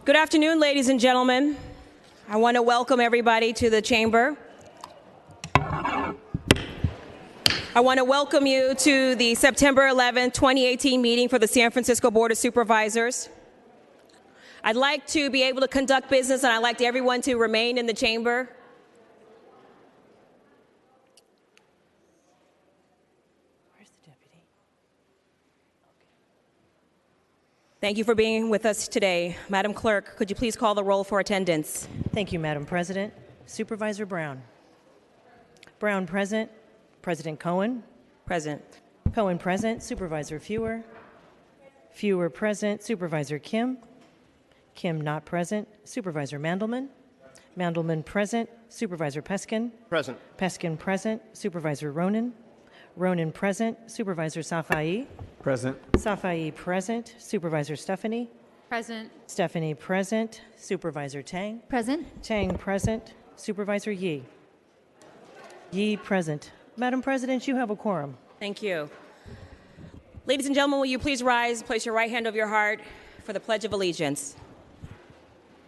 Good afternoon, ladies and gentlemen. I want to welcome everybody to the chamber. I want to welcome you to the September 11, 2018 meeting for the San Francisco Board of Supervisors. I'd like to be able to conduct business, and I'd like everyone to remain in the chamber. Where's the deputy? Thank you for being with us today. Madam Clerk, could you please call the roll for attendance? Thank you, Madam President. Supervisor Brown. Brown present. President Cohen. Present. Cohen present. Supervisor Fewer. Fewer present. Supervisor Kim. Kim not present. Supervisor Mandelman. Mandelman present. Supervisor Peskin. Present. Peskin present. Supervisor Ronan. Ronan present. Supervisor Safai. Present. Safai present. Supervisor Stephanie. Present. Stephanie present. Supervisor Tang. Present. Tang present. Supervisor Yi. Yi present. Madam President, you have a quorum. Thank you. Ladies and gentlemen, will you please rise, place your right hand over your heart for the Pledge of Allegiance.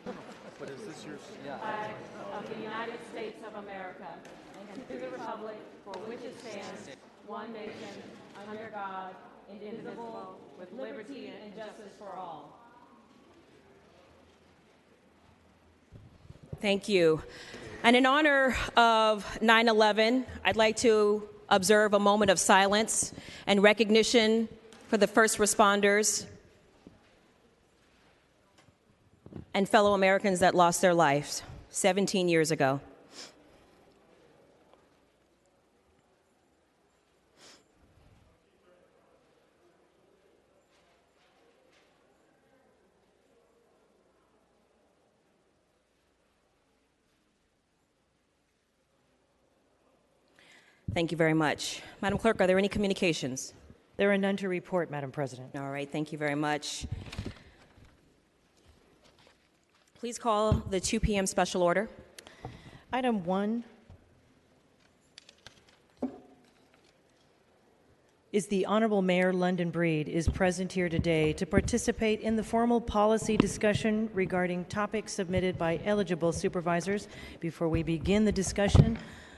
What is this, yours? Flag of the United States of America and to the republic for which it stands, one nation, under God, indivisible, with liberty and justice for all. Thank you. And in honor of 9/11, I'd like to observe a moment of silence and recognition for the first responders and fellow Americans that lost their lives 17 years ago. Thank you very much. Madam Clerk, are there any communications? There are none to report, Madam President. All right, thank you very much. Please call the 2 p.m. special order. Item 1 is the Honorable Mayor London Breed is present here today to participate in the formal policy discussion regarding topics submitted by eligible supervisors. Before we begin the discussion,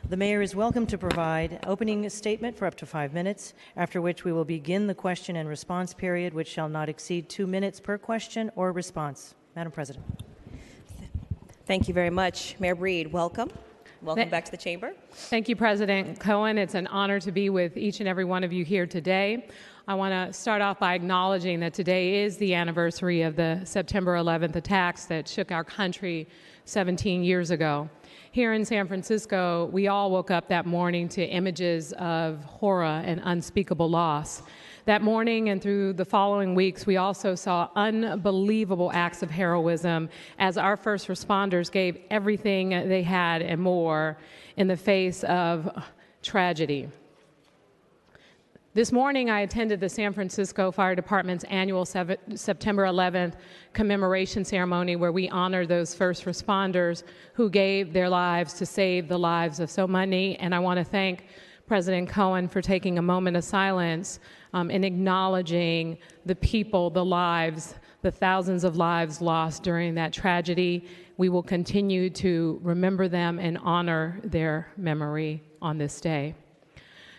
the mayor is welcome to provide opening statement for up to 5 minutes, after which we will begin the question and response period, which shall not exceed 2 minutes per question or response. Madam President. Thank you very much. Mayor Breed, welcome. Welcome back to the chamber. Thank you, President Cohen. It's an honor to be with each and every one of you here today. I want to start off by acknowledging that today is the anniversary of the September 11th attacks that shook our country 17 years ago. Here in San Francisco, we all woke up that morning to images of horror and unspeakable loss. That morning and through the following weeks, we also saw unbelievable acts of heroism as our first responders gave everything they had and more in the face of tragedy. This morning, I attended the San Francisco Fire Department's annual September 11th commemoration ceremony where we honor those first responders who gave their lives to save the lives of so many. And I want to thank President Cohen for taking a moment of silence and acknowledging the people, the lives, the thousands of lives lost during that tragedy. We will continue to remember them and honor their memory on this day.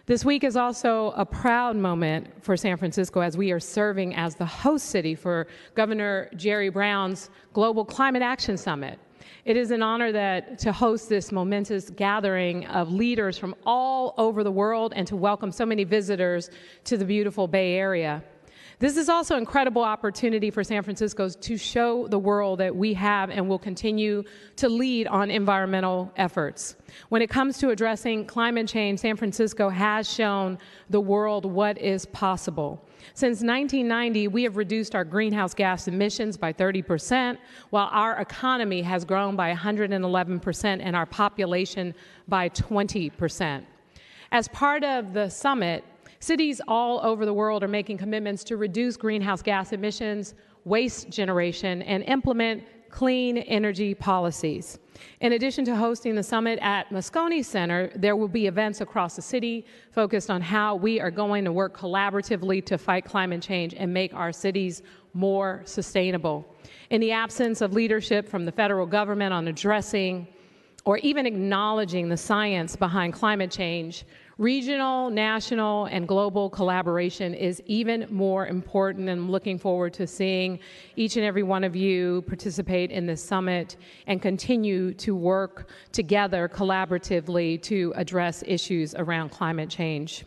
This week is also a proud moment for San Francisco as we are serving as the host city for Governor Jerry Brown's Global Climate Action Summit. It is an honor to host this momentous gathering of leaders from all over the world and to welcome so many visitors to the beautiful Bay Area. This is also an incredible opportunity for San Francisco to show the world that we have and will continue to lead on environmental efforts. When it comes to addressing climate change, San Francisco has shown the world what is possible. Since 1990, we have reduced our greenhouse gas emissions by 30%, while our economy has grown by 111% and our population by 20%. As part of the summit, cities all over the world are making commitments to reduce greenhouse gas emissions, waste generation, and implement clean energy policies. In addition to hosting the summit at Moscone Center, there will be events across the city focused on how we are going to work collaboratively to fight climate change and make our cities more sustainable. In the absence of leadership from the federal government on addressing or even acknowledging the science behind climate change, regional, national, and global collaboration is even more important, and I'm looking forward to seeing each and every one of you participate in this summit and continue to work together collaboratively to address issues around climate change.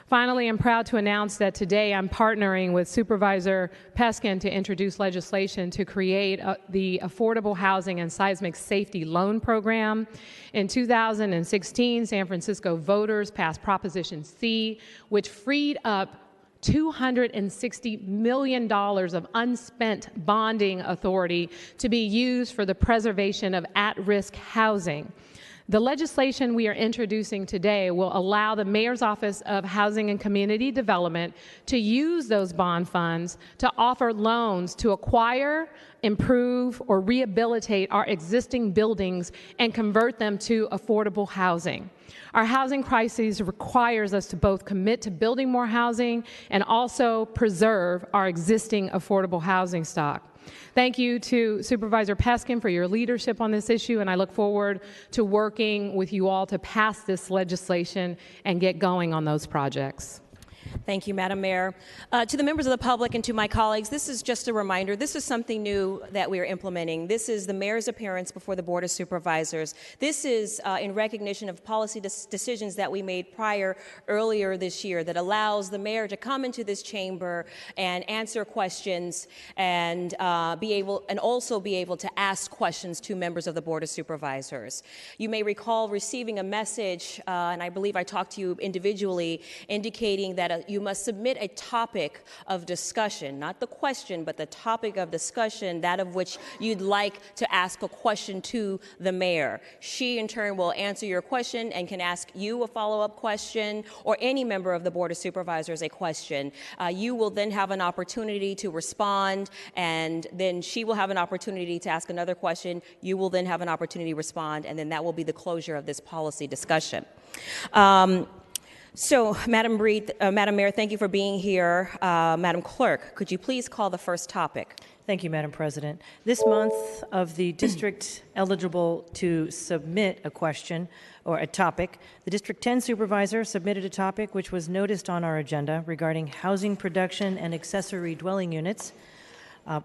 Finally, I'm proud to announce that today I'm partnering with Supervisor Peskin to introduce legislation to create the Affordable Housing and Seismic Safety Loan Program. In 2016, San Francisco voters passed Proposition C, which freed up $260 million of unspent bonding authority to be used for the preservation of at-risk housing. The legislation we are introducing today will allow the Mayor's Office of Housing and Community Development to use those bond funds to offer loans to acquire, improve, or rehabilitate our existing buildings and convert them to affordable housing. Our housing crisis requires us to both commit to building more housing and also preserve our existing affordable housing stock. Thank you to Supervisor Peskin for your leadership on this issue, and I look forward to working with you all to pass this legislation and get going on those projects. Thank you, Madam Mayor. To the members of the public and to my colleagues, this is just a reminder. This is something new that we are implementing. This is the mayor's appearance before the Board of Supervisors. This is in recognition of policy decisions that we made earlier this year that allows the mayor to come into this chamber and answer questions and also be able to ask questions to members of the Board of Supervisors. You may recall receiving a message, and I believe I talked to you individually, indicating that you must submit a topic of discussion, not the question, but the topic of discussion, that of which you'd like to ask a question to the mayor. She, in turn, will answer your question and can ask you a follow-up question, or any member of the Board of Supervisors a question. You will then have an opportunity to respond, and then she will have an opportunity to ask another question. You will then have an opportunity to respond, and then that will be the closure of this policy discussion. So, Madam Mayor, thank you for being here. Madam Clerk, could you please call the first topic? Thank you, Madam President. This month, of the district eligible to submit a question or a topic, the District 10 supervisor submitted a topic which was noticed on our agenda regarding housing production and accessory dwelling units.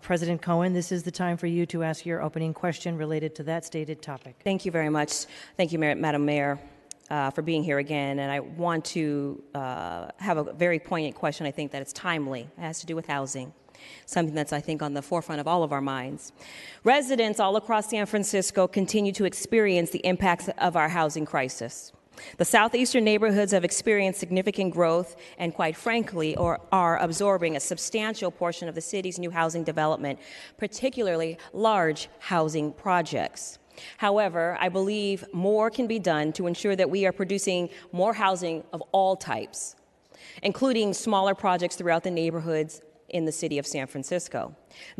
President Cohen, this is the time for you to ask your opening question related to that stated topic. Thank you very much. Thank you, Madam Mayor, for being here again. And I want to have a very poignant question. I think that it's timely. It has to do with housing, something that's, I think, on the forefront of all of our minds. Residents all across San Francisco continue to experience the impacts of our housing crisis. The southeastern neighborhoods have experienced significant growth and, quite frankly, are absorbing a substantial portion of the city's new housing development, particularly large housing projects. However, I believe more can be done to ensure that we are producing more housing of all types, including smaller projects throughout the neighborhoods in the city of San Francisco.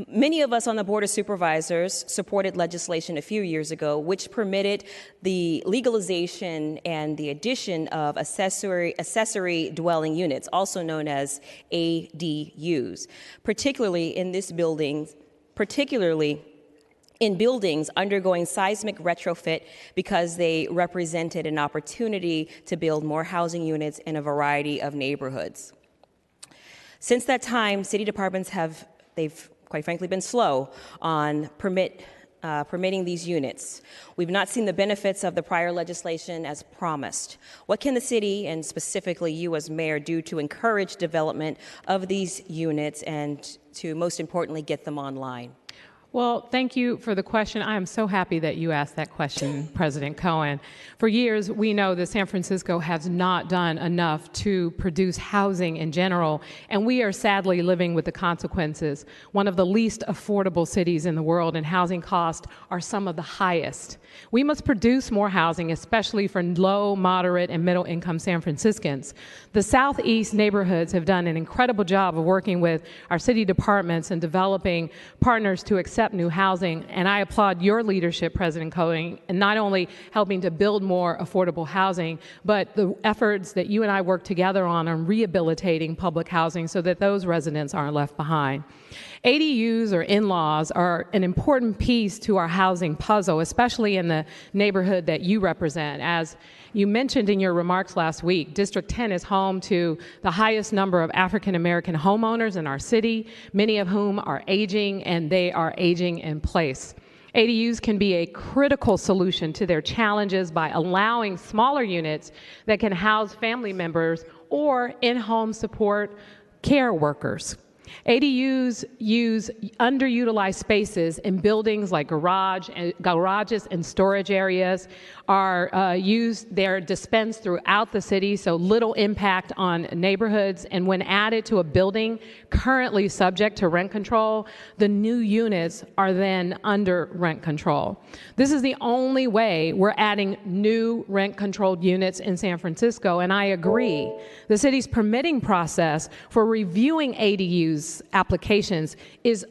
Many of us on the Board of Supervisors supported legislation a few years ago which permitted the legalization and the addition of accessory dwelling units, also known as ADUs, particularly in buildings undergoing seismic retrofit, because they represented an opportunity to build more housing units in a variety of neighborhoods. Since that time, city departments they've quite frankly been slow on permitting these units. We've not seen the benefits of the prior legislation as promised. What can the city, and specifically you as mayor, do to encourage development of these units and to, most importantly, get them online? Well, thank you for the question. I am so happy that you asked that question, President Cohen. For years, we know that San Francisco has not done enough to produce housing in general, and we are sadly living with the consequences. One of the least affordable cities in the world, and housing costs are some of the highest. We must produce more housing, especially for low, moderate, and middle-income San Franciscans. The Southeast neighborhoods have done an incredible job of working with our city departments and developing partners to accelerate accept new housing. And I applaud your leadership, President Cohen, in not only helping to build more affordable housing, but the efforts that you and I work together on rehabilitating public housing so that those residents aren't left behind. ADUs or in-laws are an important piece to our housing puzzle, especially in the neighborhood that you represent. As you mentioned in your remarks last week, District 10 is home to the highest number of African American homeowners in our city, many of whom are aging, and they are aging in place. ADUs can be a critical solution to their challenges by allowing smaller units that can house family members or in-home support care workers. ADUs use underutilized spaces in buildings like garages and storage areas are used. They're dispensed throughout the city, so little impact on neighborhoods. And when added to a building currently subject to rent control, the new units are then under rent control. This is the only way we're adding new rent-controlled units in San Francisco, and I agree. The city's permitting process for reviewing ADUs applications is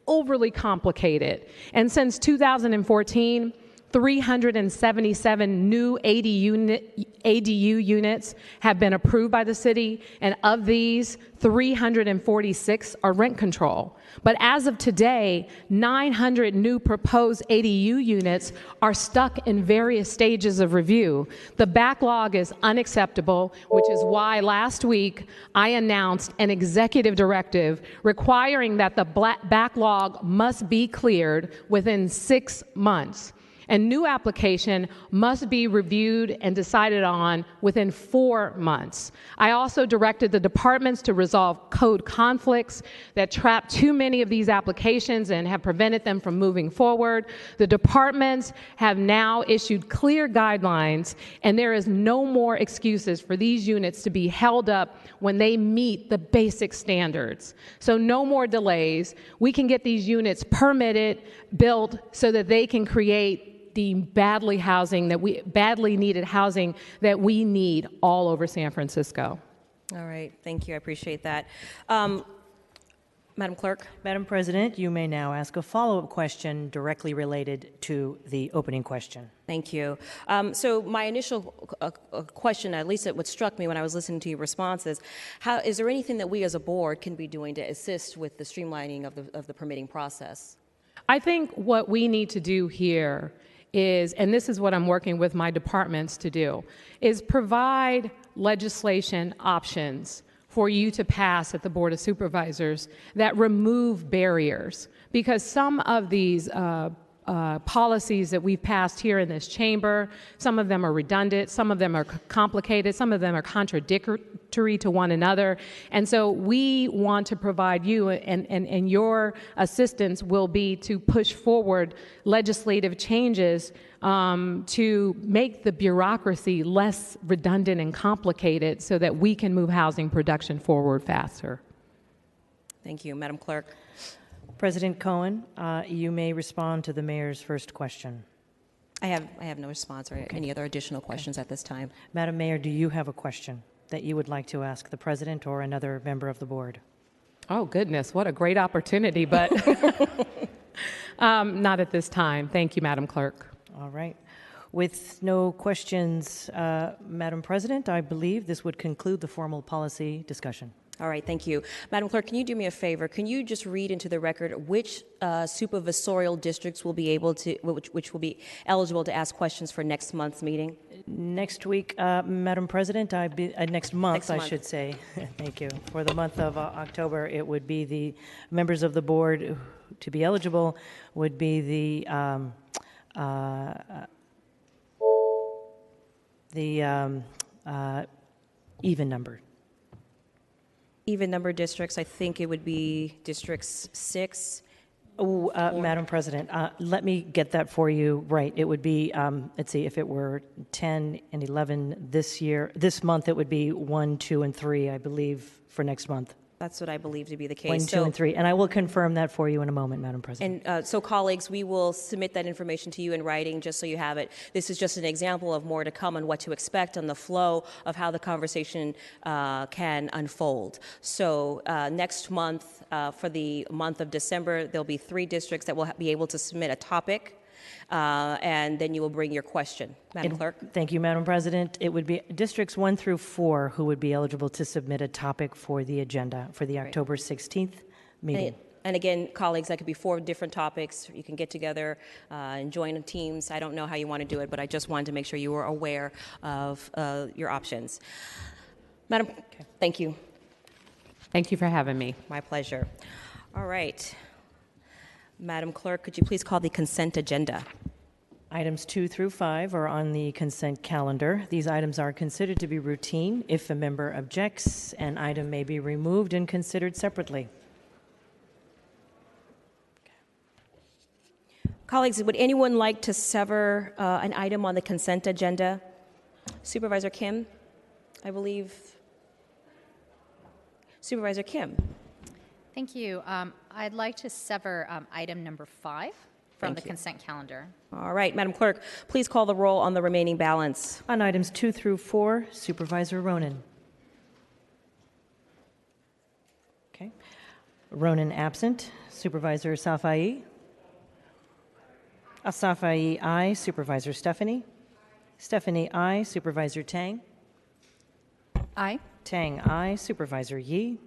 overly complicated. And since 2014, 377 new ADU units have been approved by the city, and of these, 346 are rent control. But as of today, 900 new proposed ADU units are stuck in various stages of review. The backlog is unacceptable, which is why last week I announced an executive directive requiring that the backlog must be cleared within 6 months. And new application must be reviewed and decided on within 4 months. I also directed the departments to resolve code conflicts that trap too many of these applications and have prevented them from moving forward. The departments have now issued clear guidelines, and there is no more excuses for these units to be held up when they meet the basic standards. So no more delays. We can get these units permitted, built, so that they can create the badly needed housing that we need all over San Francisco. All right, thank you, I appreciate that. Madam Clerk. Madam President, you may now ask a follow-up question directly related to the opening question. Thank you. So my initial question, at least what struck me when I was listening to your responses, is there anything that we as a board can be doing to assist with the streamlining of the permitting process? I think what we need to do here is, and this is what I'm working with my departments to do, is provide legislation options for you to pass at the Board of Supervisors that remove barriers. Because some of these policies that we've passed here in this chamber, some of them are redundant, some of them are complicated, some of them are contradictory to one another. And so we want to provide you, and your assistance will be to push forward legislative changes to make the bureaucracy less redundant and complicated so that we can move housing production forward faster. Thank you. Madam Clerk. President Cohen, you may respond to the mayor's first question. I have no response or any other additional questions at this time. Madam Mayor, do you have a question that you would like to ask the president or another member of the board? Oh, goodness, what a great opportunity, but not at this time. Thank you, Madam Clerk. All right. With no questions, Madam President, I believe this would conclude the formal policy discussion. All right, thank you. Madam Clerk, can you do me a favor? Can you just read into the record which supervisorial districts will be able to, which will be eligible to ask questions for next month's meeting? Next week, Madam President, next month, I should say. Thank you. For the month of October, it would be the members of the board to be eligible would be the even numbered. Even number districts, I think it would be districts 6. Oh, Madam President, let me get that for you right. It would be, let's see, if it were 10 and 11 this month, it would be 1, 2, and 3, I believe, for next month. That's what I believe to be the case. 1, 2, and 3. And I will confirm that for you in a moment, Madam President. And so, colleagues, we will submit that information to you in writing just so you have it. This is just an example of more to come on what to expect on the flow of how the conversation can unfold. So next month, for the month of December, there'll be 3 districts that will be able to submit a topic. And then you will bring your question. Madam Clerk. Thank you, Madam President. It would be districts 1 through 4 who would be eligible to submit a topic for the agenda for the October 16th meeting. And again, colleagues, that could be 4 different topics. You can get together and join teams. I don't know how you want to do it, but I just wanted to make sure you were aware of your options. Madam, thank you. Thank you for having me. My pleasure. All right. Madam Clerk, could you please call the consent agenda? Items 2 through 5 are on the consent calendar. These items are considered to be routine. If a member objects, an item may be removed and considered separately. Colleagues, would anyone like to sever an item on the consent agenda? Supervisor Kim, I believe. Supervisor Kim. Thank you. I'd like to sever item number 5 from the consent calendar. All right, Madam Clerk, please call the roll on the remaining balance. On items 2 through 4, Supervisor Ronan. Okay. Ronan absent. Supervisor Safai. Safai, aye. Supervisor Stephanie. Stephanie, aye. Supervisor Tang. Aye. Tang, aye. Supervisor Yee.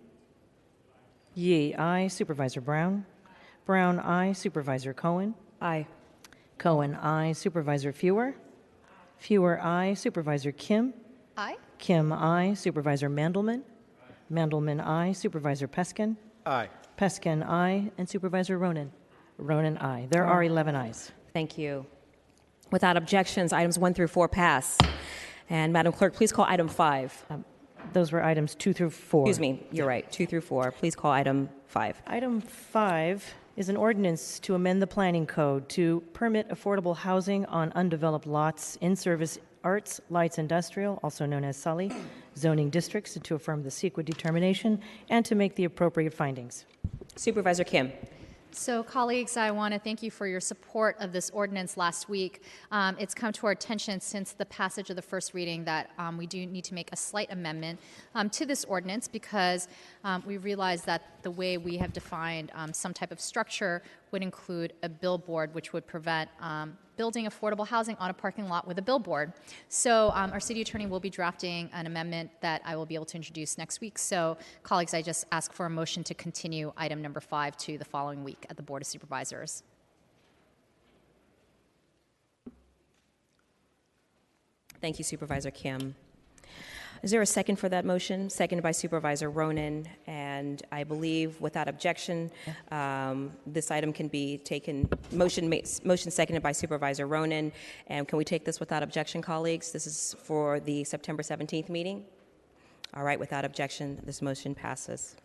Yee, aye. Supervisor Brown. Brown, aye. Supervisor Cohen. Aye. Cohen, aye. Supervisor Fewer. Fewer, aye. Supervisor Kim. Aye. Kim, aye. Supervisor Mandelman. Mandelman, aye. Supervisor Peskin. Aye. Peskin, aye. And Supervisor Ronan. Ronan, aye. There are 11 ayes. Thank you. Without objections, items 1 through 4 pass. And Madam Clerk, please call item 5. Those were items 2 through 4. Excuse me, you're right, 2 through 4. Please call item 5. Item 5 is an ordinance to amend the planning code to permit affordable housing on undeveloped lots in service arts, lights industrial, also known as Sully, zoning districts, and to affirm the CEQA determination and to make the appropriate findings. Supervisor Kim. So, colleagues, I want to thank you for your support of this ordinance last week. It's come to our attention since the passage of the first reading that we do need to make a slight amendment to this ordinance because we realize that the way we have defined some type of structure would include a billboard, which would prevent building affordable housing on a parking lot with a billboard. So our city attorney will be drafting an amendment that I will be able to introduce next week. So, colleagues, I just ask for a motion to continue item number 5 to the following week at the Board of Supervisors. Thank you, Supervisor Kim. Is there a second for that motion? Seconded by Supervisor Ronan. And I believe without objection, this item can be taken, motion seconded by Supervisor Ronan. And can we take this without objection, colleagues? This is for the September 17th meeting. All right, without objection, this motion passes.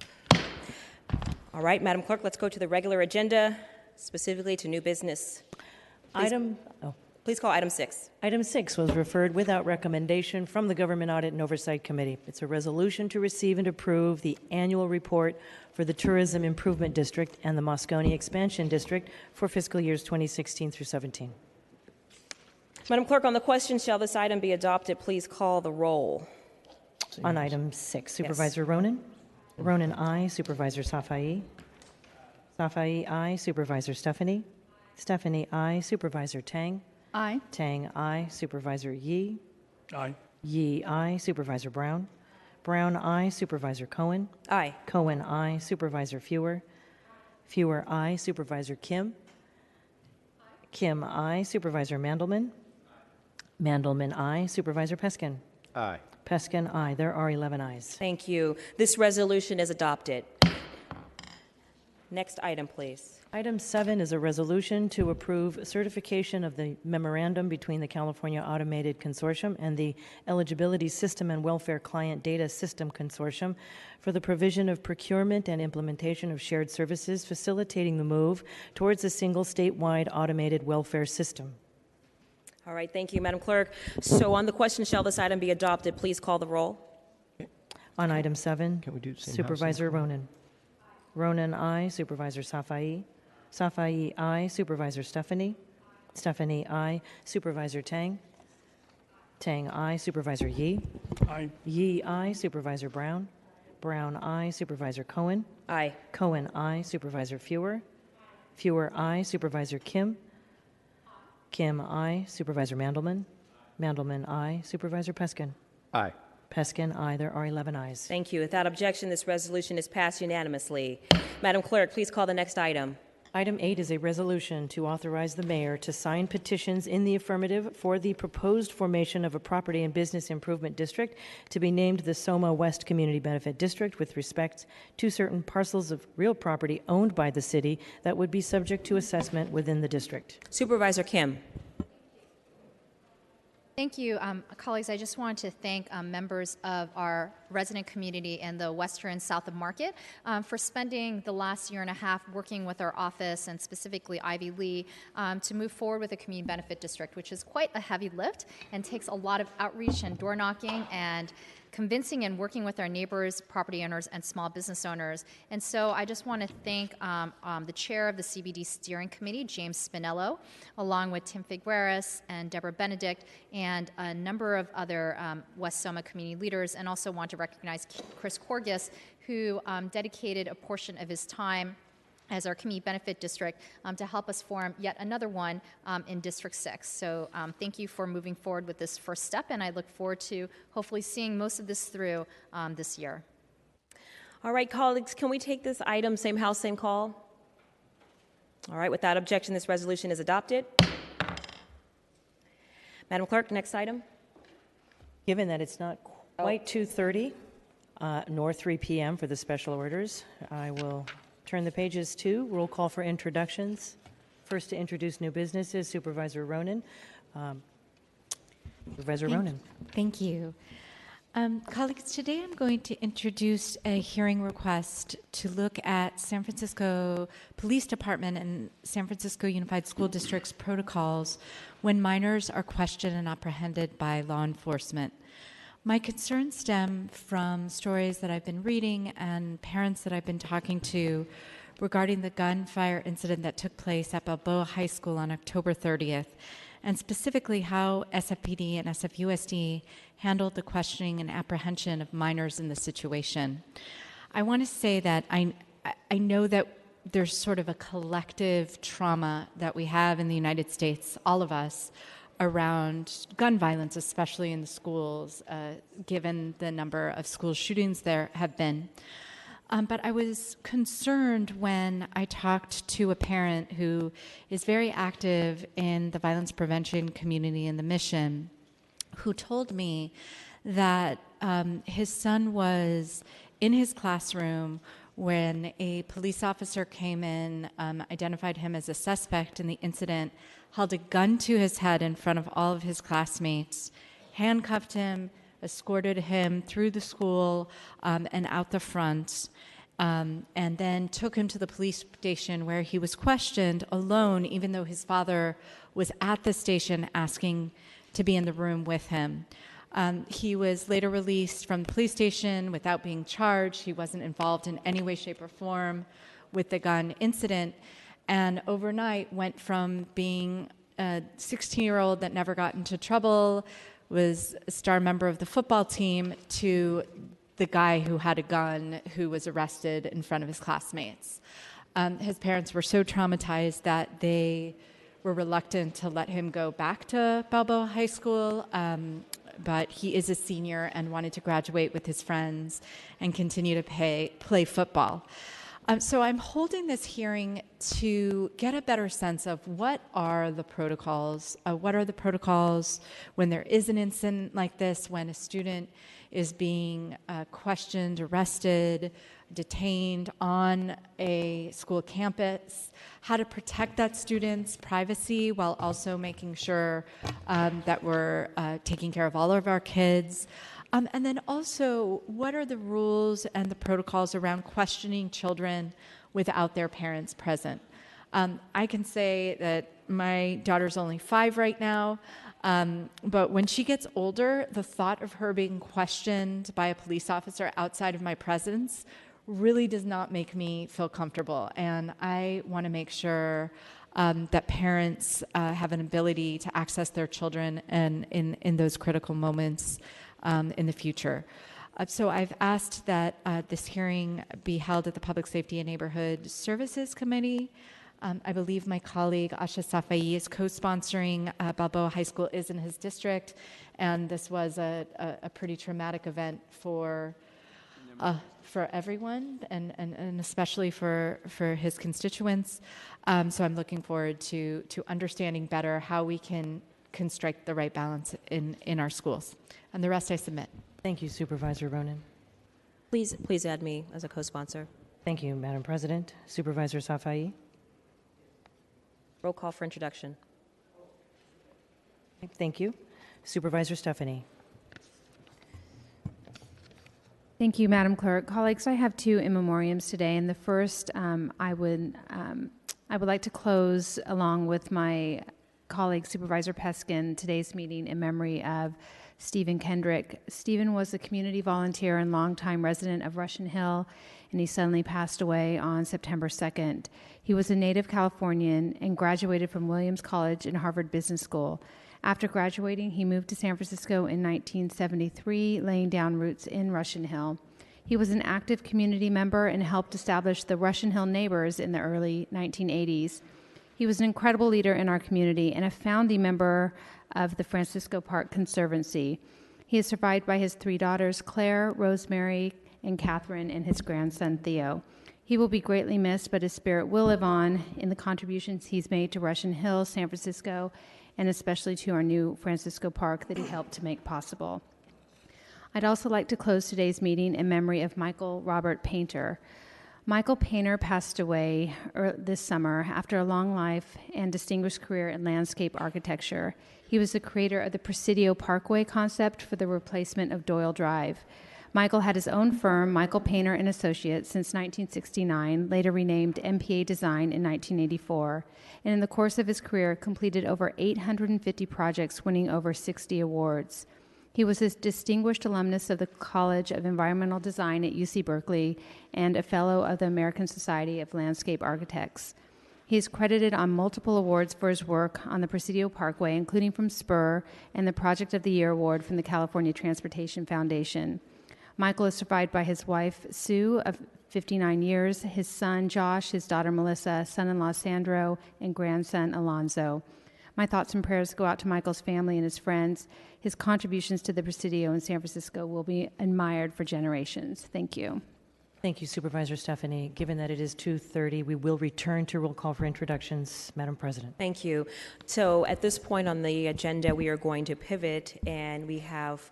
All right, Madam Clerk, let's go to the regular agenda, specifically to new business. Please call item 6. Item 6 was referred without recommendation from the Government Audit and Oversight Committee. It's a resolution to receive and approve the annual report for the Tourism Improvement District and the Moscone Expansion District for fiscal years 2016 through 17. Madam Clerk, on the question, shall this item be adopted, please call the roll. On item 6, Supervisor Ronan. Ronan, aye. Supervisor Safai. Safai, aye. Supervisor Stephanie. Stephanie, aye. Supervisor Tang. Aye. Tang, aye. Supervisor Yee. Aye. Yee, aye. Supervisor Brown. Brown, aye. Supervisor Cohen. Aye. Cohen, aye. Supervisor Fewer. Fewer, aye. Supervisor Kim. Kim, aye. Supervisor Mandelman. Mandelman, aye. Supervisor Peskin. Aye. Peskin, aye. There are 11 ayes. Thank you. This resolution is adopted. Next item, please. Item 7 is a resolution to approve certification of the memorandum between the California Automated Consortium and the Eligibility System and Welfare Client Data System Consortium for the provision of procurement and implementation of shared services, facilitating the move towards a single statewide automated welfare system. All right, thank you, Madam Clerk. So on the question, shall this item be adopted, please call the roll. On item 7, Can we do the same house, Supervisor same call? Ronan. Ronan, aye. Supervisor Safai. Safai, aye. Supervisor Stephanie. Stephanie, aye. Supervisor Tang. Tang, aye. Supervisor Yi. Aye. Yi, aye. Supervisor Brown. Brown, aye. Supervisor Cohen. Aye. Cohen, aye. Supervisor Fewer. Fewer, aye. Supervisor Kim. Kim, aye. Supervisor Mandelman. Mandelman, aye. Supervisor Peskin. Aye. Peskin, aye. There are 11 ayes. Thank you. Without objection, this resolution is passed unanimously. Madam Clerk, please call the next item. Item 8 is a resolution to authorize the mayor to sign petitions in the affirmative for the proposed formation of a property and business improvement district to be named the Soma West Community Benefit District with respect to certain parcels of real property owned by the city that would be subject to assessment within the district. Supervisor Kim. Thank you, colleagues. I just want to thank members of our resident community in the western South of Market for spending the last year and a half working with our office and specifically Ivy Lee to move forward with a community benefit district, which is quite a heavy lift and takes a lot of outreach and door knocking and convincing and working with our neighbors, property owners, and small business owners. And so I just want to thank the chair of the CBD Steering Committee, James Spinello, along with Tim Figueres and Deborah Benedict, and a number of other West Soma community leaders, and also want to recognize Chris Corgis, who dedicated a portion of his time as our community benefit district to help us form yet another one in District 6. So thank you for moving forward with this first step, and I look forward to hopefully seeing most of this through this year. All right, colleagues, can we take this item, same house, same call? All right, without objection, this resolution is adopted. Madam Clerk, next item. Given that it's not quite 2:30 nor 3 p.m. for the special orders, I will turn the pages to roll call for introductions. First to introduce new business is Supervisor Ronan. Supervisor Ronan. Thank you. Colleagues, today I'm going to introduce a hearing request to look at San Francisco Police Department and San Francisco Unified School District's protocols when minors are questioned and apprehended by law enforcement. My concerns stem from stories that I've been reading and parents that I've been talking to regarding the gunfire incident that took place at Balboa High School on October 30th, and specifically how SFPD and SFUSD handled the questioning and apprehension of minors in the situation. I want to say that I know that there's sort of a collective trauma that we have in the United States, all of us, around gun violence, especially in the schools, given the number of school shootings there have been. But I was concerned when I talked to a parent who is very active in the violence prevention community in the Mission, who told me that his son was in his classroom when a police officer came in, identified him as a suspect in the incident, held a gun to his head in front of all of his classmates, handcuffed him, escorted him through the school and out the front, and then took him to the police station where he was questioned alone, even though his father was at the station asking to be in the room with him. He was later released from the police station without being charged. He wasn't involved in any way, shape, or form with the gun incident, and overnight went from being a 16-year-old that never got into trouble, was a star member of the football team, to the guy who had a gun who was arrested in front of his classmates. His parents were so traumatized that they were reluctant to let him go back to Balboa High School, but he is a senior and wanted to graduate with his friends and continue to play football. So I'm holding this hearing to get a better sense of what are the protocols. What are the protocols when there is an incident like this, when a student is being questioned, arrested, detained on a school campus, how to protect that student's privacy while also making sure that we're taking care of all of our kids. And then also, what are the rules and the protocols around questioning children without their parents present? I can say that my daughter's only 5 right now, But when she gets older, the thought of her being questioned by a police officer outside of my presence really does not make me feel comfortable. And I want to make sure that parents have an ability to access their children and in those critical moments in the future. So I've asked that this hearing be held at the Public Safety and Neighborhood Services Committee. I believe my colleague Asha Safai is co-sponsoring. Balboa High School is in his district, and this was a pretty traumatic event for everyone, and especially for his constituents. So I'm looking forward to understanding better how we can strike the right balance in our schools. And the rest I submit. Thank you, Supervisor Ronan. Please add me as a co-sponsor. Thank you, Madam President. Supervisor Safai. Roll call for introduction. Thank you. Supervisor Stephanie. Thank you, Madam Clerk. Colleagues, I have two in memoriams today, and the first I would like to close along with my colleague Supervisor Peskin today's meeting in memory of Stephen Kendrick. Stephen was a community volunteer and longtime resident of Russian Hill, and he suddenly passed away on September 2nd. He was a native Californian and graduated from Williams College and Harvard Business School. After graduating, he moved to San Francisco in 1973, laying down roots in Russian Hill. He was an active community member and helped establish the Russian Hill Neighbors in the early 1980s. He was an incredible leader in our community and a founding member of the Francisco Park Conservancy. He is survived by his three daughters, Claire, Rosemary, and Catherine, and his grandson, Theo. He will be greatly missed, but his spirit will live on in the contributions he's made to Russian Hill, San Francisco, and especially to our new Francisco Park that he helped to make possible. I'd also like to close today's meeting in memory of Michael Robert Painter. Michael Painter passed away this summer after a long life and distinguished career in landscape architecture. He was the creator of the Presidio Parkway concept for the replacement of Doyle Drive. Michael had his own firm, Michael Painter and Associates, since 1969, later renamed MPA Design in 1984, and in the course of his career completed over 850 projects, winning over 60 awards. He was a distinguished alumnus of the College of Environmental Design at UC Berkeley and a fellow of the American Society of Landscape Architects. He is credited on multiple awards for his work on the Presidio Parkway, including from SPUR and the Project of the Year Award from the California Transportation Foundation. Michael is survived by his wife, Sue, of 59 years, his son, Josh, his daughter, Melissa, son-in-law, Sandro, and grandson, Alonzo. My thoughts and prayers go out to Michael's family and his friends. His contributions to the Presidio in San Francisco will be admired for generations. Thank you. Thank you, Supervisor Stephanie. Given that it is 2:30, we will return to roll call for introductions. Madam President. Thank you. So at this point on the agenda, we are going to pivot, and we have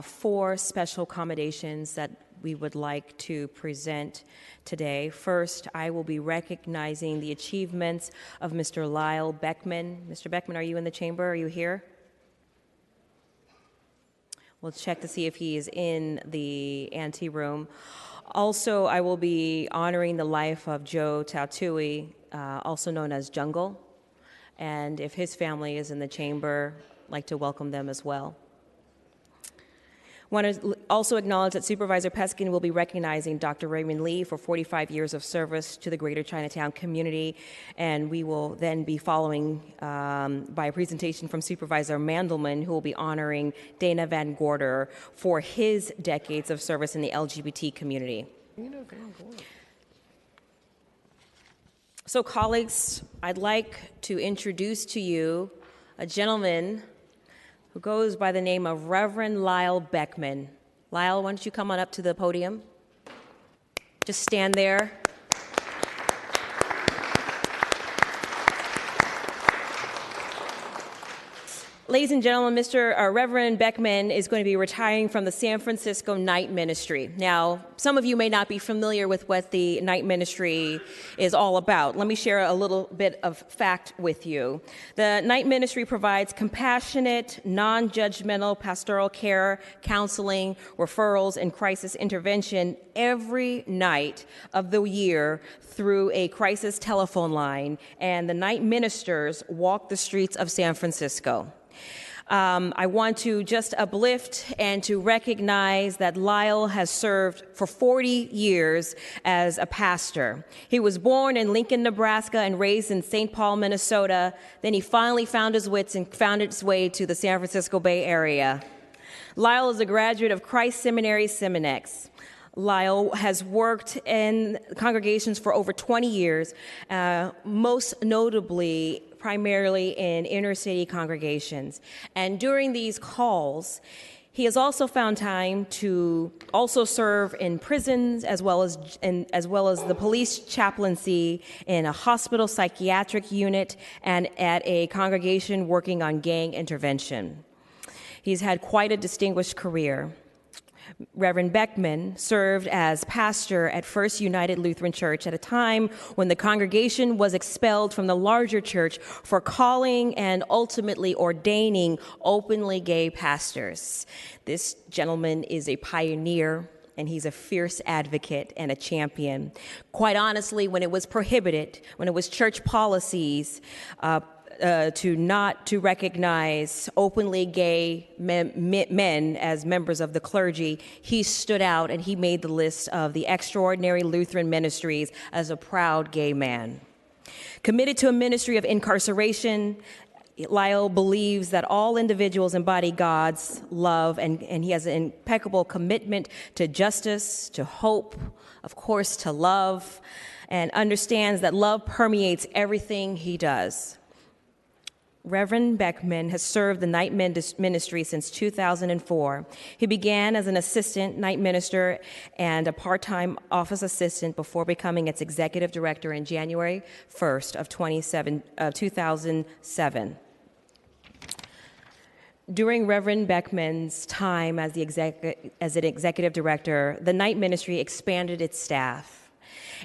4 special accommodations that we would like to present today. First, I will be recognizing the achievements of Mr. Lyle Beckman. Mr. Beckman, are you in the chamber? Are you here? We'll check to see if he is in the ante room. Also, I will be honoring the life of Joe Tautui, also known as Jungle. And if his family is in the chamber, I'd like to welcome them as well. I want to also acknowledge that Supervisor Peskin will be recognizing Dr. Raymond Lee for 45 years of service to the greater Chinatown community, and we will then be following by a presentation from Supervisor Mandelman, who will be honoring Dana Van Gorder for his decades of service in the LGBT community. So, colleagues, I'd like to introduce to you a gentleman who goes by the name of Reverend Lyle Beckman. Lyle, why don't you come on up to the podium? Just stand there. Ladies and gentlemen, Reverend Beckman is going to be retiring from the San Francisco Night Ministry. Now, some of you may not be familiar with what the Night Ministry is all about. Let me share a little bit of fact with you. The Night Ministry provides compassionate, non-judgmental pastoral care, counseling, referrals, and crisis intervention every night of the year through a crisis telephone line, and the night ministers walk the streets of San Francisco. I want to just uplift and to recognize that Lyle has served for 40 years as a pastor. He was born in Lincoln, Nebraska, and raised in St. Paul, Minnesota. Then he finally found his wits and found his way to the San Francisco Bay Area. Lyle is a graduate of Christ Seminary, Seminex. Lyle has worked in congregations for over 20 years, most notably primarily in inner city congregations. And during these calls, he has also found time to also serve in prisons as well as the police chaplaincy in a hospital psychiatric unit and at a congregation working on gang intervention. He's had quite a distinguished career. Reverend Beckman served as pastor at First United Lutheran Church at a time when the congregation was expelled from the larger church for calling and ultimately ordaining openly gay pastors. This gentleman is a pioneer, and he's a fierce advocate and a champion. Quite honestly, when it was prohibited, when it was church policies, to recognize openly gay men as members of the clergy, he stood out and he made the list of the extraordinary Lutheran ministries as a proud gay man. Committed to a ministry of incarceration, Lyle believes that all individuals embody God's love, and he has an impeccable commitment to justice, to hope, of course, to love, and understands that love permeates everything he does. Reverend Beckman has served the night ministry since 2004. He began as an assistant night minister and a part-time office assistant before becoming its executive director in January 1st of 2007. During Reverend Beckman's time as an executive director, the night ministry expanded its staff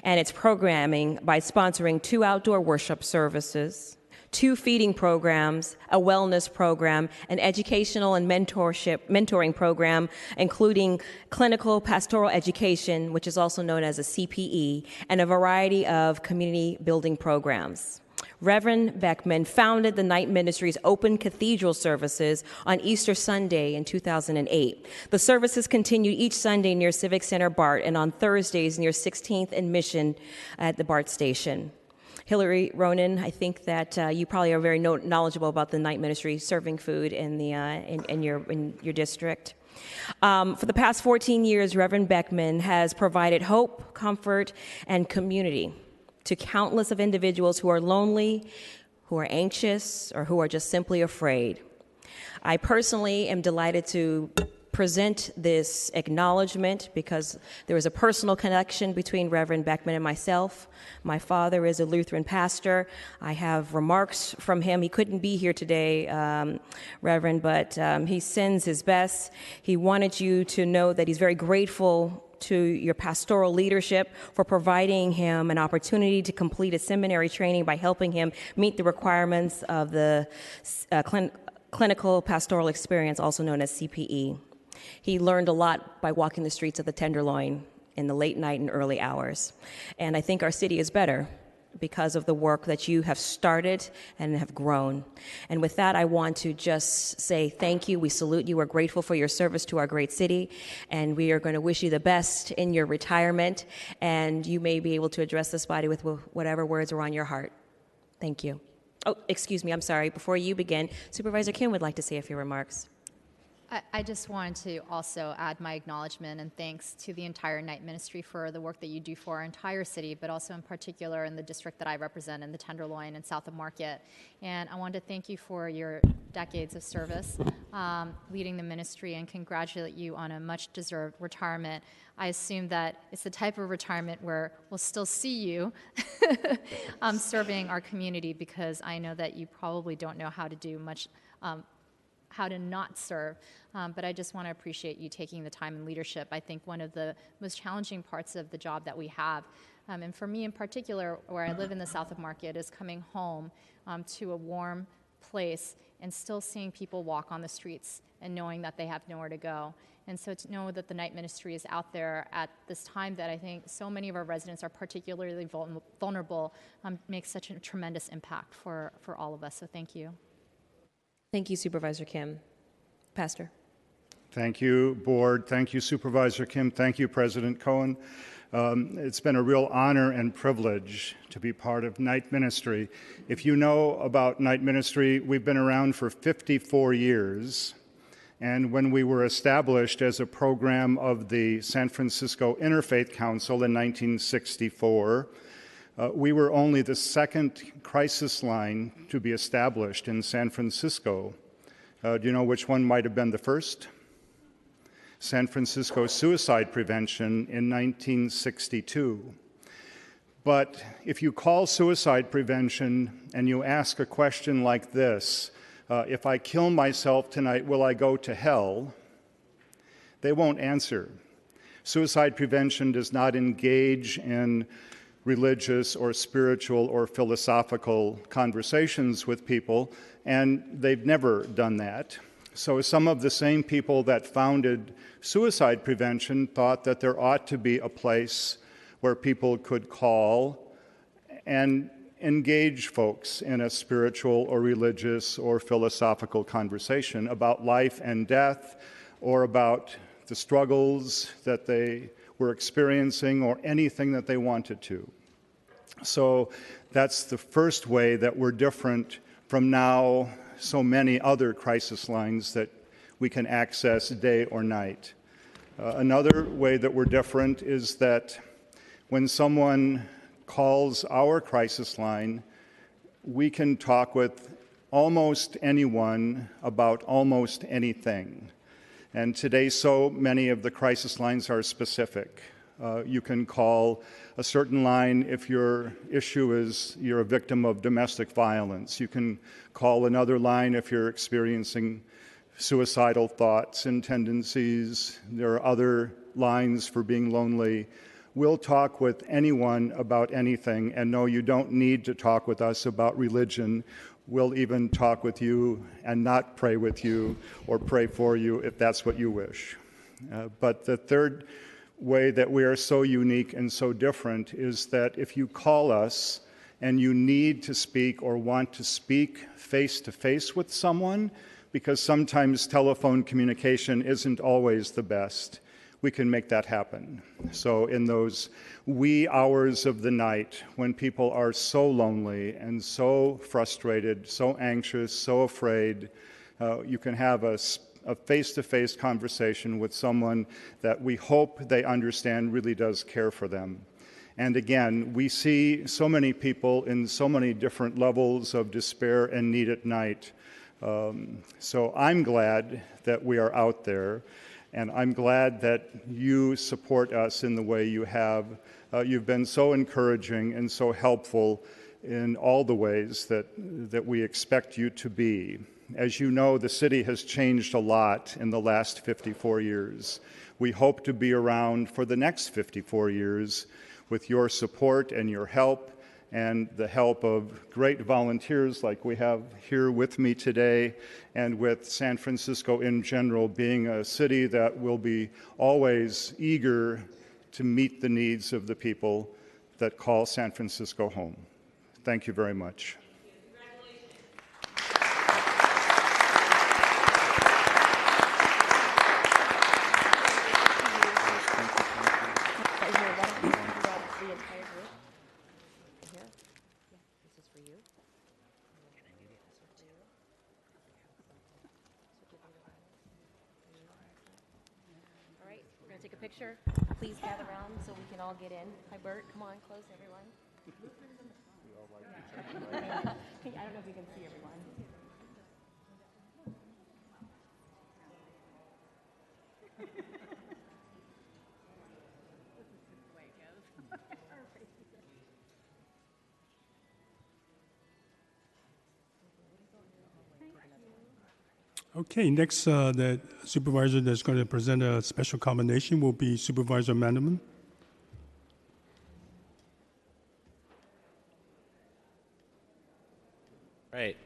and its programming by sponsoring 2 outdoor worship services, 2 feeding programs, a wellness program, an educational and mentoring program, including clinical pastoral education, which is also known as a CPE, and a variety of community building programs. Reverend Beckman founded the night ministry's open cathedral services on Easter Sunday in 2008. The services continued each Sunday near Civic Center BART and on Thursdays near 16th and Mission at the BART station. Hillary Ronan, I think that you probably are very knowledgeable about the night ministry serving food in your district. For the past 14 years, Reverend Beckman has provided hope, comfort, and community to countless of individuals who are lonely, who are anxious, or who are just simply afraid. I personally am delighted to present this acknowledgement because there is a personal connection between Reverend Beckman and myself. My father is a Lutheran pastor. I have remarks from him. He couldn't be here today, Reverend, but he sends his best. He wanted you to know that he's very grateful to your pastoral leadership for providing him an opportunity to complete a seminary training by helping him meet the requirements of the clinical pastoral experience, also known as CPE. He learned a lot by walking the streets of the Tenderloin in the late night and early hours. And I think our city is better because of the work that you have started and have grown. And with that, I want to just say thank you. We salute you. We're grateful for your service to our great city. And we are going to wish you the best in your retirement. And you may be able to address this body with whatever words are on your heart. Thank you. Oh, excuse me. I'm sorry. Before you begin, Supervisor Kim would like to say a few remarks. I just wanted to also add my acknowledgement and thanks to the entire night ministry for the work that you do for our entire city, but also in particular in the district that I represent in the Tenderloin and south of Market. And I wanted to thank you for your decades of service leading the ministry and congratulate you on a much-deserved retirement. I assume that it's the type of retirement where we'll still see you serving our community, because I know that you probably don't know how to do much how to not serve, but I just want to appreciate you taking the time and leadership. I think one of the most challenging parts of the job that we have, and for me in particular, where I live in the south of Market, is coming home to a warm place and still seeing people walk on the streets and knowing that they have nowhere to go. And so to know that the night ministry is out there at this time that I think so many of our residents are particularly vulnerable makes such a tremendous impact for all of us. So thank you. Thank you, Supervisor Kim. Pastor. Thank you, Board. Thank you, Supervisor Kim. Thank you, President Cohen. It's been a real honor and privilege to be part of night ministry. If you know about night ministry, we've been around for 54 years. And when we were established as a program of the San Francisco Interfaith Council in 1964, we were only the second crisis line to be established in San Francisco. Do you know which one might have been the first? San Francisco Suicide Prevention in 1962. But if you call suicide prevention and you ask a question like this, if I kill myself tonight, will I go to hell? They won't answer. Suicide prevention does not engage in religious or spiritual or philosophical conversations with people, and they've never done that. So some of the same people that founded suicide prevention thought that there ought to be a place where people could call and engage folks in a spiritual or religious or philosophical conversation about life and death, or about the struggles that they were experiencing, or anything that they wanted to. So that's the first way that we're different from now so many other crisis lines that we can access day or night. Another way that we're different is that when someone calls our crisis line, we can talk with almost anyone about almost anything. And today, so many of the crisis lines are specific. You can call a certain line if your issue is you're a victim of domestic violence. You can call another line if you're experiencing suicidal thoughts and tendencies. There are other lines for being lonely. We'll talk with anyone about anything, and no, you don't need to talk with us about religion. We'll even talk with you and not pray with you or pray for you if that's what you wish. But the third way that we are so unique and so different is that if you call us and you need to speak or want to speak face-to-face with someone, because sometimes telephone communication isn't always the best, we can make that happen. So in those wee hours of the night when people are so lonely and so frustrated, so anxious, so afraid, you can have a face-to-face conversation with someone that we hope they understand really does care for them. And again, we see so many people in so many different levels of despair and need at night. So I'm glad that we are out there, and I'm glad that you support us in the way you have. You've been so encouraging and so helpful in all the ways that we expect you to be. As you know, the city has changed a lot in the last 54 years. We hope to be around for the next 54 years with your support and your help, and the help of great volunteers like we have here with me today, and with San Francisco in general being a city that will be always eager to meet the needs of the people that call San Francisco home. Thank you very much. Take a picture. Please gather around so we can all get in. Hi, Bert. Come on, close, everyone. I don't know if we can see everyone. Okay, next, the supervisor that's going to present a special commendation will be Supervisor Mandelman. Right.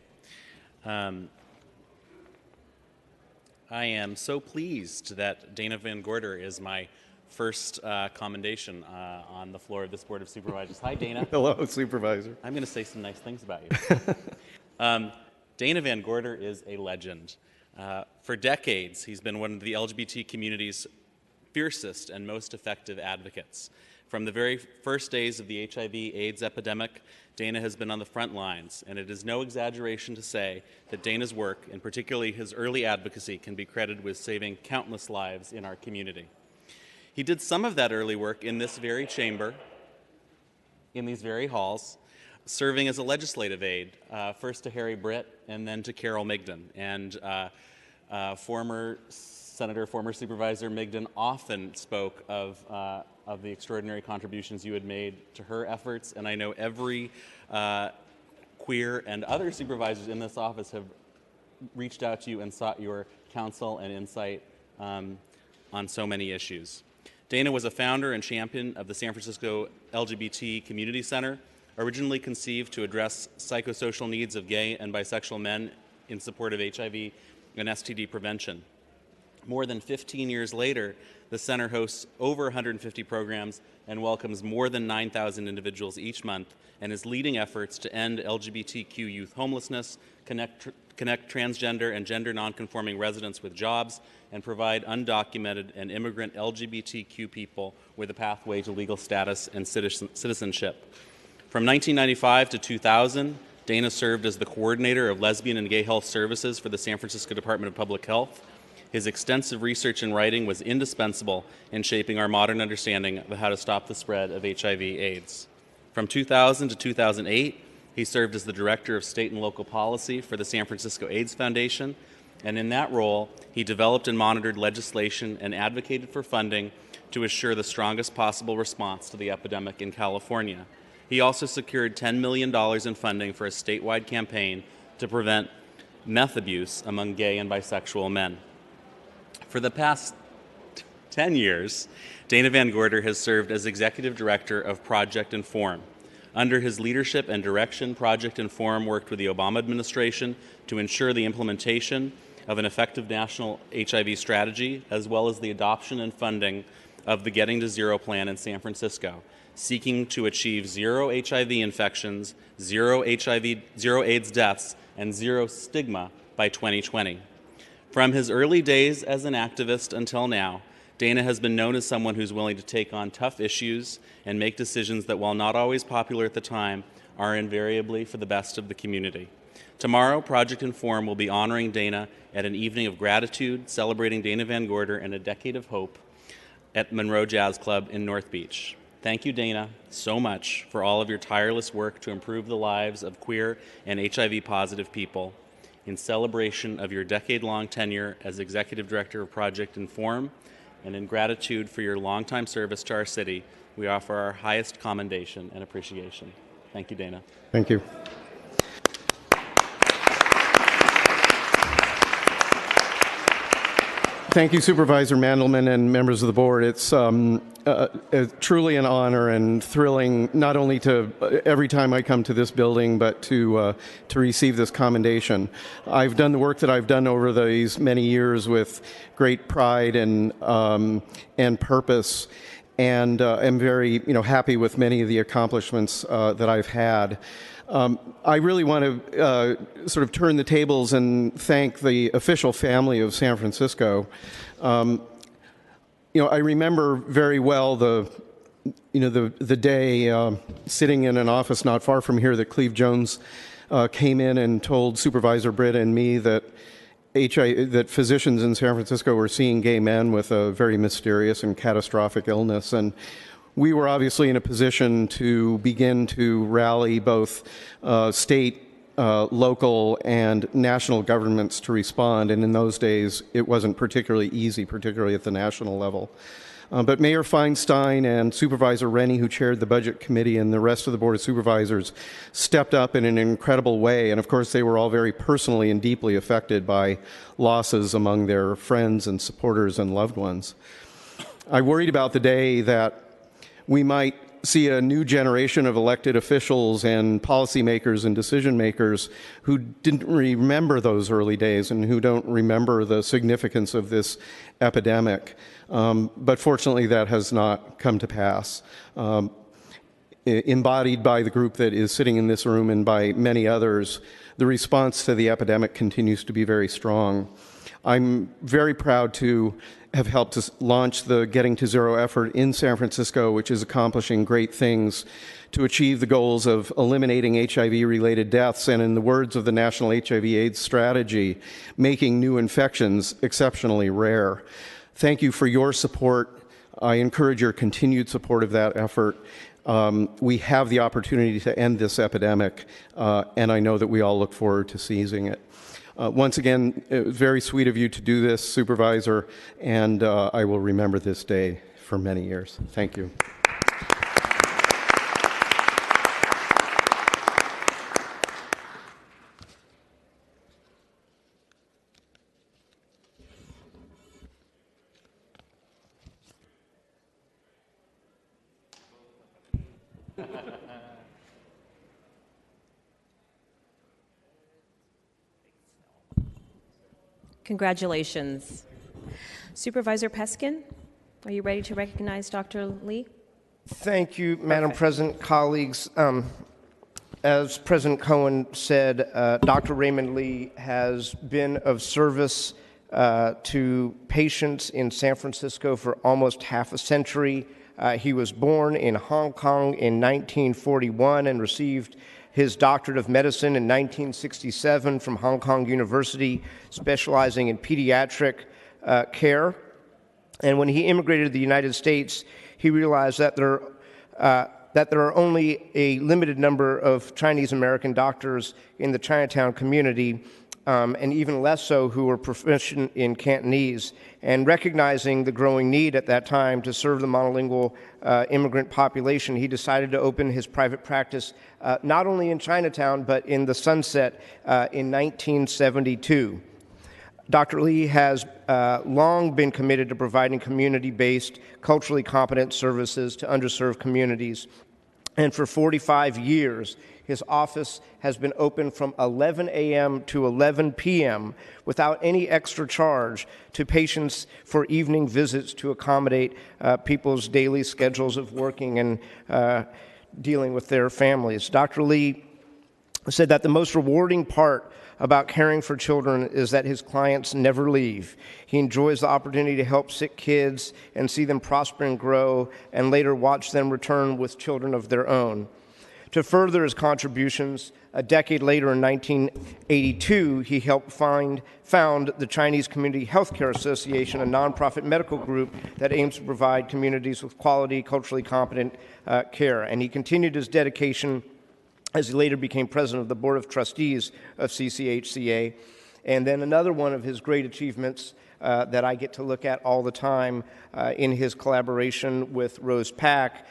I am so pleased that Dana Van Gorder is my first commendation on the floor of this Board of Supervisors. Hi, Dana. Hello, Supervisor. I'm going to say some nice things about you. Dana Van Gorder is a legend. For decades, he's been one of the LGBT community's fiercest and most effective advocates. From the very first days of the HIV/AIDS epidemic, Dana has been on the front lines, and it is no exaggeration to say that Dana's work, and particularly his early advocacy, can be credited with saving countless lives in our community. He did some of that early work in this very chamber, in these very halls, serving as a legislative aide, first to Harry Britt and then to Carol Migden. And former Supervisor Migden often spoke of the extraordinary contributions you had made to her efforts, and I know every queer and other supervisors in this office have reached out to you and sought your counsel and insight on so many issues. Dana was a founder and champion of the San Francisco LGBT Community Center, originally conceived to address psychosocial needs of gay and bisexual men in support of HIV and STD prevention. More than 15 years later, the center hosts over 150 programs and welcomes more than 9,000 individuals each month, and is leading efforts to end LGBTQ youth homelessness, connect transgender and gender nonconforming residents with jobs, and provide undocumented and immigrant LGBTQ people with a pathway to legal status and citizenship. From 1995 to 2000, Dana served as the coordinator of lesbian and gay health services for the San Francisco Department of Public Health. His extensive research and writing was indispensable in shaping our modern understanding of how to stop the spread of HIV/AIDS. From 2000 to 2008, he served as the director of state and local policy for the San Francisco AIDS Foundation, and in that role, he developed and monitored legislation and advocated for funding to assure the strongest possible response to the epidemic in California. He also secured $10 million in funding for a statewide campaign to prevent meth abuse among gay and bisexual men. For the past 10 years, Dana Van Gorder has served as executive director of Project Inform. Under his leadership and direction, Project Inform worked with the Obama administration to ensure the implementation of an effective national HIV strategy, as well as the adoption and funding of the Getting to Zero plan in San Francisco, seeking to achieve zero HIV infections, zero AIDS deaths, and zero stigma by 2020. From his early days as an activist until now, Dana has been known as someone who's willing to take on tough issues and make decisions that, while not always popular at the time, are invariably for the best of the community. Tomorrow, Project Inform will be honoring Dana at an evening of gratitude, celebrating Dana Van Gorder and a decade of hope at Monroe Jazz Club in North Beach. Thank you, Dana, so much for all of your tireless work to improve the lives of queer and HIV-positive people. In celebration of your decade-long tenure as Executive Director of Project Inform, and in gratitude for your longtime service to our city, we offer our highest commendation and appreciation. Thank you, Dana. Thank you. Thank you, Supervisor Mandelman and members of the board. It's truly an honor and thrilling, not only to every time I come to this building, but to receive this commendation. I've done the work that I've done over these many years with great pride and purpose, and am very happy with many of the accomplishments that I've had. I really want to sort of turn the tables and thank the official family of San Francisco. I remember very well the day sitting in an office not far from here that Cleve Jones came in and told Supervisor Britt and me that that physicians in San Francisco were seeing gay men with a very mysterious and catastrophic illness, and we were obviously in a position to begin to rally both state, local, and national governments to respond. And in those days, it wasn't particularly easy, particularly at the national level. But Mayor Feinstein and Supervisor Rennie, who chaired the Budget Committee, and the rest of the Board of Supervisors stepped up in an incredible way. And of course, they were all very personally and deeply affected by losses among their friends and supporters and loved ones. I worried about the day that we might see a new generation of elected officials and policymakers and decision makers who didn't remember those early days and who don't remember the significance of this epidemic. But fortunately, that has not come to pass. Embodied by the group that is sitting in this room and by many others, the response to the epidemic continues to be very strong. I'm very proud to have helped to launch the Getting to Zero effort in San Francisco, which is accomplishing great things to achieve the goals of eliminating HIV-related deaths, and in the words of the National HIV/AIDS Strategy, making new infections exceptionally rare. Thank you for your support. I encourage your continued support of that effort. We have the opportunity to end this epidemic, and I know that we all look forward to seizing it. Once again, it was very sweet of you to do this, Supervisor, and I will remember this day for many years. Thank you. Congratulations. Supervisor Peskin, are you ready to recognize Dr. Lee? Thank you, Madam President, colleagues. As President Cohen said, Dr. Raymond Lee has been of service to patients in San Francisco for almost half a century. He was born in Hong Kong in 1941 and received his doctorate of medicine in 1967 from Hong Kong University, specializing in pediatric care. And when he immigrated to the United States, he realized that there are only a limited number of Chinese American doctors in the Chinatown community, and even less so who were proficient in Cantonese. And recognizing the growing need at that time to serve the monolingual immigrant population, he decided to open his private practice not only in Chinatown, but in the Sunset in 1972. Dr. Lee has long been committed to providing community-based, culturally competent services to underserved communities. And for 45 years, his office has been open from 11 a.m. to 11 p.m. without any extra charge to patients for evening visits to accommodate people's daily schedules of working and dealing with their families. Dr. Lee said that the most rewarding part about caring for children is that his clients never leave. He enjoys the opportunity to help sick kids and see them prosper and grow, and later watch them return with children of their own. To further his contributions, a decade later in 1982, he helped found the Chinese Community Healthcare Association, a nonprofit medical group that aims to provide communities with quality, culturally competent care. And he continued his dedication as he later became president of the Board of Trustees of CCHCA. And then another one of his great achievements that I get to look at all the time in his collaboration with Rose Pak,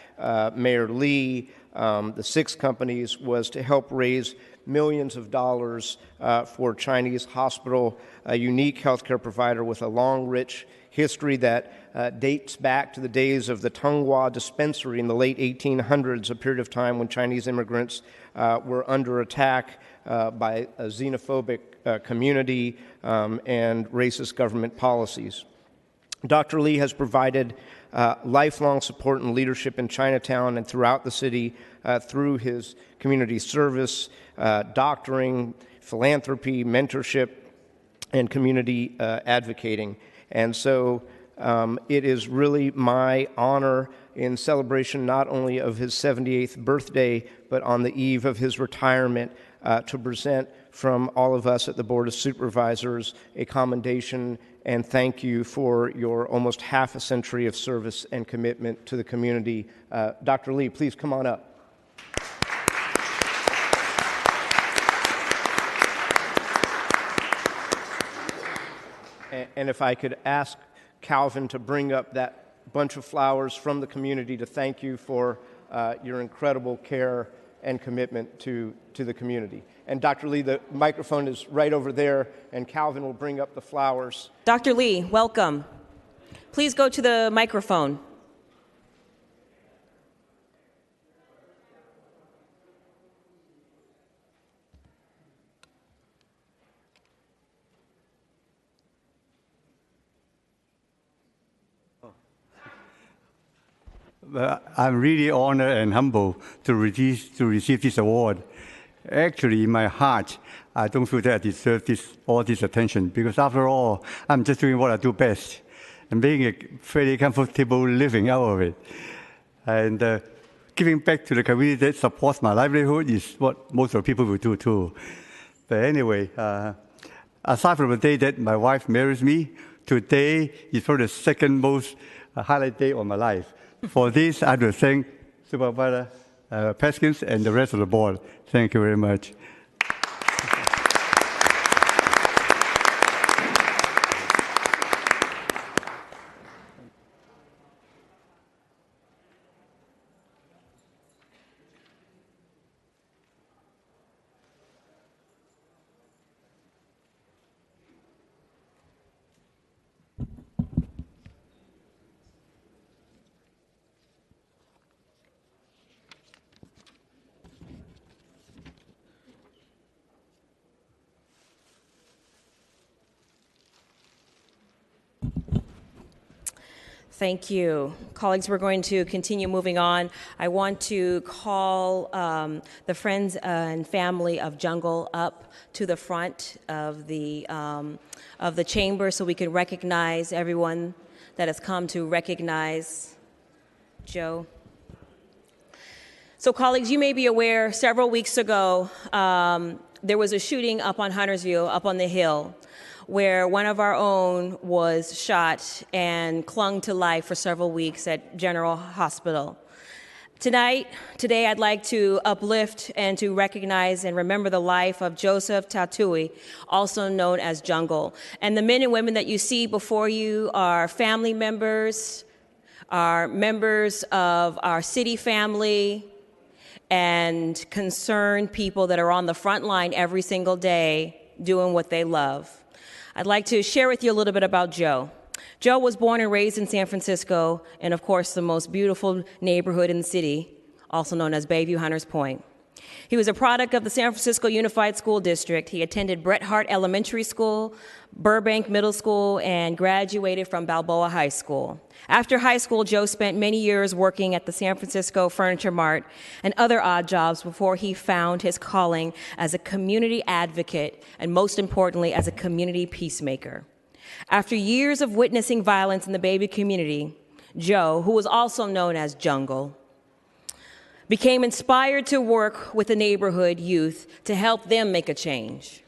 Mayor Lee, the 6 companies, was to help raise millions of dollars for Chinese Hospital, a unique healthcare provider with a long, rich history that dates back to the days of the Tonghua dispensary in the late 1800s, a period of time when Chinese immigrants were under attack by a xenophobic community and racist government policies. Dr. Lee has provided lifelong support and leadership in Chinatown and throughout the city through his community service, doctoring, philanthropy, mentorship, and community advocating. And so it is really my honor, in celebration not only of his 78th birthday, but on the eve of his retirement, to present from all of us at the Board of Supervisors a commendation and thank you for your almost half a century of service and commitment to the community. Dr. Lee, please come on up. And if I could ask Calvin to bring up that bunch of flowers from the community to thank you for your incredible care and commitment to the community. And Dr. Lee, the microphone is right over there, and Calvin will bring up the flowers. Dr. Lee, welcome. Please go to the microphone. I'm really honored and humbled to receive this award. Actually, in my heart, I don't feel that I deserve all this attention because after all, I'm just doing what I do best and being a fairly comfortable living out of it. And giving back to the community that supports my livelihood is what most of the people will do too. But anyway, aside from the day that my wife marries me, today is probably the second most highlight day of my life. For this, I will thank Supervisor Paskins and the rest of the board. Thank you very much. Thank you. Colleagues, we're going to continue moving on. I want to call the friends and family of Jungle up to the front of the chamber so we can recognize everyone that has come to recognize Joe. So colleagues, you may be aware several weeks ago, there was a shooting up on Huntersville, up on the hill, where one of our own was shot and clung to life for several weeks at General Hospital. Today, I'd like to uplift and to recognize and remember the life of Joseph Tatui, also known as Jungle. And the men and women that you see before you are family members, are members of our city family, and concerned people that are on the front line every single day doing what they love. I'd like to share with you a little bit about Joe. Joe was born and raised in San Francisco, and of course, the most beautiful neighborhood in the city, also known as Bayview Hunters Point. He was a product of the San Francisco Unified School District. He attended Bret Harte Elementary School, Burbank Middle School, and graduated from Balboa High School. After high school, Joe spent many years working at the San Francisco Furniture Mart and other odd jobs before he found his calling as a community advocate and, most importantly, as a community peacemaker. After years of witnessing violence in the Bayview community, Joe, who was also known as Jungle, became inspired to work with the neighborhood youth to help them make a change.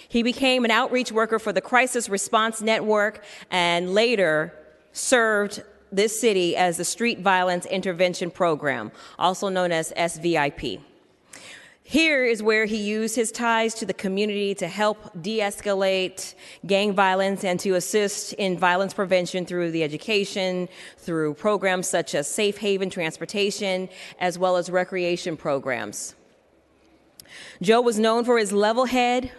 He became an outreach worker for the Crisis Response Network and later served this city as the Street Violence Intervention Program, also known as SVIP. Here is where he used his ties to the community to help de-escalate gang violence and to assist in violence prevention through the education, through programs such as safe haven transportation, as well as recreation programs. Joe was known for his level head.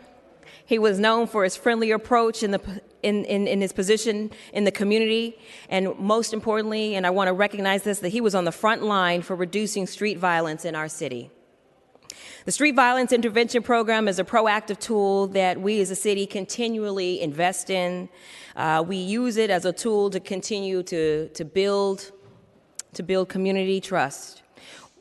He was known for his friendly approach in his position in the community, and most importantly, and I want to recognize this, that he was on the front line for reducing street violence in our city. The Street Violence Intervention Program is a proactive tool that we as a city continually invest in. We use it as a tool to continue to build community trust.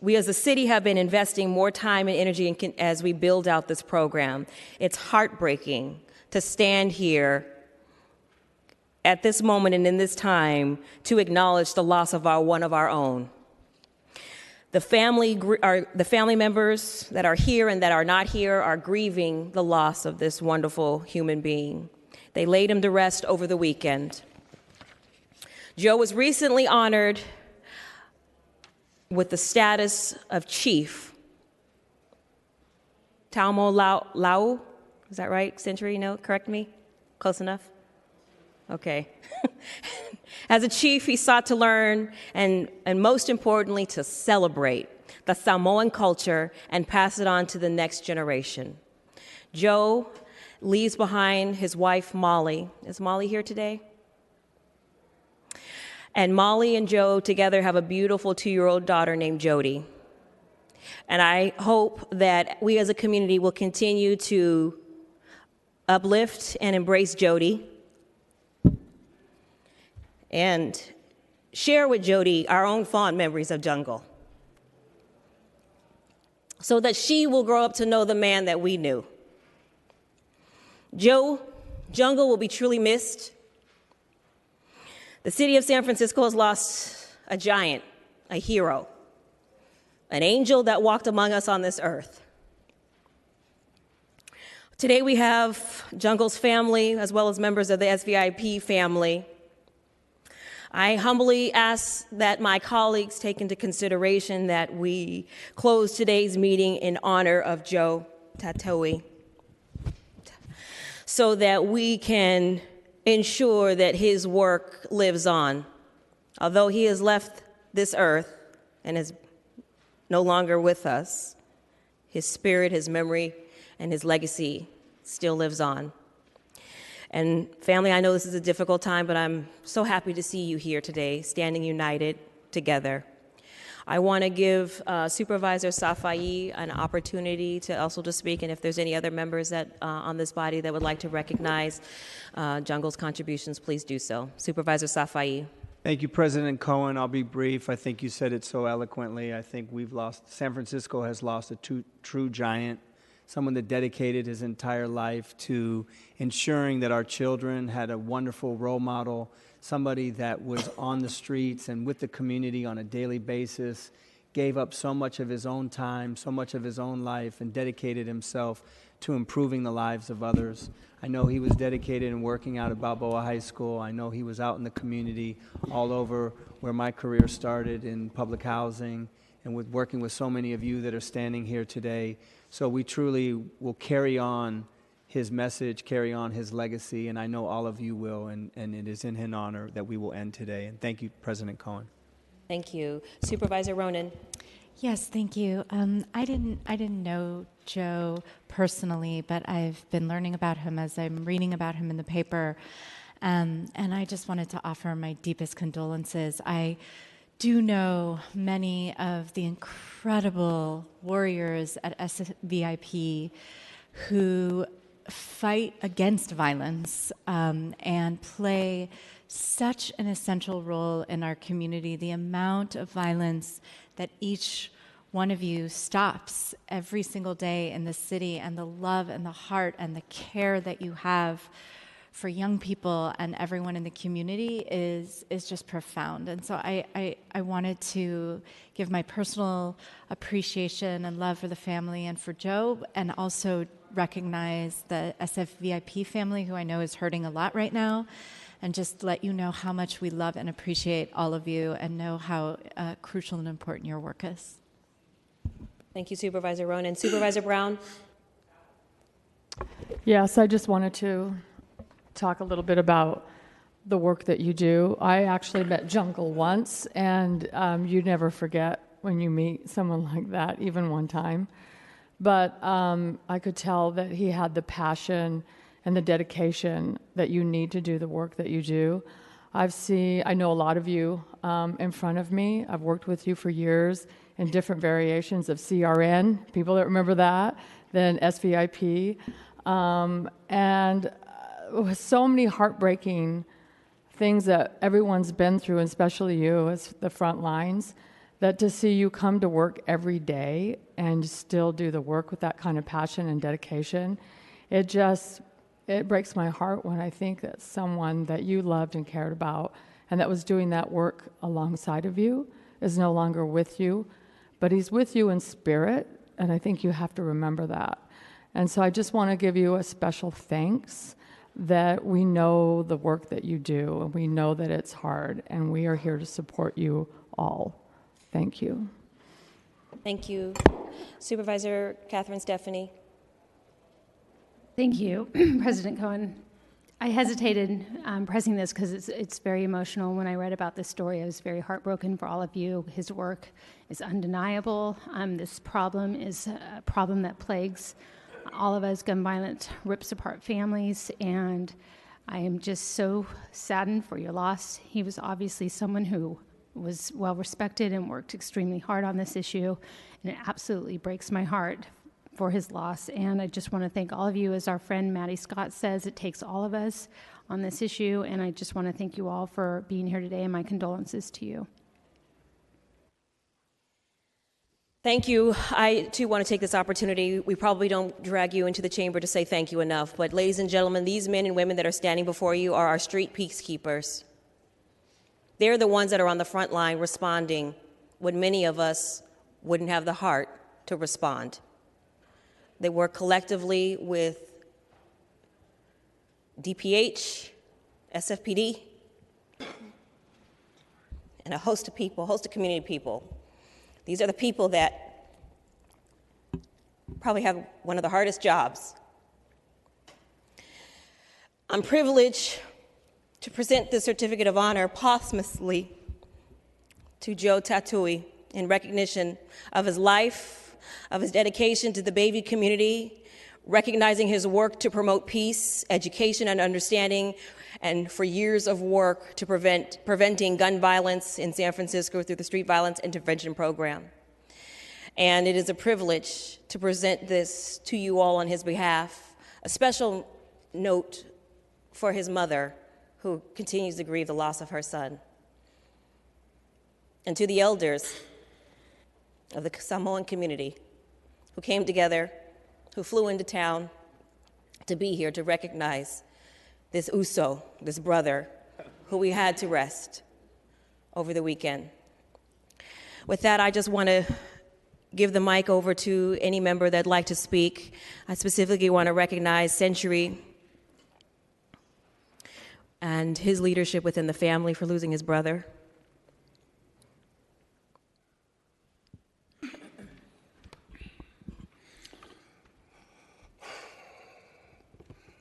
We as a city have been investing more time and energy as we build out this program. It's heartbreaking to stand here at this moment and in this time to acknowledge the loss of one of our own. The family members that are here and that are not here are grieving the loss of this wonderful human being. They laid him to rest over the weekend. Joe was recently honored with the status of chief. Taumo Lau, is that right? Century, no? Correct me? Close enough? Okay. As a chief, he sought to learn and most importantly, to celebrate the Samoan culture and pass it on to the next generation. Joe leaves behind his wife, Molly. Is Molly here today? And Molly and Joe together have a beautiful 2-year-old daughter named Jody. And I hope that we as a community will continue to uplift and embrace Jody and share with Jody our own fond memories of Jungle. so that she will grow up to know the man that we knew. Joe Jungle will be truly missed. The city of San Francisco has lost a giant, a hero, an angel that walked among us on this earth. Today we have Jungle's family as well as members of the SVIP family. I humbly ask that my colleagues take into consideration that we close today's meeting in honor of Joe Tatoe, so that we can ensure that his work lives on. Although he has left this earth and is no longer with us, his spirit, his memory, and his legacy still lives on. And family, I know this is a difficult time, but I'm so happy to see you here today, standing united together. I want to give Supervisor Safai an opportunity to also to speak, and if there's any other members that on this body that would like to recognize Jungle's contributions, please do so. Supervisor Safai. Thank you, President Cohen. I'll be brief. I think you said it so eloquently. I think San Francisco has lost a true giant, someone that dedicated his entire life to ensuring that our children had a wonderful role model, somebody that was on the streets and with the community on a daily basis, gave up so much of his own time, so much of his own life, and dedicated himself to improving the lives of others. I know he was dedicated in working out at Balboa High School. I know he was out in the community all over where my career started in public housing and with working with so many of you that are standing here today. So we truly will carry on his message, carry on his legacy, and I know all of you will, and it is in his honor that we will end today. And thank you, President Cohen. Thank you. Supervisor Ronan. Yes, thank you. I didn't know Joe personally, but I've been learning about him as I'm reading about him in the paper, and I just wanted to offer my deepest condolences. I do know many of the incredible warriors at SVIP who fight against violence and play such an essential role in our community. The amount of violence that each one of you stops every single day in the city, and the love and the heart and the care that you have for young people and everyone in the community is just profound. And so I wanted to give my personal appreciation and love for the family and for Joe, and also recognize the SFVIP family, who I know is hurting a lot right now, and just let you know how much we love and appreciate all of you and know how crucial and important your work is. Thank you, Supervisor Ronan. Supervisor Brown. Yes, I just wanted to talk a little bit about the work that you do. I actually met Jungle once, and you never forget when you meet someone like that, even one time. But I could tell that he had the passion and the dedication that you need to do the work that you do. I know a lot of you in front of me. I've worked with you for years in different variations of CRN, people that remember that, then SVIP. And with so many heartbreaking things that everyone's been through, and especially you as the front lines, that to see you come to work every day and still do the work with that kind of passion and dedication, it breaks my heart when I think that someone that you loved and cared about and that was doing that work alongside of you is no longer with you, but he's with you in spirit, and I think you have to remember that. And so I just want to give you a special thanks that we know the work that you do, and we know that it's hard, and we are here to support you all. Thank you. Thank you. Supervisor Catherine Stephanie. Thank you, President Cohen. I hesitated pressing this because it's very emotional. When I read about this story, I was very heartbroken for all of you. His work is undeniable. This problem is a problem that plagues all of us. Gun violence rips apart families, and I am just so saddened for your loss. He was obviously someone who was well respected and worked extremely hard on this issue, and it absolutely breaks my heart for his loss. And I just want to thank all of you. As our friend Maddie Scott says, it takes all of us on this issue, and I just want to thank you all for being here today, and my condolences to you. Thank you. I, too, want to take this opportunity. We probably don't drag you into the chamber to say thank you enough, but ladies and gentlemen, these men and women that are standing before you are our street peacekeepers. They're the ones that are on the front line responding when many of us wouldn't have the heart to respond. They work collectively with DPH, SFPD, and a host of people, a host of community people. These are the people that probably have one of the hardest jobs. I'm privileged to present the Certificate of Honor posthumously to Joe Tatui in recognition of his life, of his dedication to the Bayview community, recognizing his work to promote peace, education, and understanding, and for years of work to preventing gun violence in San Francisco through the Street Violence Intervention Program. And it is a privilege to present this to you all on his behalf. A special note for his mother, who continues to grieve the loss of her son. And to the elders of the Samoan community who came together, who flew into town to be here to recognize this Uso, this brother, who we had to rest over the weekend. With that, I just want to give the mic over to any member that'd like to speak. I specifically want to recognize Century and his leadership within the family for losing his brother.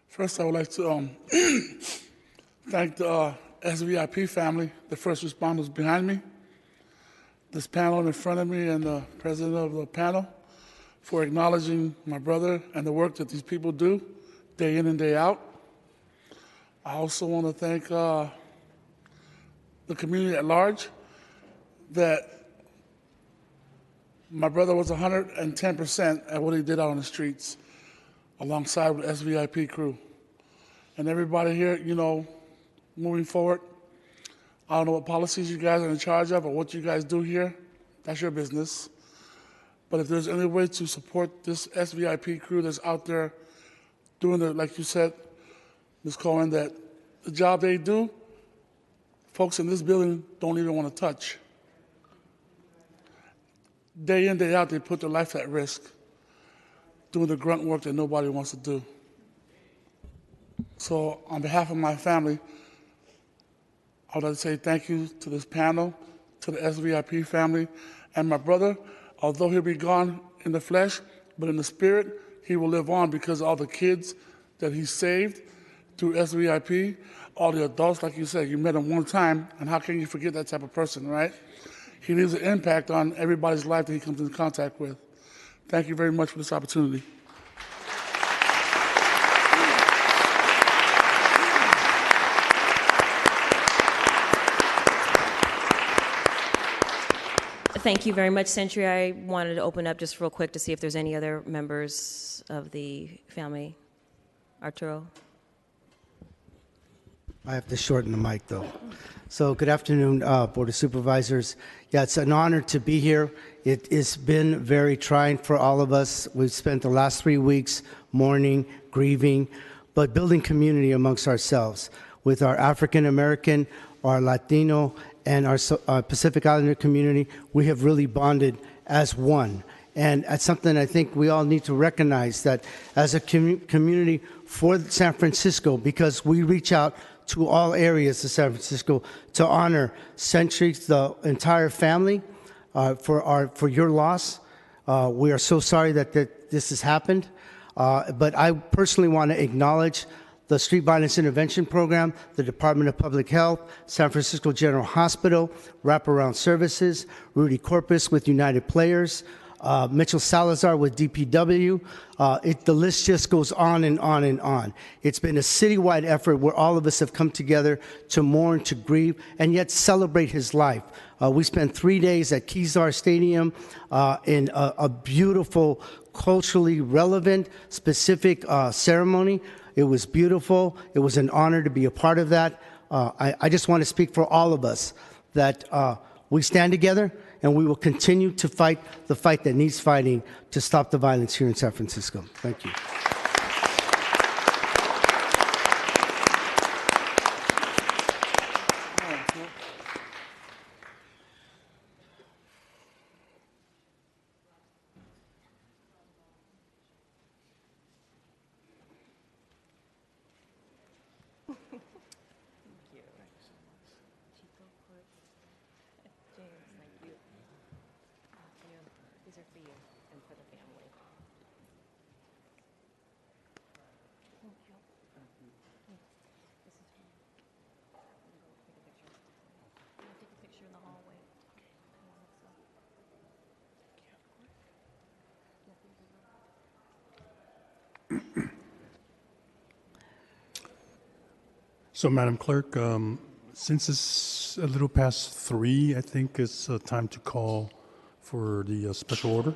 First, I would like to thank the SVIP family, the first responders behind me, this panel in front of me, and the president of the panel for acknowledging my brother and the work that these people do day in and day out. I also want to thank the community at large that my brother was 110% at what he did out on the streets alongside with the SVIP crew. And everybody here, you know, moving forward, I don't know what policies you guys are in charge of or what you guys do here. That's your business. But if there's any way to support this SVIP crew that's out there doing it, like you said, Ms. Cohen, that the job they do, folks in this building don't even want to touch. Day in, day out, they put their life at risk doing the grunt work that nobody wants to do. So on behalf of my family, I would like to say thank you to this panel, to the SVIP family, and my brother. Although he'll be gone in the flesh, but in the spirit, he will live on because of all the kids that he saved through SVIP, all the adults, like you said, you met him one time, and how can you forget that type of person, right? He leaves an impact on everybody's life that he comes in contact with. Thank you very much for this opportunity. Thank you very much, Century. I wanted to open up just real quick to see if there's any other members of the family. Arturo? I have to shorten the mic, though. So good afternoon, Board of Supervisors. Yeah, it's an honor to be here. It has been very trying for all of us. We've spent the last 3 weeks mourning, grieving, but building community amongst ourselves with our African American, our Latino, and our Pacific Islander community. We have really bonded as one. And that's something I think we all need to recognize, that as a community for San Francisco, because we reach out to all areas of San Francisco to honor Century, the entire family, for your loss. We are so sorry that this has happened. But I personally want to acknowledge the Street Violence Intervention Program, the Department of Public Health, San Francisco General Hospital, Wraparound Services, Rudy Corpus with United Players, Mitchell Salazar with DPW. The list just goes on and on and on. It's been a citywide effort where all of us have come together to mourn, to grieve, and yet celebrate his life. We spent 3 days at Kezar Stadium in a beautiful, culturally relevant, specific ceremony. It was beautiful. It was an honor to be a part of that. I just want to speak for all of us that we stand together and we will continue to fight the fight that needs fighting to stop the violence here in San Francisco. Thank you. So, Madam Clerk, since it's a little past 3, I think it's time to call for the special order.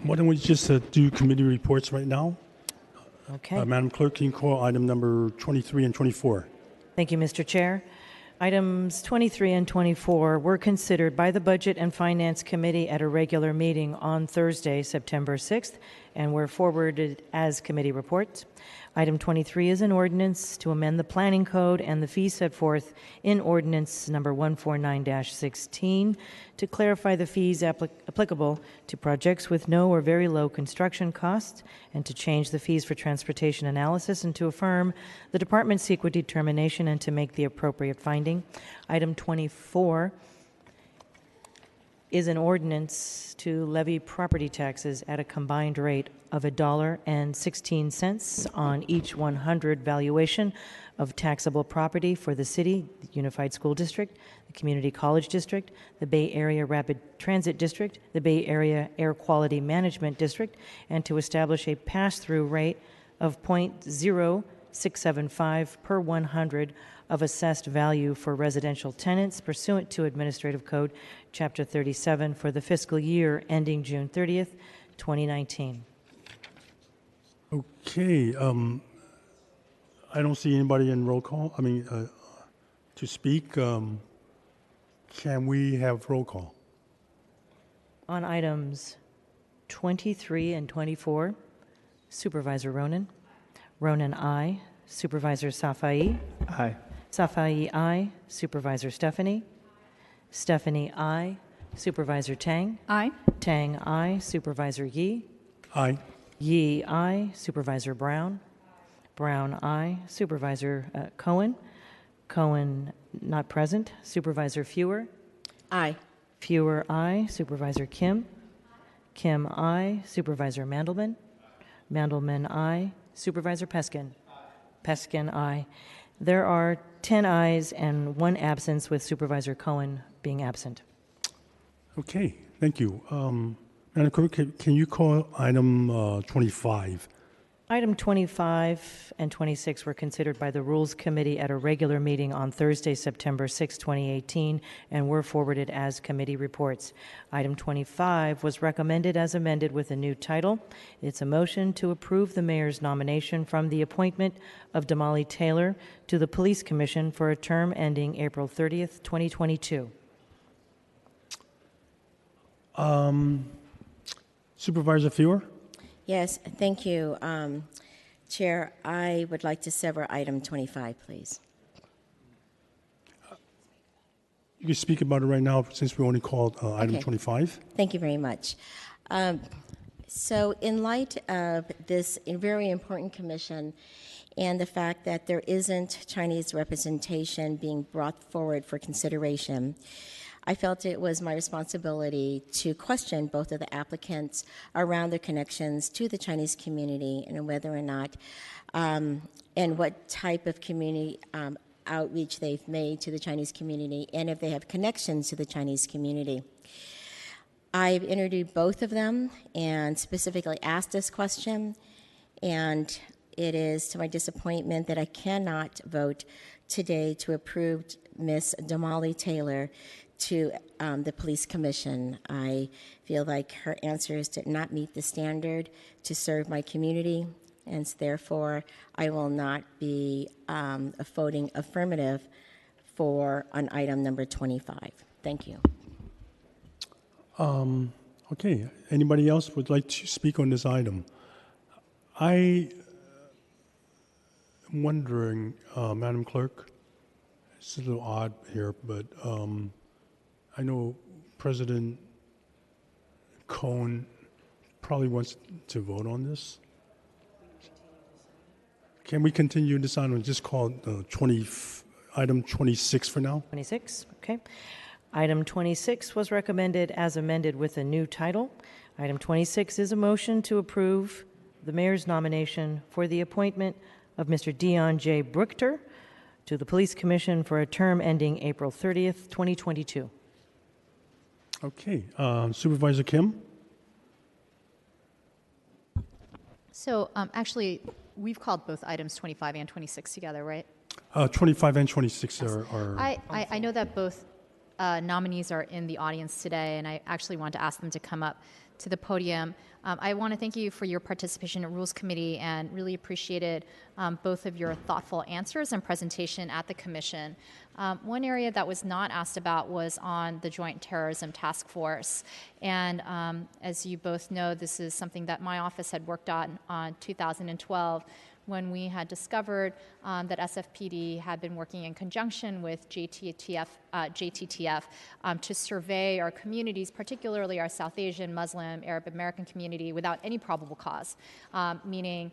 Why don't we just do committee reports right now? Okay. Madam Clerk, can you call item number 23 and 24? Thank you, Mr. Chair. Items 23 and 24 were considered by the Budget and Finance Committee at a regular meeting on Thursday, September 6th, and were forwarded as committee reports. Item 23 is an ordinance to amend the planning code and the fees set forth in ordinance number 149-16 to clarify the fees applicable to projects with no or very low construction costs and to change the fees for transportation analysis and to affirm the department's CEQA determination and to make the appropriate finding. Item 24 is an ordinance to levy property taxes at a combined rate of $1.16 on each 100 valuation of taxable property for the city, the Unified School District, the Community College District, the Bay Area Rapid Transit District, the Bay Area Air Quality Management District, and to establish a pass-through rate of 0.0675 per 100 of assessed value for residential tenants pursuant to Administrative Code Chapter 37 for the fiscal year ending June 30th, 2019. Okay. I don't see anybody in roll call. To speak. Can we have roll call? On items 23 and 24, Supervisor Ronan. Ronan, aye. Supervisor Safai. Aye. Safai, aye. Supervisor Stephanie. Stephanie, aye. Supervisor Tang. Aye. Tang, aye. Supervisor Yi. Aye. Yi, aye. Supervisor Brown. Brown, aye. Supervisor Cohen. Cohen, not present. Supervisor Fewer. Aye. Fewer, aye. Supervisor Kim. Kim, aye. Supervisor Mandelman. Mandelman, aye. Supervisor Peskin. Peskin, aye. There are 10 ayes and 1 absence, with Supervisor Cohen being absent. Okay, thank you. Madam Clerk, can you call item 25? Item 25 and 26 were considered by the Rules Committee at a regular meeting on Thursday, September 6, 2018, and were forwarded as committee reports. Item 25 was recommended as amended with a new title. It's a motion to approve the mayor's nomination from the appointment of Damali Taylor to the Police Commission for a term ending April 30th, 2022. Supervisor Fewer? Yes, thank you. Chair, I would like to sever item 25, please. You can speak about it right now since we only called item Okay. 25. Thank you very much. So in light of this very important commission and the fact that there isn't Chinese representation being brought forward for consideration, I felt it was my responsibility to question both of the applicants around their connections to the Chinese community and whether or not and what type of community outreach they've made to the Chinese community and if they have connections to the Chinese community. I've interviewed both of them and specifically asked this question, and it is to my disappointment that I cannot vote today to approve Ms. Damali Taylor to the police commission. I feel like her answers did not meet the standard to serve my community, and therefore I will not be voting affirmative on item number 25. Thank you. Okay, anybody else would like to speak on this item? I am wondering, Madam Clerk, it's a little odd here, but I know President Cohen probably wants to vote on this. Can we continue this item? Just call it item 26 for now. 26, okay. Item 26 was recommended as amended with a new title. Item 26 is a motion to approve the mayor's nomination for the appointment of Mr. Dion J. Brookter to the Police Commission for a term ending April 30th, 2022. Okay, Supervisor Kim? So actually, we've called both items 25 and 26 together, right? 25 and 26 are... I know that both nominees are in the audience today, and I actually want to ask them to come up to the podium. I want to thank you for your participation in Rules Committee and really appreciated both of your thoughtful answers and presentation at the Commission. One area that was not asked about was on the Joint Terrorism Task Force. And as you both know, this is something that my office had worked on 2012 when we had discovered that SFPD had been working in conjunction with JTTF to survey our communities, particularly our South Asian, Muslim, Arab American community, without any probable cause, meaning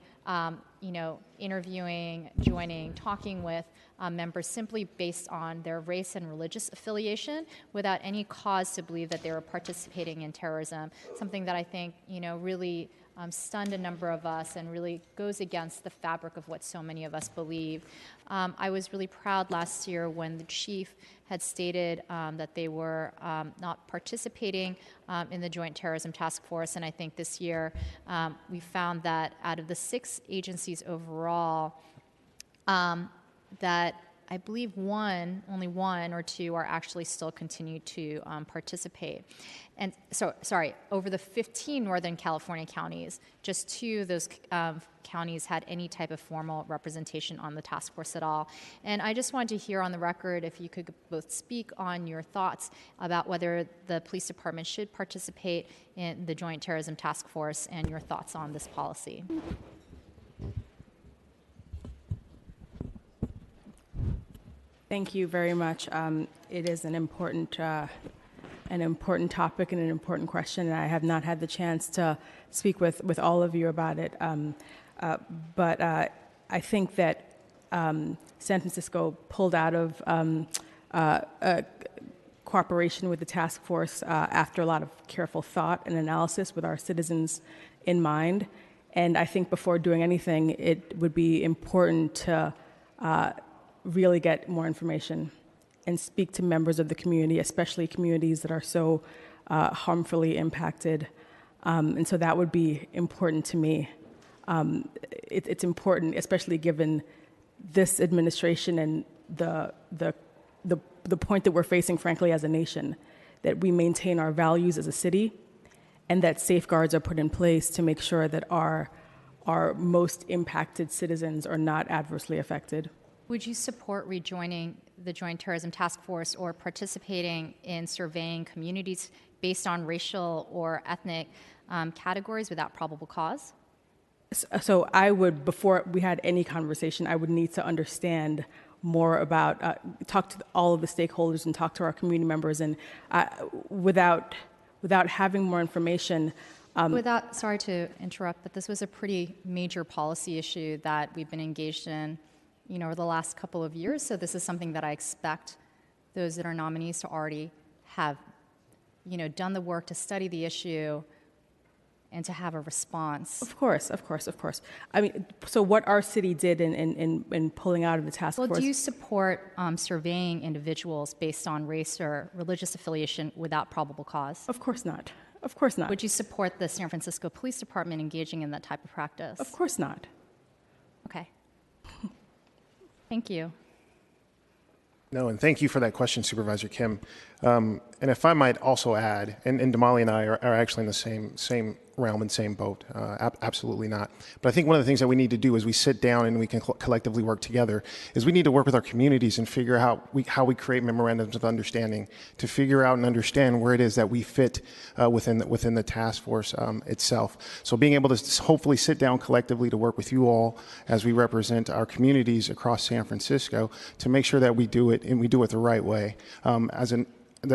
interviewing, joining, talking with members simply based on their race and religious affiliation without any cause to believe that they were participating in terrorism, something that I think really stunned a number of us and really goes against the fabric of what so many of us believe. I was really proud last year when the chief had stated that they were not participating in the Joint Terrorism Task Force, and I think this year we found that out of the 6 agencies overall, that I believe only one or two are actually still continue to participate. And so, over the 15 Northern California counties, just 2 of those counties had any type of formal representation on the task force at all. And I just wanted to hear on the record if you could both speak on your thoughts about whether the police department should participate in the Joint Terrorism Task Force and your thoughts on this policy. Thank you very much. It is an important topic and an important question, and I have not had the chance to speak with all of you about it. But I think that San Francisco pulled out of cooperation with the task force after a lot of careful thought and analysis with our citizens in mind. And I think before doing anything, it would be important to really get more information and speak to members of the community, especially communities that are so harmfully impacted. And so that would be important to me. It's important, especially given this administration and the point that we're facing, frankly, as a nation, that we maintain our values as a city and that safeguards are put in place to make sure that our most impacted citizens are not adversely affected. Would you support rejoining the Joint Terrorism Task Force or participating in surveying communities based on racial or ethnic categories without probable cause? So I would, before we had any conversation, I would need to understand more about, talk to all of the stakeholders and talk to our community members. And without having more information, sorry to interrupt, but this was a pretty major policy issue that we've been engaged in over the last couple of years. So this is something that I expect those that are nominees to already have, done the work to study the issue and to have a response. Of course. I mean, so what our city did in pulling out of the task force. Well, do you support surveying individuals based on race or religious affiliation without probable cause? Of course not. Would you support the San Francisco Police Department engaging in that type of practice? Of course not. Okay. Thank you. No, and thank you for that question, Supervisor Kim. And if I might also add, and Damali and I are actually in the same realm and same boat. Absolutely not. But I think one of the things that we need to do as we sit down and we can collectively work together is we need to work with our communities and figure out how we create memorandums of understanding to figure out and understand where it is that we fit within the task force itself. So being able to hopefully sit down collectively to work with you all as we represent our communities across San Francisco to make sure that we do it and we do it the right way.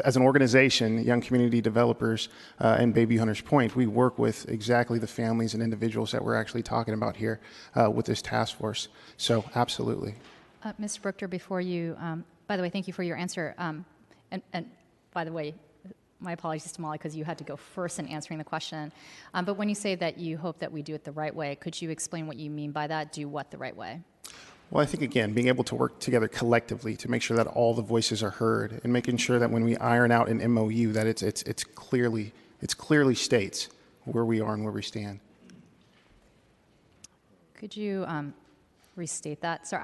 As an organization, Young Community Developers and Baby Hunters Point, we work with exactly the families and individuals that we're actually talking about here with this task force. So, absolutely. Ms. Brookter, before you, by the way, thank you for your answer. And by the way, my apologies to Molly because you had to go first in answering the question. But when you say that you hope that we do it the right way, could you explain what you mean by that? Do what the right way? Well, I think, again, being able to work together collectively to make sure that all the voices are heard and making sure that when we iron out an MOU that it's clearly states where we are and where we stand. Could you restate that? Sorry,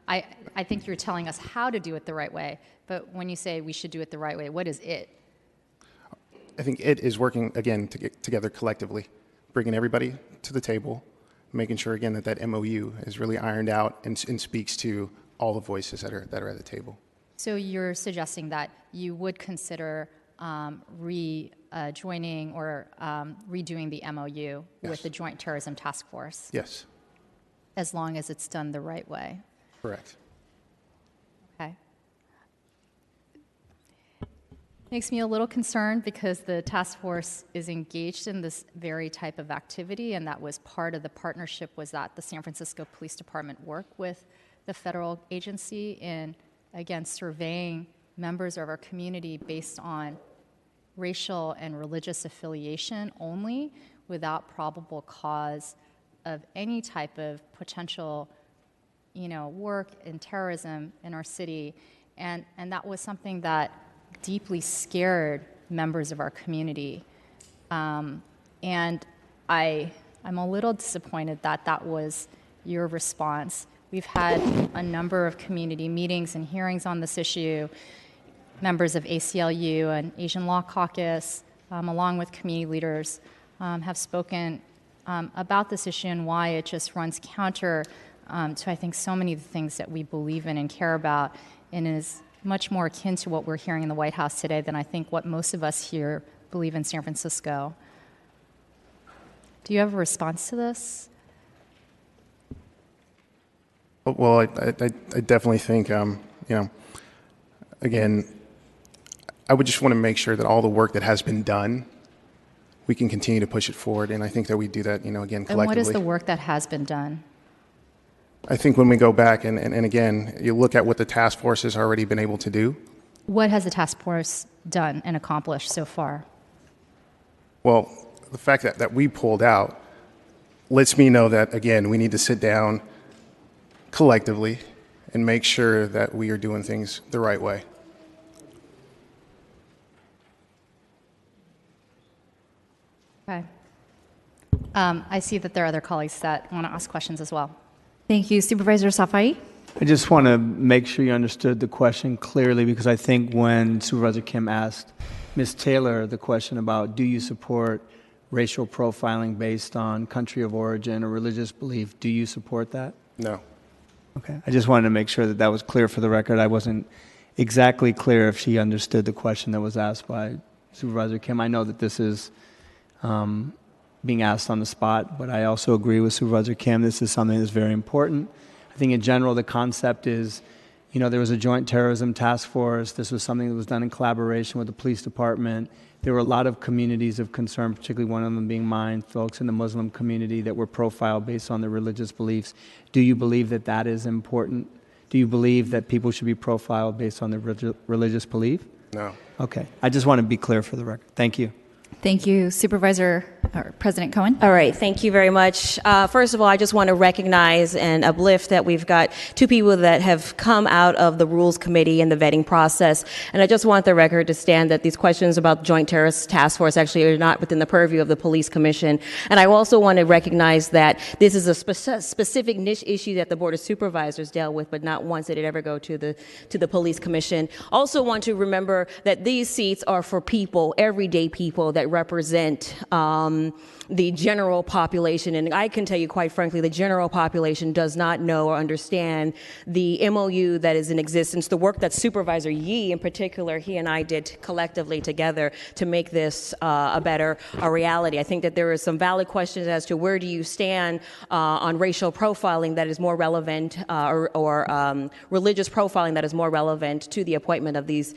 I think you're telling us how to do it the right way, but when you say we should do it the right way, what is it? I think it is working, again, together collectively, bringing everybody to the table, making sure, again, that MOU is really ironed out and speaks to all the voices that are at the table. So you're suggesting that you would consider joining or redoing the MOU with the Joint Terrorism Task Force? Yes. As long as it's done the right way? Correct. Okay. Makes me a little concerned because the task force is engaged in this very type of activity, and that was part of the partnership was that the San Francisco Police Department work with the federal agency in, again, surveying members of our community based on racial and religious affiliation only without probable cause of any type of potential, work in terrorism in our city. And that was something that deeply scared members of our community. And I'm a little disappointed that that was your response. We've had a number of community meetings and hearings on this issue. Members of ACLU and Asian Law Caucus, along with community leaders, have spoken about this issue and why it just runs counter to, I think, so many of the things that we believe in and care about, and is much more akin to what we're hearing in the White House today than I think what most of us here believe in San Francisco. Do you have a response to this? Well, I definitely think, again, I would just want to make sure that all the work that has been done, we can continue to push it forward. And I think that we do that, again, collectively. And what is the work that has been done? I think when we go back and again, you look at what the task force has already been able to do. What has the task force done and accomplished so far? Well, the fact that we pulled out lets me know that, again, we need to sit down collectively and make sure that we are doing things the right way. Okay. I see that there are other colleagues that want to ask questions as well. Thank you. Supervisor Safai? I just want to make sure you understood the question clearly, because I think when Supervisor Kim asked Ms. Taylor the question about do you support racial profiling based on country of origin or religious belief, do you support that? No. Okay. I just wanted to make sure that that was clear for the record. I wasn't exactly clear if she understood the question that was asked by Supervisor Kim. I know that this is being asked on the spot, but I also agree with Supervisor Kim. This is something that's very important. I think in general, the concept is, there was a joint terrorism task force. This was something that was done in collaboration with the police department. There were a lot of communities of concern, particularly one of them being mine, folks in the Muslim community that were profiled based on their religious beliefs. Do you believe that that is important? Do you believe that people should be profiled based on their religious belief? No. Okay. I just want to be clear for the record. Thank you. Thank you. Supervisor President Cohen. All right, thank you very much. First of all, I just want to recognize and uplift that we've got two people that have come out of the Rules Committee and the vetting process. And I just want the record to stand that these questions about the Joint Terrorist Task Force actually are not within the purview of the Police Commission. And I also want to recognize that this is a specific niche issue that the Board of Supervisors dealt with, but not once did it ever go to the Police Commission. Also want to remember that these seats are for people, everyday people that represent the general population. And I can tell you quite frankly, the general population does not know or understand the MOU that is in existence, the work that Supervisor Yee in particular, he and I did collectively together to make this a reality. I think that there are some valid questions as to where do you stand on racial profiling that is more relevant or religious profiling that is more relevant to the appointment of these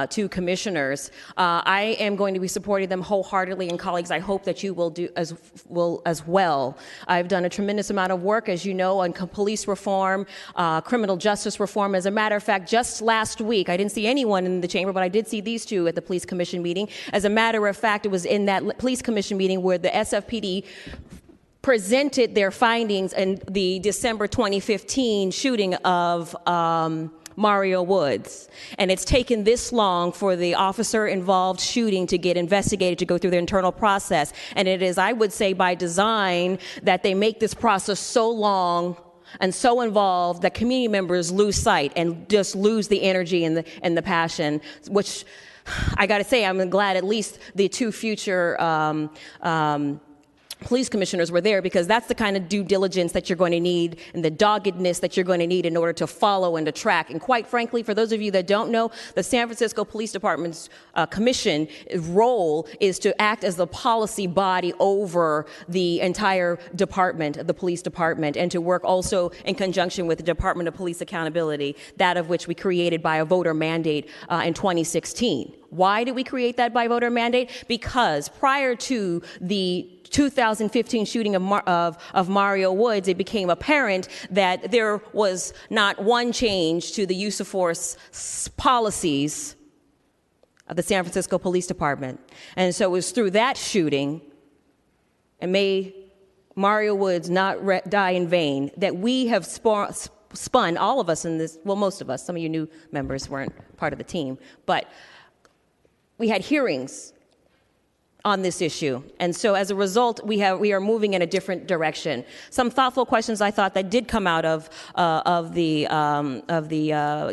two commissioners. I am going to be supporting them wholeheartedly, and colleagues, I hope that you will do as well. I've done a tremendous amount of work, as you know, on police reform, criminal justice reform. As a matter of fact, just last week, I didn't see anyone in the chamber, but I did see these two at the Police Commission meeting. As a matter of fact, it was in that Police Commission meeting where the SFPD presented their findings in the December 2015 shooting of Mario Woods. And it's taken this long for the officer involved shooting to get investigated, to go through the internal process. And it is, I would say, by design that they make this process so long and so involved that community members lose sight and just lose the energy and the passion, which I got to say, I'm glad at least the two future police commissioners were there, because that's the kind of due diligence that you're going to need and the doggedness that you're going to need in order to follow and to track. And quite frankly, for those of you that don't know, the San Francisco Police Department's commission role is to act as the policy body over the entire department, the police department, and to work also in conjunction with the Department of Police Accountability, that of which we created by a voter mandate in 2016. Why did we create that by voter mandate? Because prior to the 2015 shooting of Mario Woods, it became apparent that there was not one change to the use of force policies of the San Francisco Police Department. And so it was through that shooting, and may Mario Woods not die in vain, that we have spun, all of us in this, well, most of us, some of you new members weren't part of the team, but we had hearings on this issue. And so as a result, we are moving in a different direction. Some thoughtful questions I thought that did come out of the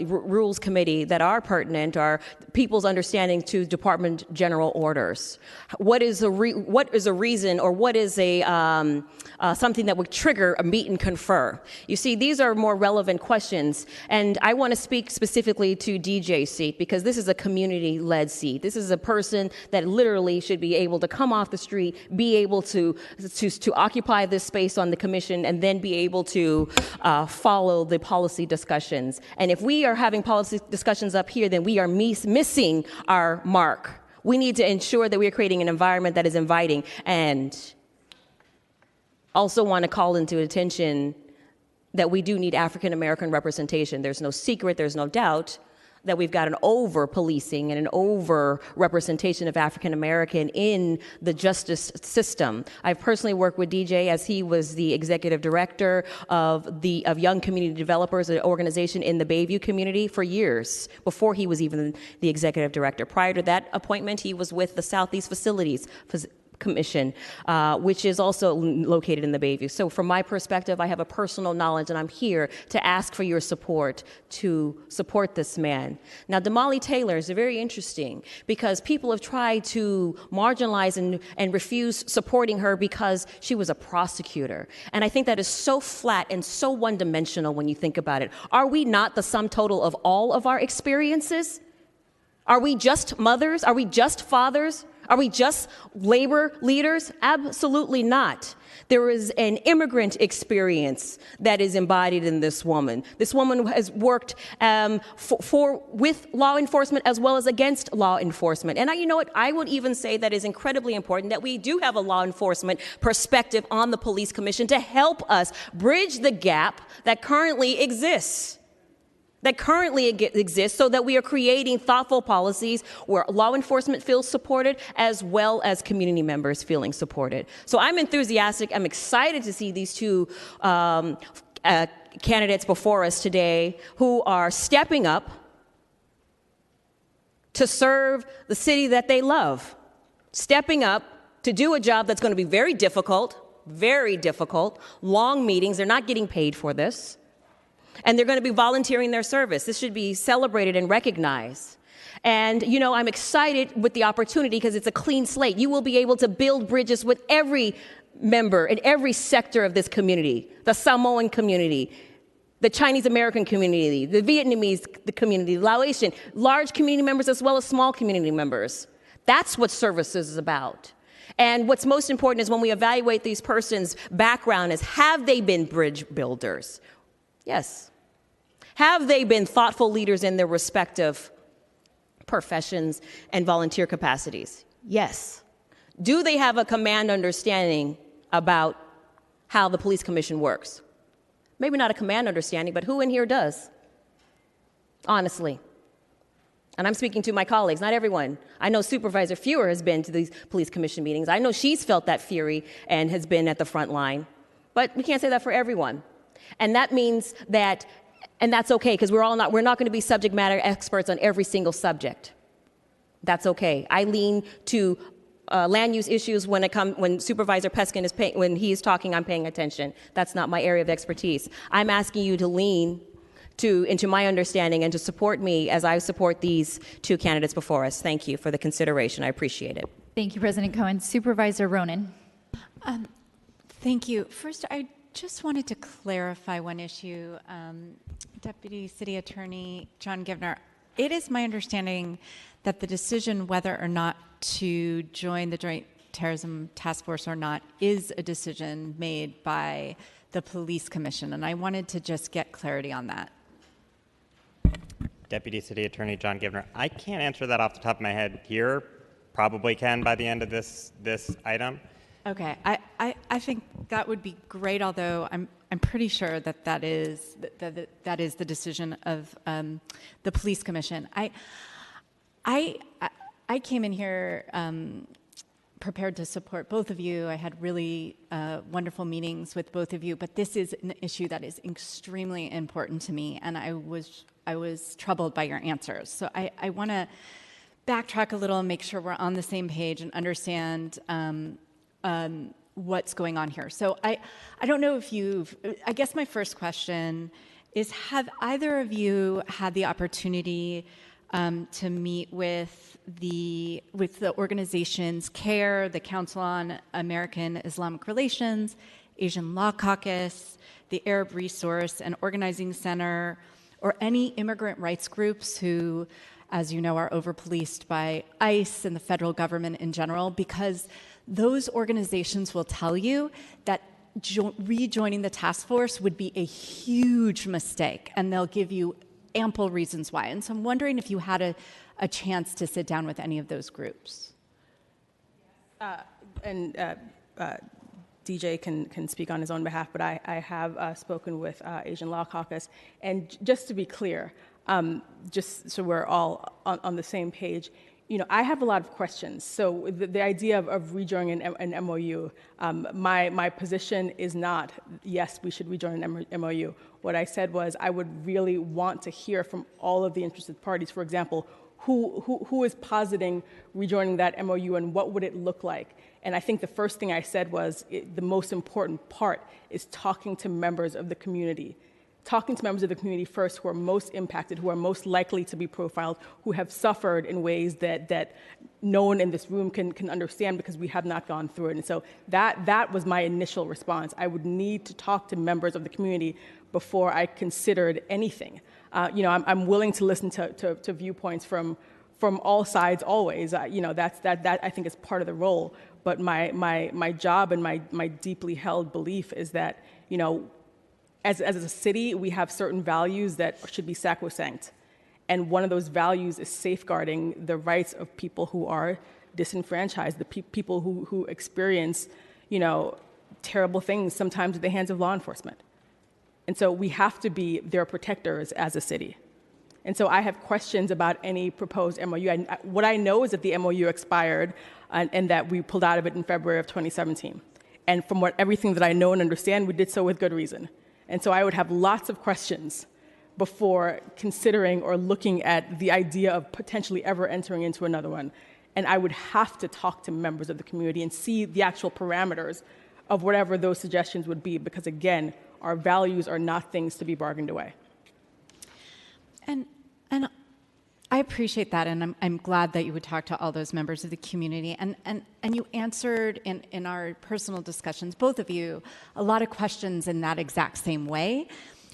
Rules Committee that are pertinent are people's understanding to department general orders. What is a reason, or what is something that would trigger a meet and confer? You see, these are more relevant questions, and I want to speak specifically to DJ's seat, because this is a community-led seat. This is a person that literally should be able to come off the street, be able to occupy this space on the commission, and then be able to follow the policy discussions. And if we are having policy discussions up here, then we are missing our mark. We need to ensure that we are creating an environment that is inviting. And also want to call into attention that we do need African American representation. There's no secret, there's no doubt that we've got an over-policing and an over-representation of African American in the justice system. I've personally worked with DJ as he was the executive director of Young Community Developers, an organization in the Bayview community, for years, before he was even the executive director. Prior to that appointment, he was with the Southeast Facilities Commission, which is also located in the Bayview. So from my perspective, I have a personal knowledge, and I'm here to ask for your support to support this man. Now, Damali Taylor is very interesting, because people have tried to marginalize and refuse supporting her because she was a prosecutor. And I think that is so flat and so one-dimensional when you think about it. Are we not the sum total of all of our experiences? Are we just mothers? Are we just fathers? Are we just labor leaders? Absolutely not. There is an immigrant experience that is embodied in this woman. This woman has worked with law enforcement as well as against law enforcement. And you know what? I would even say that is incredibly important that we do have a law enforcement perspective on the Police Commission to help us bridge the gap that currently exists. that currently exist so that we are creating thoughtful policies where law enforcement feels supported as well as community members feeling supported. So I'm enthusiastic. I'm excited to see these two candidates before us today who are stepping up to serve the city that they love, stepping up to do a job that's going to be very difficult, long meetings. They're not getting paid for this. And they're going to be volunteering their service. This should be celebrated and recognized. And, you know, I'm excited with the opportunity because it's a clean slate. You will be able to build bridges with every member in every sector of this community, the Samoan community, the Chinese American community, the Vietnamese community, the Laotian, large community members as well as small community members. That's what services is about. And what's most important is when we evaluate these persons' background is, have they been bridge builders? Yes. Have they been thoughtful leaders in their respective professions and volunteer capacities? Yes. Do they have a command understanding about how the police commission works? Maybe not a command understanding, but who in here does? Honestly. And I'm speaking to my colleagues, not everyone. I know Supervisor Fewer has been to these police commission meetings. I know she's felt that fury and has been at the front line. But we can't say that for everyone. And that means that, and that's okay, because we're not going to be subject matter experts on every single subject. That's okay. I lean to land use issues when Supervisor Peskin when he is talking, I'm paying attention. That's not my area of expertise. I'm asking you to lean into my understanding and to support me as I support these two candidates before us. Thank you for the consideration. I appreciate it. Thank you, President Cohen. Supervisor Ronan. Thank you. First, I just wanted to clarify one issue. Deputy City Attorney John Givner, it is my understanding that the decision whether or not to join the Joint Terrorism Task Force or not is a decision made by the Police Commission, and I wanted to just get clarity on that. Deputy City Attorney John Givner, I can't answer that off the top of my head here. Probably can by the end of this item. Okay, I think that would be great. Although I'm pretty sure that is the decision of the Police Commission. I came in here prepared to support both of you. I had really wonderful meetings with both of you, but this is an issue that is extremely important to me, and I was troubled by your answers. So I want to backtrack a little and make sure we're on the same page and understand what's going on here. So I don't know if I guess my first question is, have either of you had the opportunity to meet with the organizations CARE, the Council on American Islamic Relations, Asian Law Caucus, the Arab Resource and Organizing Center, or any immigrant rights groups who, as you know, are over-policed by ICE and the federal government in general? Because those organizations will tell you that rejoining the task force would be a huge mistake, and they'll give you ample reasons why. And so I'm wondering if you had a chance to sit down with any of those groups. DJ can speak on his own behalf, but I have spoken with Asian Law Caucus. And just to be clear, just so we're all on the same page, you know, I have a lot of questions. So the idea of rejoining an MOU, my position is not, yes, we should rejoin an MOU. What I said was I would really want to hear from all of the interested parties. For example, who is positing rejoining that MOU and what would it look like? And I think the first thing I said was the most important part is talking to members of the community. Talking to members of the community first who are most impacted, who are most likely to be profiled, who have suffered in ways that no one in this room can understand because we have not gone through it. And so that was my initial response. I would need to talk to members of the community before I considered anything. You know, I'm willing to listen to viewpoints from all sides always. You know, that I think is part of the role. But my job and my deeply held belief is that, you know, as a city, we have certain values that should be sacrosanct. And one of those values is safeguarding the rights of people who are disenfranchised, the people who experience, you know, terrible things sometimes at the hands of law enforcement. And so we have to be their protectors as a city. And so I have questions about any proposed MOU. What I know is that the MOU expired and that we pulled out of it in February of 2017. And from everything that I know and understand, we did so with good reason. And so I would have lots of questions before considering or looking at the idea of potentially ever entering into another one. And I would have to talk to members of the community and see the actual parameters of whatever those suggestions would be, because again, our values are not things to be bargained away. And I appreciate that, and I'm glad that you would talk to all those members of the community. And you answered in our personal discussions, both of you, a lot of questions in that exact same way,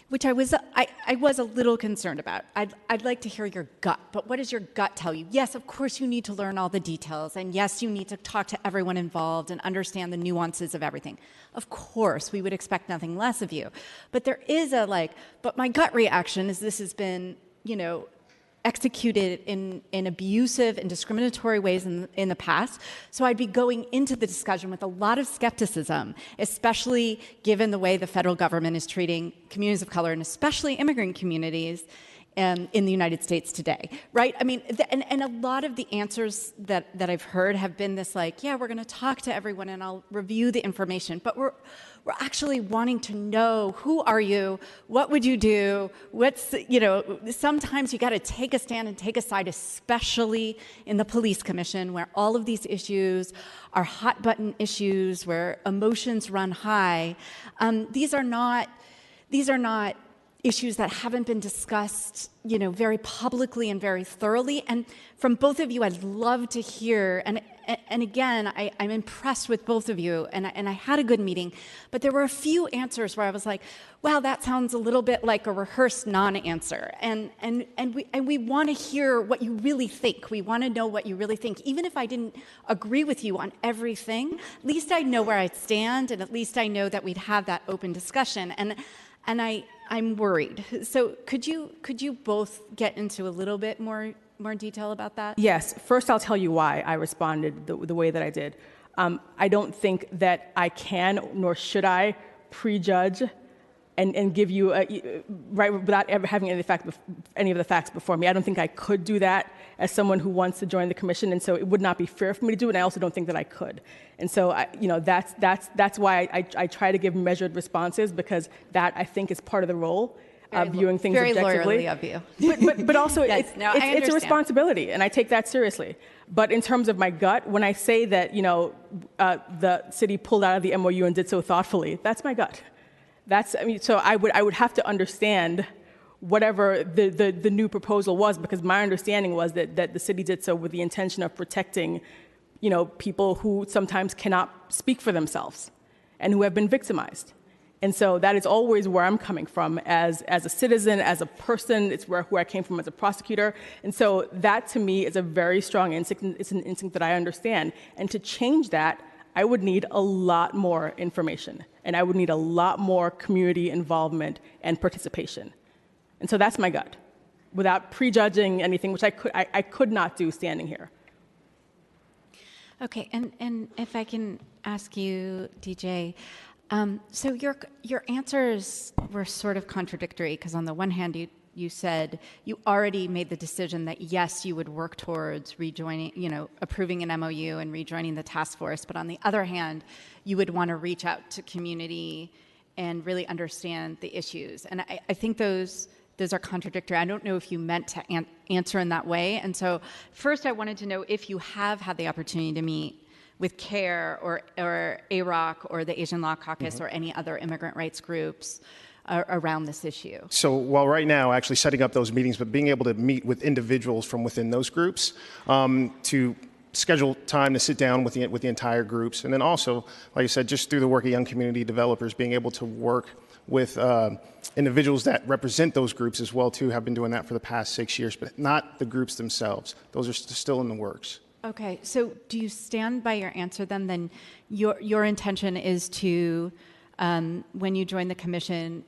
which I was a little concerned about. I'd like to hear your gut, but what does your gut tell you? Yes, of course you need to learn all the details, and yes, you need to talk to everyone involved and understand the nuances of everything. Of course, we would expect nothing less of you. But there is but my gut reaction is this has been, executed in abusive and discriminatory ways in the past. So I'd be going into the discussion with a lot of skepticism, especially given the way the federal government is treating communities of color and especially immigrant communities in the United States today, right? I mean, and a lot of the answers that I've heard have been this yeah, we're going to talk to everyone and I'll review the information, but we're actually wanting to know, who are you? What would you do? Sometimes you got to take a stand and take a side, especially in the police commission, where all of these issues are hot button issues, where emotions run high. These are not issues that haven't been discussed, very publicly and very thoroughly. And from both of you, I'd love to hear, and again, I'm impressed with both of you, and I had a good meeting, but there were a few answers where I was like, wow, that sounds a little bit like a rehearsed non-answer. And we want to hear what you really think. We want to know what you really think. Even if I didn't agree with you on everything, at least I know where I stand, and at least I know that we'd have that open discussion. And I'm worried. So could you both get into a little bit more detail about that? Yes. First, I'll tell you why I responded the way that I did. I don't think that I can, nor should I, prejudge and give you right without ever having any of the facts before me. I don't think I could do that as someone who wants to join the commission, and so it would not be fair for me to do it. And I also don't think that I could. And so that's why I try to give measured responses, because that I think is part of the role. Viewing things very objectively. Very loyally of you. But also yes, it's a responsibility, and I take that seriously. But in terms of my gut, when I say that the city pulled out of the MOU and did so thoughtfully, that's my gut. So I would have to understand whatever the new proposal was, because my understanding was that the city did so with the intention of protecting people who sometimes cannot speak for themselves and who have been victimized. And so that is always where I'm coming from as a citizen, as a person. It's where I came from as a prosecutor. And so that, to me, is a very strong instinct. It's an instinct that I understand. And to change that, I would need a lot more information. And I would need a lot more community involvement and participation. And so that's my gut, without prejudging anything, which I could not do standing here. Okay, and if I can ask you, DJ, so your answers were sort of contradictory, because on the one hand, you said you already made the decision that yes, you would work towards rejoining, approving an MOU and rejoining the task force, but on the other hand, you would want to reach out to community and really understand the issues. And I think those are contradictory. I don't know if you meant to answer in that way. And so first I wanted to know if you have had the opportunity to meet with CARE or AROC or the Asian Law Caucus or any other immigrant rights groups around this issue. So while right now actually setting up those meetings, but being able to meet with individuals from within those groups to schedule time to sit down with the entire groups. And then also, like I said, just through the work of young community developers, being able to work with individuals that represent those groups as well too, have been doing that for the past 6 years, but not the groups themselves. Those are still in the works. Okay, so do you stand by your answer then? Then your intention is to, when you join the commission,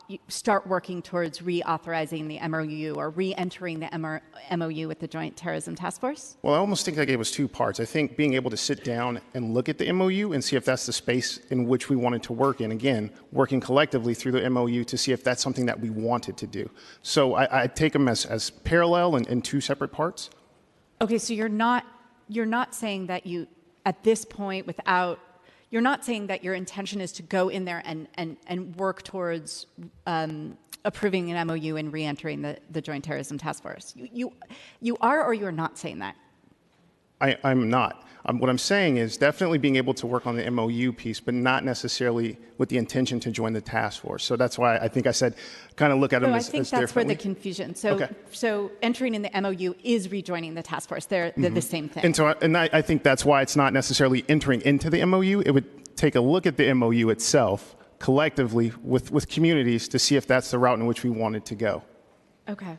you start working towards reauthorizing the MOU or re-entering the MOU with the Joint Terrorism Task Force? Well, I almost think like it was two parts. I think being able to sit down and look at the MOU and see if that's the space in which we wanted to work in. Again, working collectively through the MOU to see if that's something that we wanted to do. So I take them as parallel and in two separate parts. Okay, so you're not saying that you, at this point, you're not saying that your intention is to go in there and work towards approving an MOU and re-entering the Joint Terrorism Task Force. You are, or you're not saying that? I'm not. What I'm saying is definitely being able to work on the MOU piece, but not necessarily with the intention to join the task force. So that's why I think I said kind of look at them as differently. I think that's where the confusion. So entering in the MOU is rejoining the task force. They're the same thing. And I think that's why it's not necessarily entering into the MOU. It would take a look at the MOU itself collectively with communities to see if that's the route in which we wanted to go. Okay.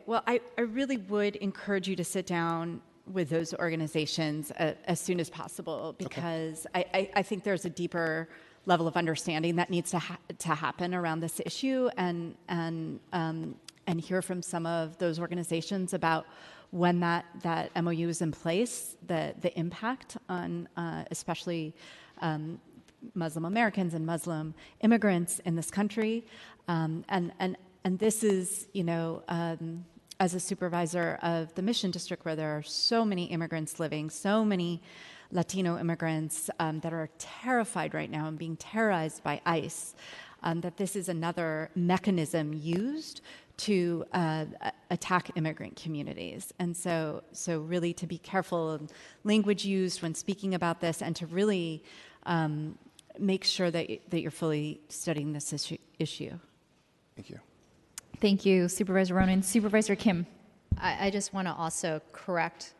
Well, I really would encourage you to sit down with those organizations as soon as possible, because I think there's a deeper level of understanding that needs to happen around this issue, and hear from some of those organizations about when that MOU is in place, the impact on especially Muslim Americans and Muslim immigrants in this country, and this is, as a supervisor of the Mission District, where there are so many immigrants living, so many Latino immigrants that are terrified right now and being terrorized by ICE, that this is another mechanism used to attack immigrant communities. And so really to be careful of language used when speaking about this, and to really make sure that you're fully studying this issue. Thank you. Thank you, Supervisor Ronan. Supervisor Kim. I just want to also correct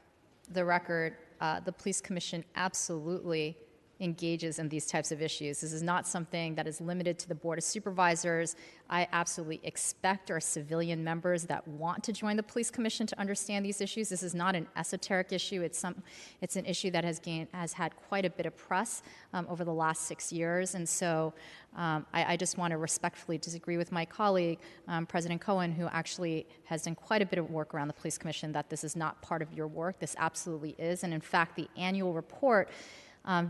the record. The Police Commission absolutely engages in these types of issues. This is not something that is limited to the Board of Supervisors. I absolutely expect our civilian members that want to join the Police Commission to understand these issues. This is not an esoteric issue. It's an issue that has had quite a bit of press over the last 6 years. And so I just want to respectfully disagree with my colleague, President Cohen, who actually has done quite a bit of work around the Police Commission, that this is not part of your work. This absolutely is. And in fact, the annual report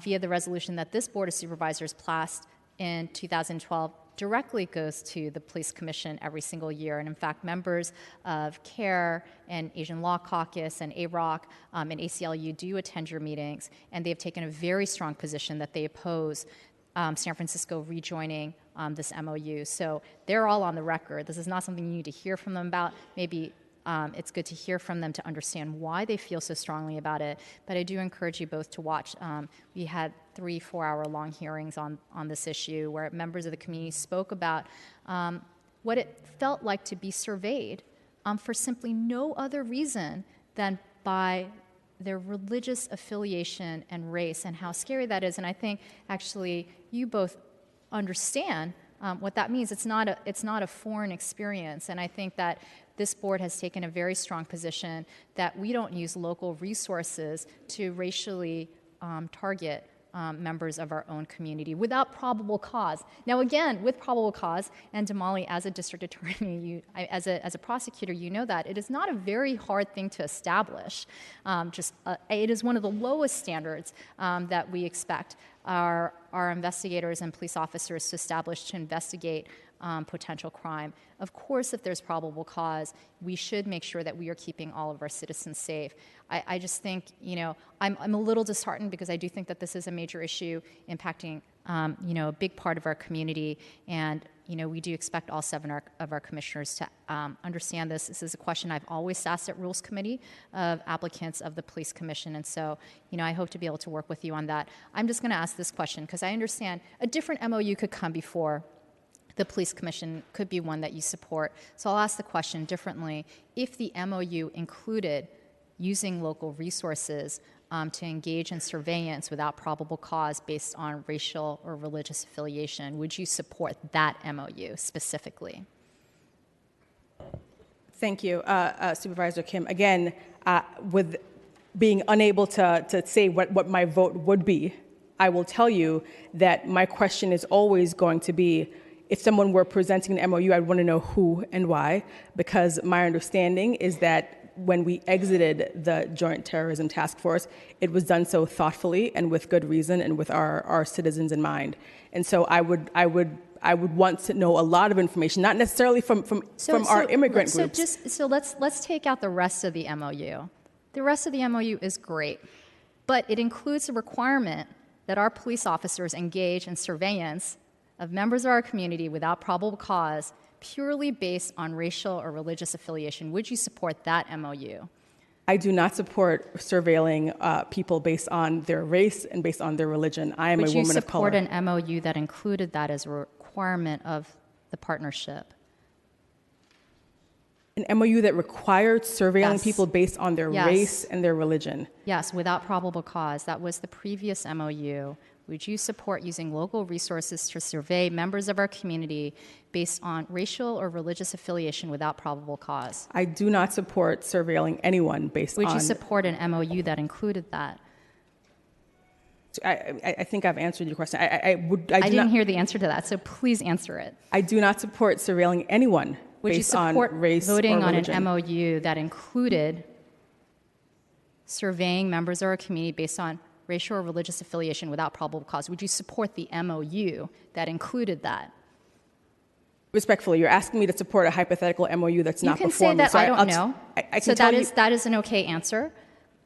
via the resolution that this Board of Supervisors passed in 2012 directly goes to the Police Commission every single year. And in fact, members of CARE and Asian Law Caucus and AROC and ACLU do attend your meetings, and they have taken a very strong position that they oppose San Francisco rejoining this MOU. So they're all on the record. This is not something you need to hear from them about. Maybe it's good to hear from them to understand why they feel so strongly about it. But I do encourage you both to watch. We had 3-4 hour long hearings on this issue, where members of the community spoke about what it felt like to be surveyed for simply no other reason than by their religious affiliation and race, and how scary that is. And I think actually you both understand what that means. It's not a foreign experience. And I think that this board has taken a very strong position that we don't use local resources to racially target members of our own community without probable cause. Now, again, with probable cause, and Damali, as a district attorney, as a prosecutor, you know that it is not a very hard thing to establish. It is one of the lowest standards that we expect our investigators and police officers to establish to investigate potential crime. Of course, if there's probable cause, we should make sure that we are keeping all of our citizens safe. I just think, I'm a little disheartened, because I do think that this is a major issue impacting, a big part of our community. And, we do expect all 7 of our commissioners to understand this. This is a question I've always asked at Rules Committee of applicants of the Police Commission. And so, I hope to be able to work with you on that. I'm just going to ask this question, because I understand a different MOU could come before the Police Commission, could be one that you support. So I'll ask the question differently. If the MOU included using local resources to engage in surveillance without probable cause based on racial or religious affiliation, would you support that MOU specifically? Thank you, Supervisor Kim. Again, with being unable to say what my vote would be, I will tell you that my question is always going to be, if someone were presenting an MOU, I'd want to know who and why, because my understanding is that when we exited the Joint Terrorism Task Force, it was done so thoughtfully and with good reason and with our citizens in mind. And so I would want to know a lot of information, not necessarily from our immigrant groups. So let's take out the rest of the MOU. The rest of the MOU is great, but it includes a requirement that our police officers engage in surveillance of members of our community without probable cause, purely based on racial or religious affiliation. Would you support that MOU? I do not support surveilling people based on their race and based on their religion. I am a woman of color. Would you support an MOU that included that as a requirement of the partnership? An MOU that required surveilling Yes. people based on their Yes. race and their religion? Yes, without probable cause. That was the previous MOU. Would you support using local resources to survey members of our community based on racial or religious affiliation without probable cause? I do not support surveilling anyone based on... Would you support an MOU that included that? I think I've answered your question. I didn't hear the answer to that, so please answer it. I do not support surveilling anyone Would you based on support race voting or on religion. an MOU that included surveying members of our community based on racial or religious affiliation without probable cause? Would you support the MOU that included that? Respectfully, you're asking me to support a hypothetical MOU that's not before me. You can say that I don't know. I can So tell that is an okay answer.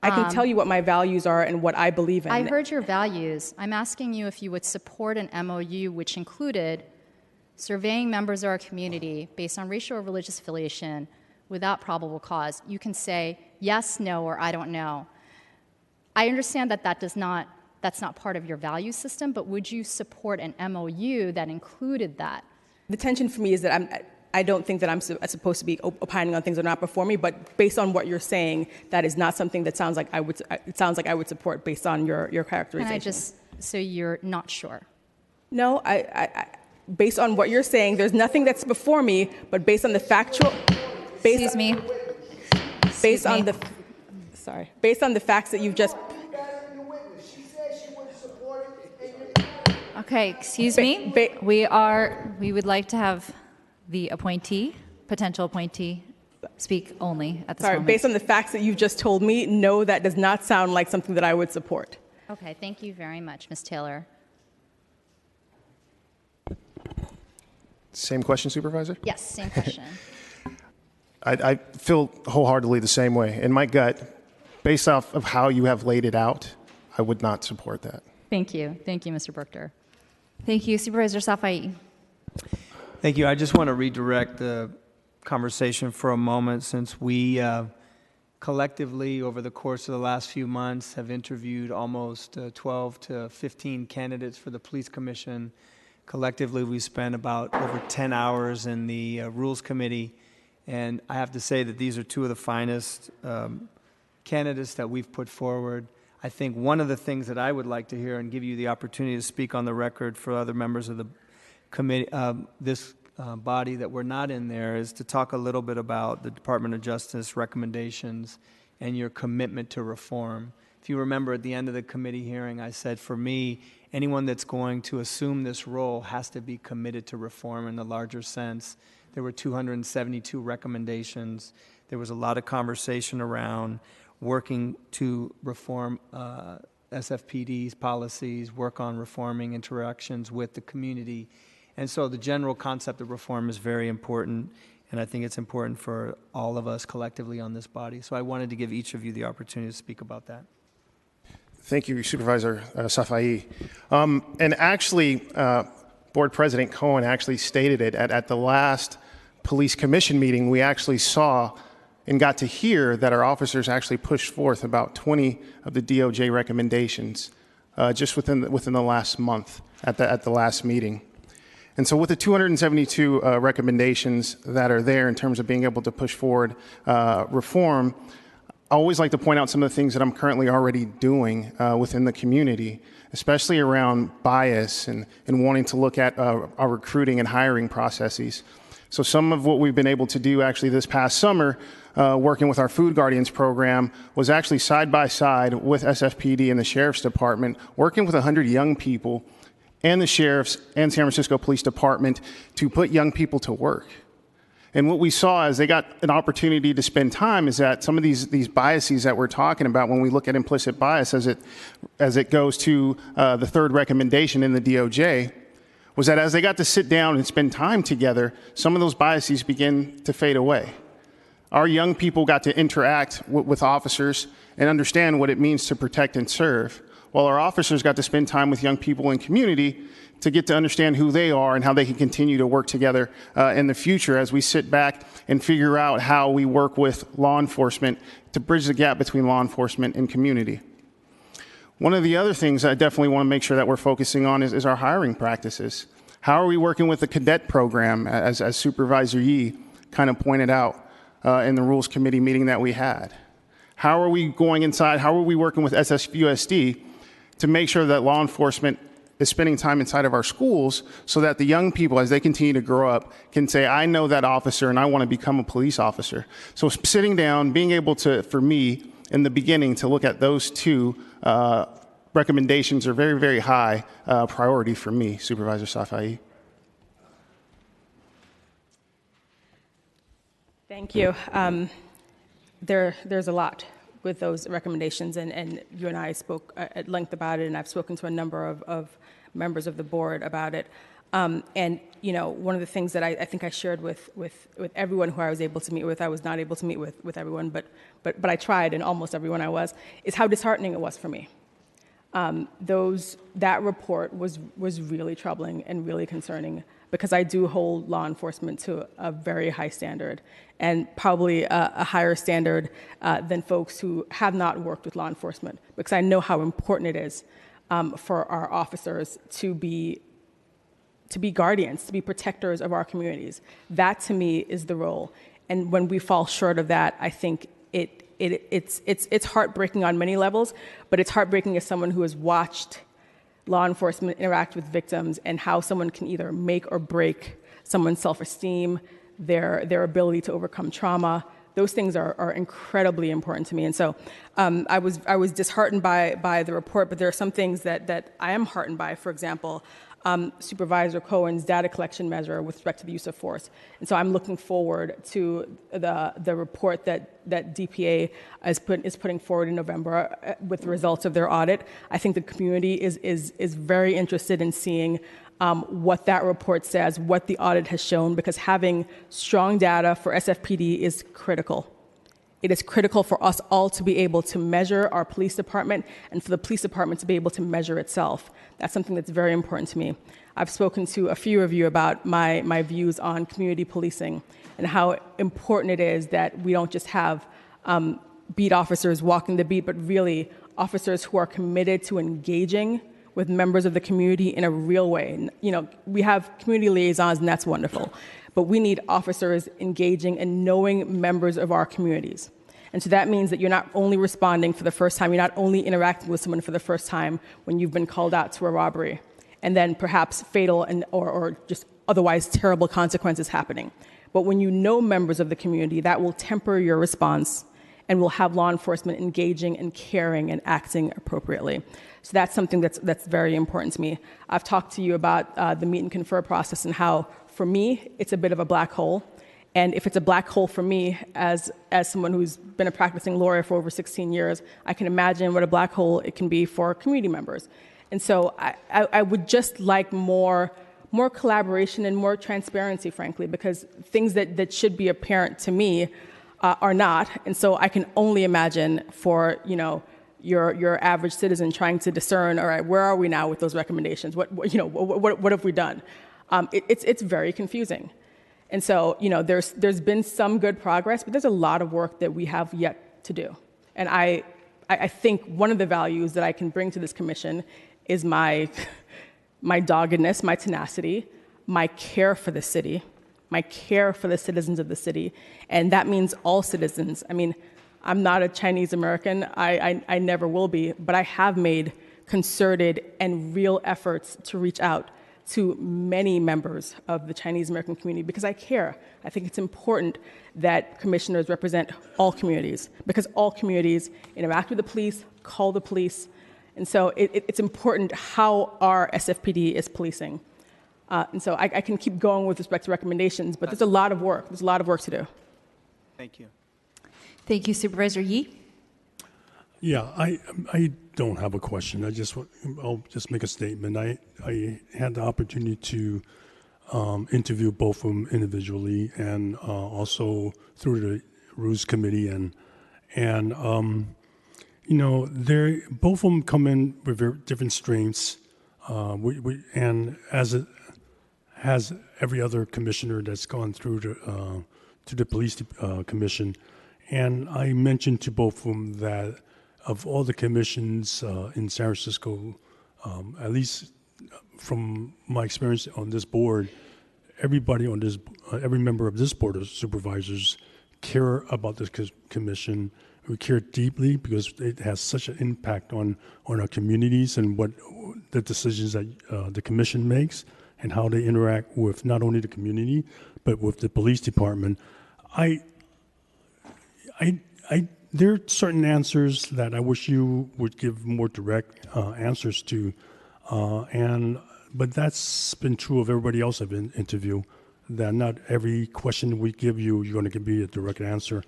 I can tell you what my values are and what I believe in. I heard your values. I'm asking you if you would support an MOU which included surveying members of our community based on racial or religious affiliation without probable cause. You can say yes, no, or I don't know. I understand that that's not part of your value system, but would you support an MOU that included that? The tension for me is that I don't think that I'm supposed to be opining on things that are not before me, but based on what you're saying, that is not something that sounds like I would support based on your characterization. So you're not sure? No, based on what you're saying, there's nothing that's before me, but based on the factual... Based on the facts that you've just... Okay, excuse me. We would like to have the potential appointee, speak only at this moment. Based on the facts that you've just told me, no, that does not sound like something that I would support. Okay, thank you very much, Ms. Taylor. Same question, Supervisor? Yes, same question. I feel wholeheartedly the same way. In my gut, based off of how you have laid it out, I would not support that. Thank you. Thank you, Mr. Brookter. Thank you. Supervisor Safai. Thank you. I just want to redirect the conversation for a moment, since we collectively, over the course of the last few months, have interviewed almost 12 to 15 candidates for the Police Commission. Collectively, we spent about over 10 hours in the Rules Committee, and I have to say that these are two of the finest candidates that we've put forward. I think one of the things that I would like to hear, and give you the opportunity to speak on the record for other members of the committee, this body that we're not in there, is to talk a little bit about the Department of Justice recommendations and your commitment to reform. If you remember at the end of the committee hearing, I said, for me, anyone that's going to assume this role has to be committed to reform in the larger sense. There were 272 recommendations. There was a lot of conversation around working to reform SFPD's policies, work on reforming interactions with the community. And so the general concept of reform is very important, and I think it's important for all of us collectively on this body. So I wanted to give each of you the opportunity to speak about that. Thank you, Supervisor Safai. And actually, Board President Cohen actually stated it at the last Police Commission meeting. We actually saw and got to hear that our officers actually pushed forth about 20 of the DOJ recommendations just within the last month at the last meeting. And so with the 272 recommendations that are there in terms of being able to push forward reform, I always like to point out some of the things that I'm currently already doing within the community, especially around bias and wanting to look at our recruiting and hiring processes. So some of what we've been able to do actually this past summer, working with our Food Guardians program, was actually side by side with SFPD and the Sheriff's Department, working with 100 young people and the sheriffs and San Francisco Police Department to put young people to work. And what we saw as they got an opportunity to spend time is that some of these biases that we're talking about when we look at implicit bias as it goes to the third recommendation in the DOJ, was that as they got to sit down and spend time together, some of those biases begin to fade away. Our young people got to interact with officers and understand what it means to protect and serve, while our officers got to spend time with young people in community to get to understand who they are and how they can continue to work together in the future as we sit back and figure out how we work with law enforcement to bridge the gap between law enforcement and community. One of the other things I definitely want to make sure that we're focusing on is our hiring practices. How are we working with the cadet program, as Supervisor Yee kind of pointed out in the Rules Committee meeting that we had? How are we going inside? How are we working with SFUSD to make sure that law enforcement is spending time inside of our schools so that the young people, as they continue to grow up, can say, I know that officer and I want to become a police officer. So sitting down, being able to, for me, in the beginning, to look at those two recommendations are very, very high priority for me, Supervisor Safai. Thank you. There's a lot with those recommendations, and you and I spoke at length about it, and I've spoken to a number of members of the board about it. And you know, one of the things that I think I shared with everyone who I was able to meet with, I was not able to meet with everyone, but I tried, and almost everyone I was, is how disheartening it was for me. That report was really troubling and really concerning, because I do hold law enforcement to a very high standard, and probably a higher standard than folks who have not worked with law enforcement, because I know how important it is for our officers to be guardians, to be protectors of our communities. That, to me, is the role. And when we fall short of that, I think it's heartbreaking on many levels, but it's heartbreaking as someone who has watched law enforcement interact with victims, and how someone can either make or break someone's self-esteem, their ability to overcome trauma. Those things are incredibly important to me. And so I was disheartened by the report, but there are some things that I am heartened by. For example, Supervisor Cohen's data collection measure with respect to the use of force. And so I'm looking forward to the report that DPA is putting forward in November with the results of their audit. I think the community is very interested in seeing what that report says, what the audit has shown, because having strong data for SFPD is critical. It is critical for us all to be able to measure our police department, and for the police department to be able to measure itself. That's something that's very important to me. I've spoken to a few of you about my views on community policing and how important it is that we don't just have beat officers walking the beat, but really officers who are committed to engaging with members of the community in a real way. And, you know, we have community liaisons, and that's wonderful, but we need officers engaging and knowing members of our communities. And so that means that you're not only responding for the first time, you're not only interacting with someone for the first time when you've been called out to a robbery, and then perhaps fatal or just otherwise terrible consequences happening. But when you know members of the community, that will temper your response and will have law enforcement engaging and caring and acting appropriately. So that's something that's very important to me. I've talked to you about the meet and confer process and how, for me, it's a bit of a black hole. And if it's a black hole for me, as someone who's been a practicing lawyer for over 16 years, I can imagine what a black hole it can be for community members. And so I would just like more collaboration and more transparency, frankly, because things that should be apparent to me are not. And so I can only imagine for, you know, your average citizen trying to discern, all right, where are we now with those recommendations? What have we done? It's very confusing. And so, you know, there's been some good progress, but there's a lot of work that we have yet to do. And I think one of the values that I can bring to this commission is my doggedness, my tenacity, my care for the city, my care for the citizens of the city. And that means all citizens. I mean, I'm not a Chinese American, I never will be, but I have made concerted and real efforts to reach out to many members of the Chinese American community because I care. I think it's important that commissioners represent all communities because all communities interact with the police, call the police, And so it's important how our SFPD is policing. And so I can keep going with respect to recommendations, but there's a lot of work. There's a lot of work to do. Thank you. Thank you, Supervisor Yee. Yeah, I don't have a question. I'll just make a statement. I had the opportunity to interview both of them individually and also through the Rules Committee, and they both of them come in with very different strengths. And as it has every other commissioner that's gone through to the police commission, and I mentioned to both of them that of all the commissions in San Francisco, at least from my experience on this board, everybody on this, every member of this board of supervisors care about this commission. We care deeply because it has such an impact on our communities and what the decisions that the commission makes and how they interact with not only the community but with the police department. There are certain answers that I wish you would give more direct answers to, but that's been true of everybody else I've been interviewed. That not every question we give you, you're going to give me a direct answer.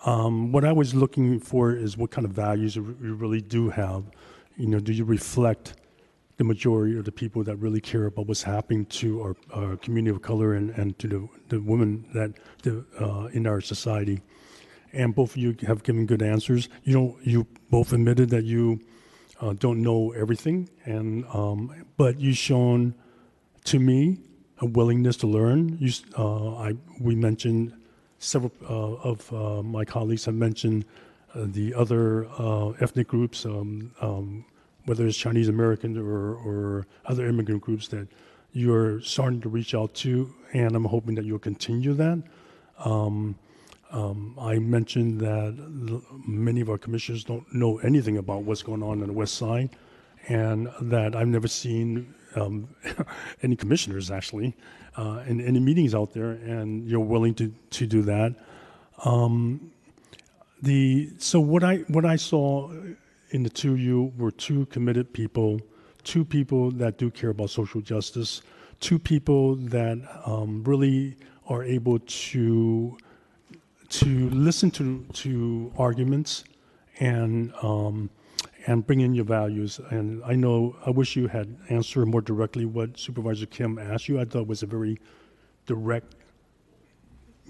What I was looking for is what kind of values you really do have. Do you reflect the majority of the people that really care about what's happening to our community of color and to the women that in our society? And both of you have given good answers. You both admitted that you don't know everything, but you've shown to me a willingness to learn. We mentioned several of my colleagues have mentioned the other ethnic groups, whether it's Chinese American or other immigrant groups that you're starting to reach out to, and I'm hoping that you'll continue that. I mentioned that many of our commissioners don't know anything about what's going on the West Side, and that I've never seen any commissioners actually in any meetings out there, and you're willing to do that. So what I saw in the two of you were two committed people, two people that do care about social justice, two people that really are able to listen to arguments and bring in your values. And I wish you had answered more directly what Supervisor Kim asked you. I thought it was a very direct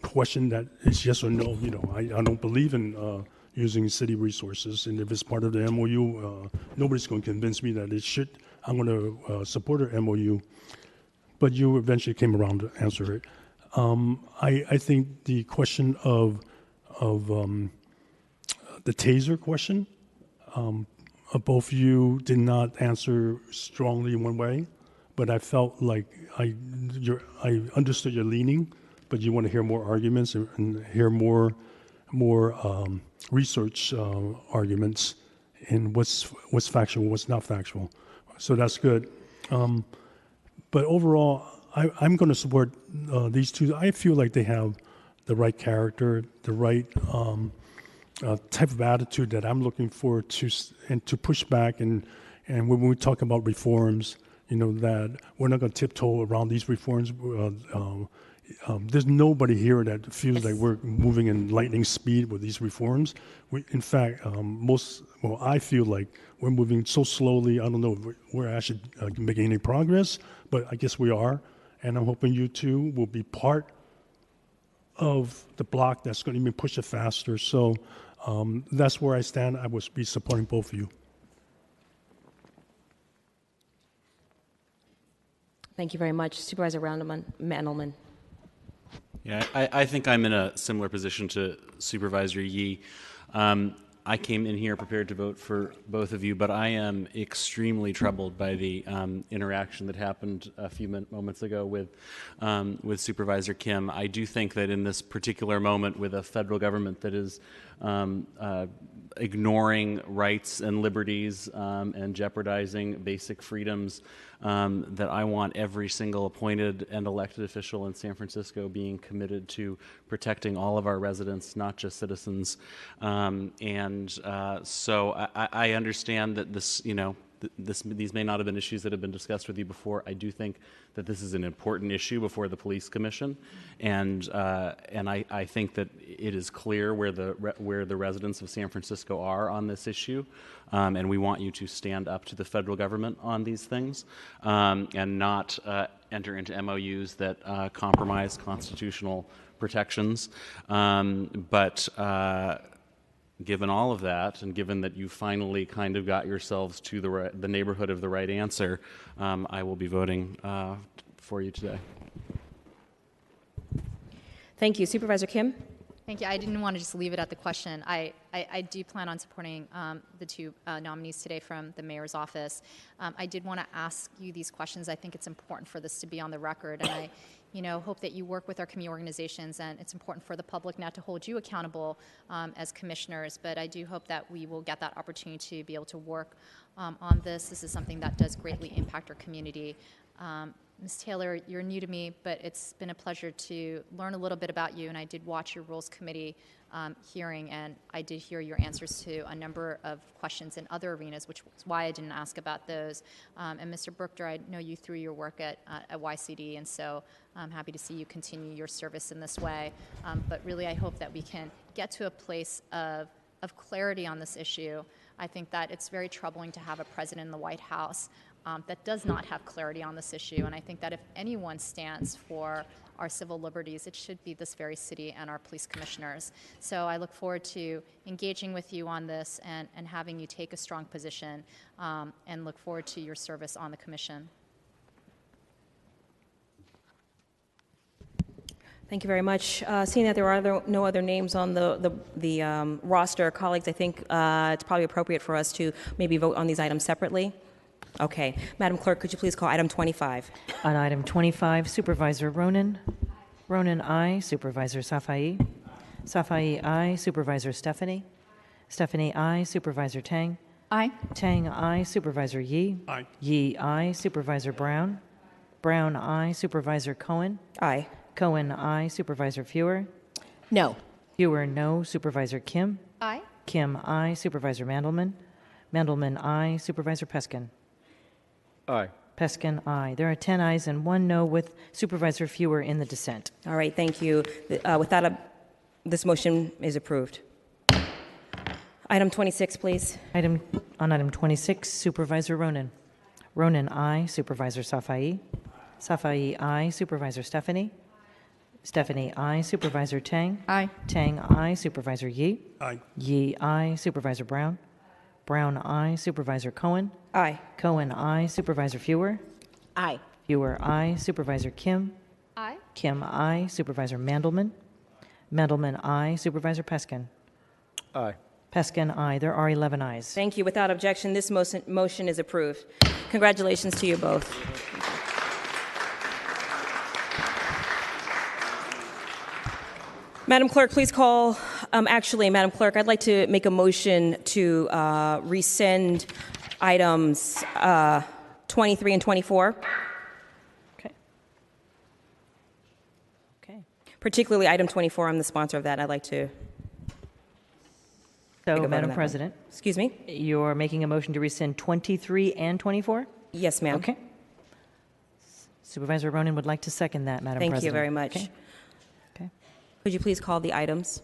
question that is yes or no. I don't believe in using city resources, and if it's part of the MOU, nobody's going to convince me that it should. I'm going to support an MOU. But you eventually came around to answer it. I think the question of the taser question, both of you did not answer strongly in one way, but I felt like I understood your leaning, but you want to hear more arguments and hear more research arguments in what's factual, what's not factual. So that's good. But overall, I'm going to support these two. I feel like they have the right character, the right type of attitude that I'm looking for to push back. And when we talk about reforms, that we're not going to tiptoe around these reforms. There's nobody here that feels like we're moving in lightning speed with these reforms. In fact, I feel like we're moving so slowly. I don't know if we're actually making any progress, but I guess we are. And I'm hoping you two will be part of the block that's going to even push it faster. So that's where I stand. I will be supporting both of you. Thank you very much. Supervisor Mandelman. Yeah, I think I'm in a similar position to Supervisor Yee. I came in here prepared to vote for both of you, but I am extremely troubled by the interaction that happened a few moments ago with Supervisor Kim. I do think that in this particular moment with a federal government that is ignoring rights and liberties and jeopardizing basic freedoms, that I want every single appointed and elected official in San Francisco being committed to protecting all of our residents, not just citizens. So I understand that this, these may not have been issues that have been discussed with you before. I do think that this is an important issue before the Police Commission, and I think that it is clear where the residents of San Francisco are on this issue, and we want you to stand up to the federal government on these things, and not enter into MOUs that compromise constitutional protections. Given all of that, and given that you finally kind of got yourselves to the neighborhood of the right answer, I will be voting for you today. Thank you. Supervisor Kim? Thank you. I didn't want to just leave it at the question. I do plan on supporting the two nominees today from the mayor's office. I did want to ask you these questions. I think it's important for this to be on the record, and I hope that you work with our community organizations, and it's important for the public not to hold you accountable as commissioners, but I do hope that we will get that opportunity to be able to work on this. This is something that does greatly impact our community. Ms. Taylor, you're new to me, but it's been a pleasure to learn a little bit about you, and I did watch your Rules Committee hearing, and I did hear your answers to a number of questions in other arenas, which is why I didn't ask about those. And Mr. Brookter, I know you through your work at YCD, and so I'm happy to see you continue your service in this way. But really, I hope that we can get to a place of clarity on this issue. I think that it's very troubling to have a president in the White House that does not have clarity on this issue. And I think that if anyone stands for our civil liberties, it should be this very city and our police commissioners. So I look forward to engaging with you on this and having you take a strong position, and look forward to your service on the commission. Thank you very much. Seeing that there are no other names on the roster, colleagues, I think it's probably appropriate for us to maybe vote on these items separately. Okay. Madam Clerk, could you please call item 25? On item 25, Supervisor Ronan. Ronan, aye. Supervisor Safai. Safai, aye. Supervisor Stephanie. Stephanie, aye. Supervisor Tang. Aye. Tang, aye. Supervisor Yee. Aye. Yee, aye. Supervisor Brown. Brown, aye. Supervisor Cohen. Aye. Cohen, aye. Supervisor Fewer. No. Fewer, no. Supervisor Kim. Aye. Kim, aye. Supervisor Mandelman. Mandelman, aye. Supervisor Peskin. Aye. Peskin, aye. There are 10 ayes and 1 no, with Supervisor Fewer in the dissent. All right, thank you. With that, this motion is approved. Item 26, please. On item 26, Supervisor Ronan. Ronan, aye. Supervisor Safai. Safai, aye. Supervisor Stephanie. Stephanie, aye. Supervisor Tang. Aye. Tang, aye. Supervisor Yee. Aye. Yee, aye. Supervisor Brown. Brown, aye. Supervisor Cohen. Aye. Cohen, aye. Supervisor Fewer. Aye. Fewer, aye. Supervisor Kim. Aye. Kim, aye. Supervisor Mandelman. Mandelman, aye. Supervisor Peskin. Aye. Peskin, aye. There are 11 ayes. Thank you. Without objection, this motion is approved. Congratulations to you both. Madam Clerk, please call. Madam Clerk, I'd like to make a motion to rescind items 23 and 24. Okay. Okay. Particularly item 24, I'm the sponsor of that. I'd like to. So, Madam President. Excuse me? You're making a motion to rescind 23 and 24? Yes, ma'am. Okay. Supervisor Ronan would like to second that, Madam President. Thank you very much. Okay. Okay. Could you please call the items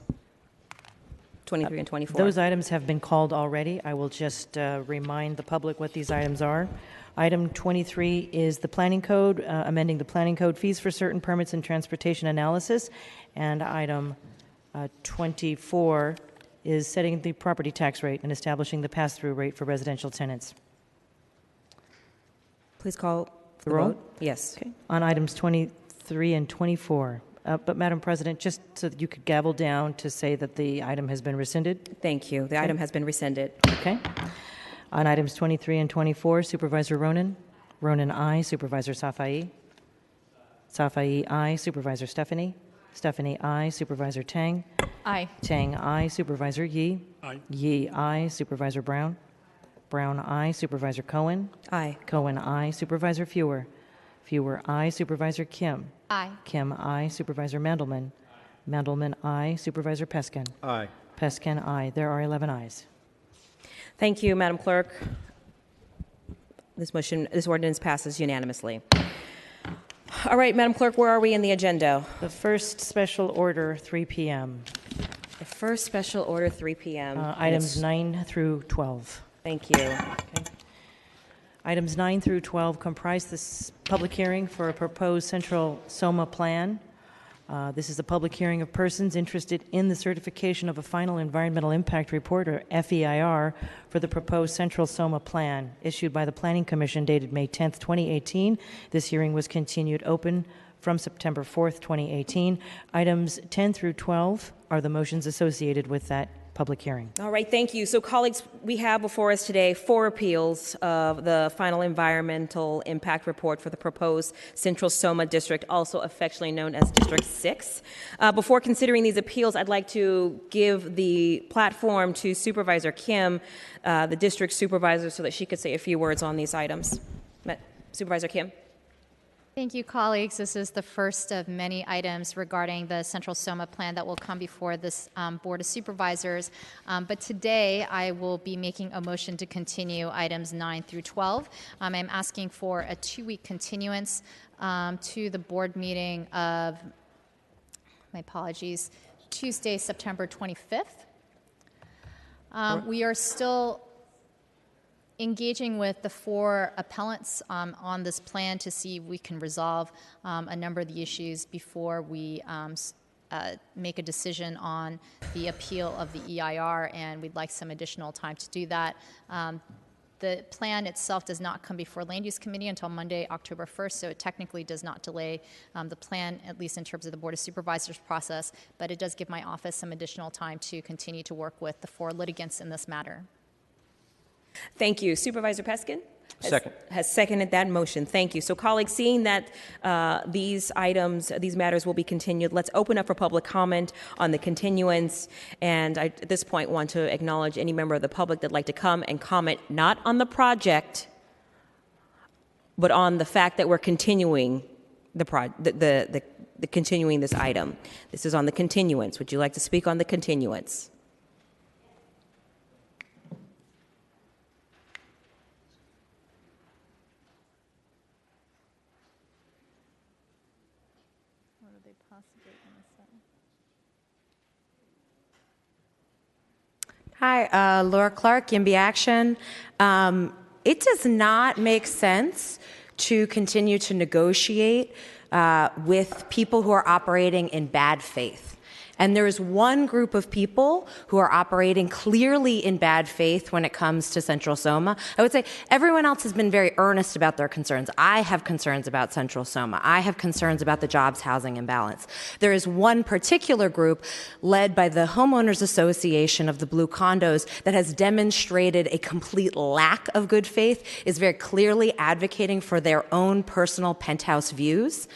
23 and 24? Those items have been called already. I will just remind the public what these items are. Item 23 is the Planning Code, amending the Planning Code fees for certain permits and transportation analysis. And item 24 is setting the property tax rate and establishing the pass-through rate for residential tenants. Please call the roll. Vote. Yes. Okay. On items 23 and 24. But Madam President, just so that you could gavel down to say that the item has been rescinded. Thank you. The item has been rescinded. Okay. On items 23 and 24, Supervisor Ronan. Ronan, aye. Supervisor Safai. Safai, aye. Supervisor Stephanie. Stephanie, I. Supervisor Tang. Aye. Tang, I. Supervisor Yi. Aye. Yi, I. Supervisor Brown. Brown, I. Supervisor Cohen. Aye. Cohen, I. Supervisor Fewer. Fewer, I. Supervisor Kim. Aye. Kim, I. Supervisor Mandelman. Mandelman, I. Supervisor Peskin. Aye. Peskin, I. There are 11 ayes. Thank you, Madam Clerk. This ordinance passes unanimously. All right, Madam Clerk, where are we in the agenda? The first special order, 3 p.m. The first special order, 3 p.m. Items 9 through 12. Thank you. Items 9 through 12 comprise this public hearing for a proposed Central SOMA plan. This is a public hearing of persons interested in the certification of a final environmental impact report, or FEIR, for the proposed Central SOMA plan issued by the Planning Commission dated May 10th, 2018. This hearing was continued open from September 4th, 2018. Items 10 through 12 are the motions associated with that public hearing. All right, thank you. So, colleagues, we have before us today 4 appeals of the final environmental impact report for the proposed Central SOMA District, also affectionately known as District 6. Before considering these appeals, I'd like to give the platform to Supervisor Kim, the district supervisor, so that she could say a few words on these items. Supervisor Kim. Thank you, colleagues. This is the first of many items regarding the Central SOMA plan that will come before this Board of Supervisors. But today, I will be making a motion to continue items 9 through 12. I'm asking for a 2-week continuance to the board meeting of, my apologies, Tuesday, September 25th. We are still engaging with the 4 appellants on this plan to see if we can resolve a number of the issues before we make a decision on the appeal of the EIR, and we'd like some additional time to do that. The plan itself does not come before Land Use Committee until Monday, October 1st, so it technically does not delay the plan, at least in terms of the Board of Supervisors process, but it does give my office some additional time to continue to work with the 4 litigants in this matter. Thank you. Supervisor Peskin Second. seconded that motion. Thank you. So, colleagues, seeing that these matters will be continued, let's open up for public comment on the continuance. And I, at this point, want to acknowledge any member of the public that'd like to come and comment not on the project, but on the fact that we're continuing continuing this item. This is on the continuance. Would you like to speak on the continuance? Hi, Laura Clark, YIMBY Action. It does not make sense to continue to negotiate with people who are operating in bad faith. And there is one group of people who are operating clearly in bad faith when it comes to Central SOMA. I would say everyone else has been very earnest about their concerns. I have concerns about Central SOMA. I have concerns about the jobs housing imbalance. There is one particular group led by the Homeowners Association of the Blue Condos that has demonstrated a complete lack of good faith, is very clearly advocating for their own personal penthouse views.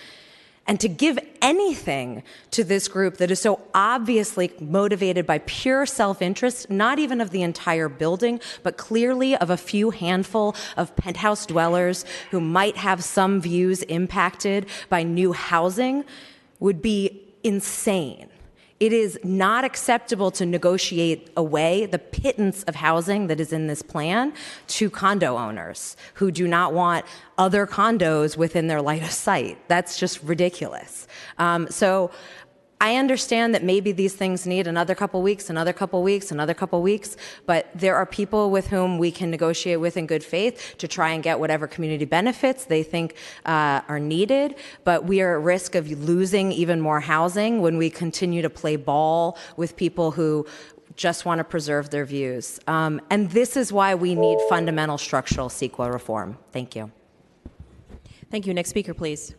And to give anything to this group that is so obviously motivated by pure self-interest, not even of the entire building, but clearly of a few handful of penthouse dwellers who might have some views impacted by new housing, would be insane. It is not acceptable to negotiate away the pittance of housing that is in this plan to condo owners who do not want other condos within their line of sight. That's just ridiculous. So I understand that maybe these things need another couple weeks, another couple weeks, another couple weeks, but there are people with whom we can negotiate with in good faith to try and get whatever community benefits they think are needed. But we are at risk of losing even more housing when we continue to play ball with people who just want to preserve their views. And this is why we need fundamental structural CEQA reform. Thank you. Thank you. Next speaker, please.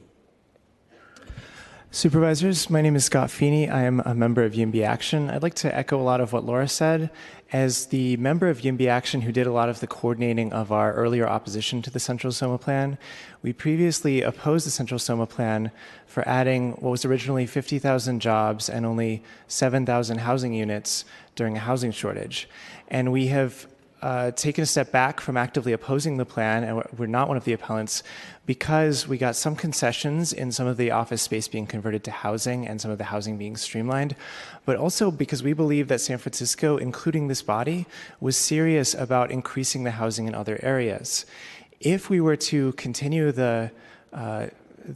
Supervisors, my name is Scott Feeney. I am a member of YIMBY Action. I'd like to echo a lot of what Laura said. As the member of YIMBY Action who did a lot of the coordinating of our earlier opposition to the Central SOMA Plan, we previously opposed the Central SOMA Plan for adding what was originally 50,000 jobs and only 7,000 housing units during a housing shortage. And we have taken a step back from actively opposing the plan, and we're not one of the appellants, because we got some concessions in some of the office space being converted to housing and some of the housing being streamlined, but also because we believe that San Francisco, including this body, was serious about increasing the housing in other areas. If we were to continue the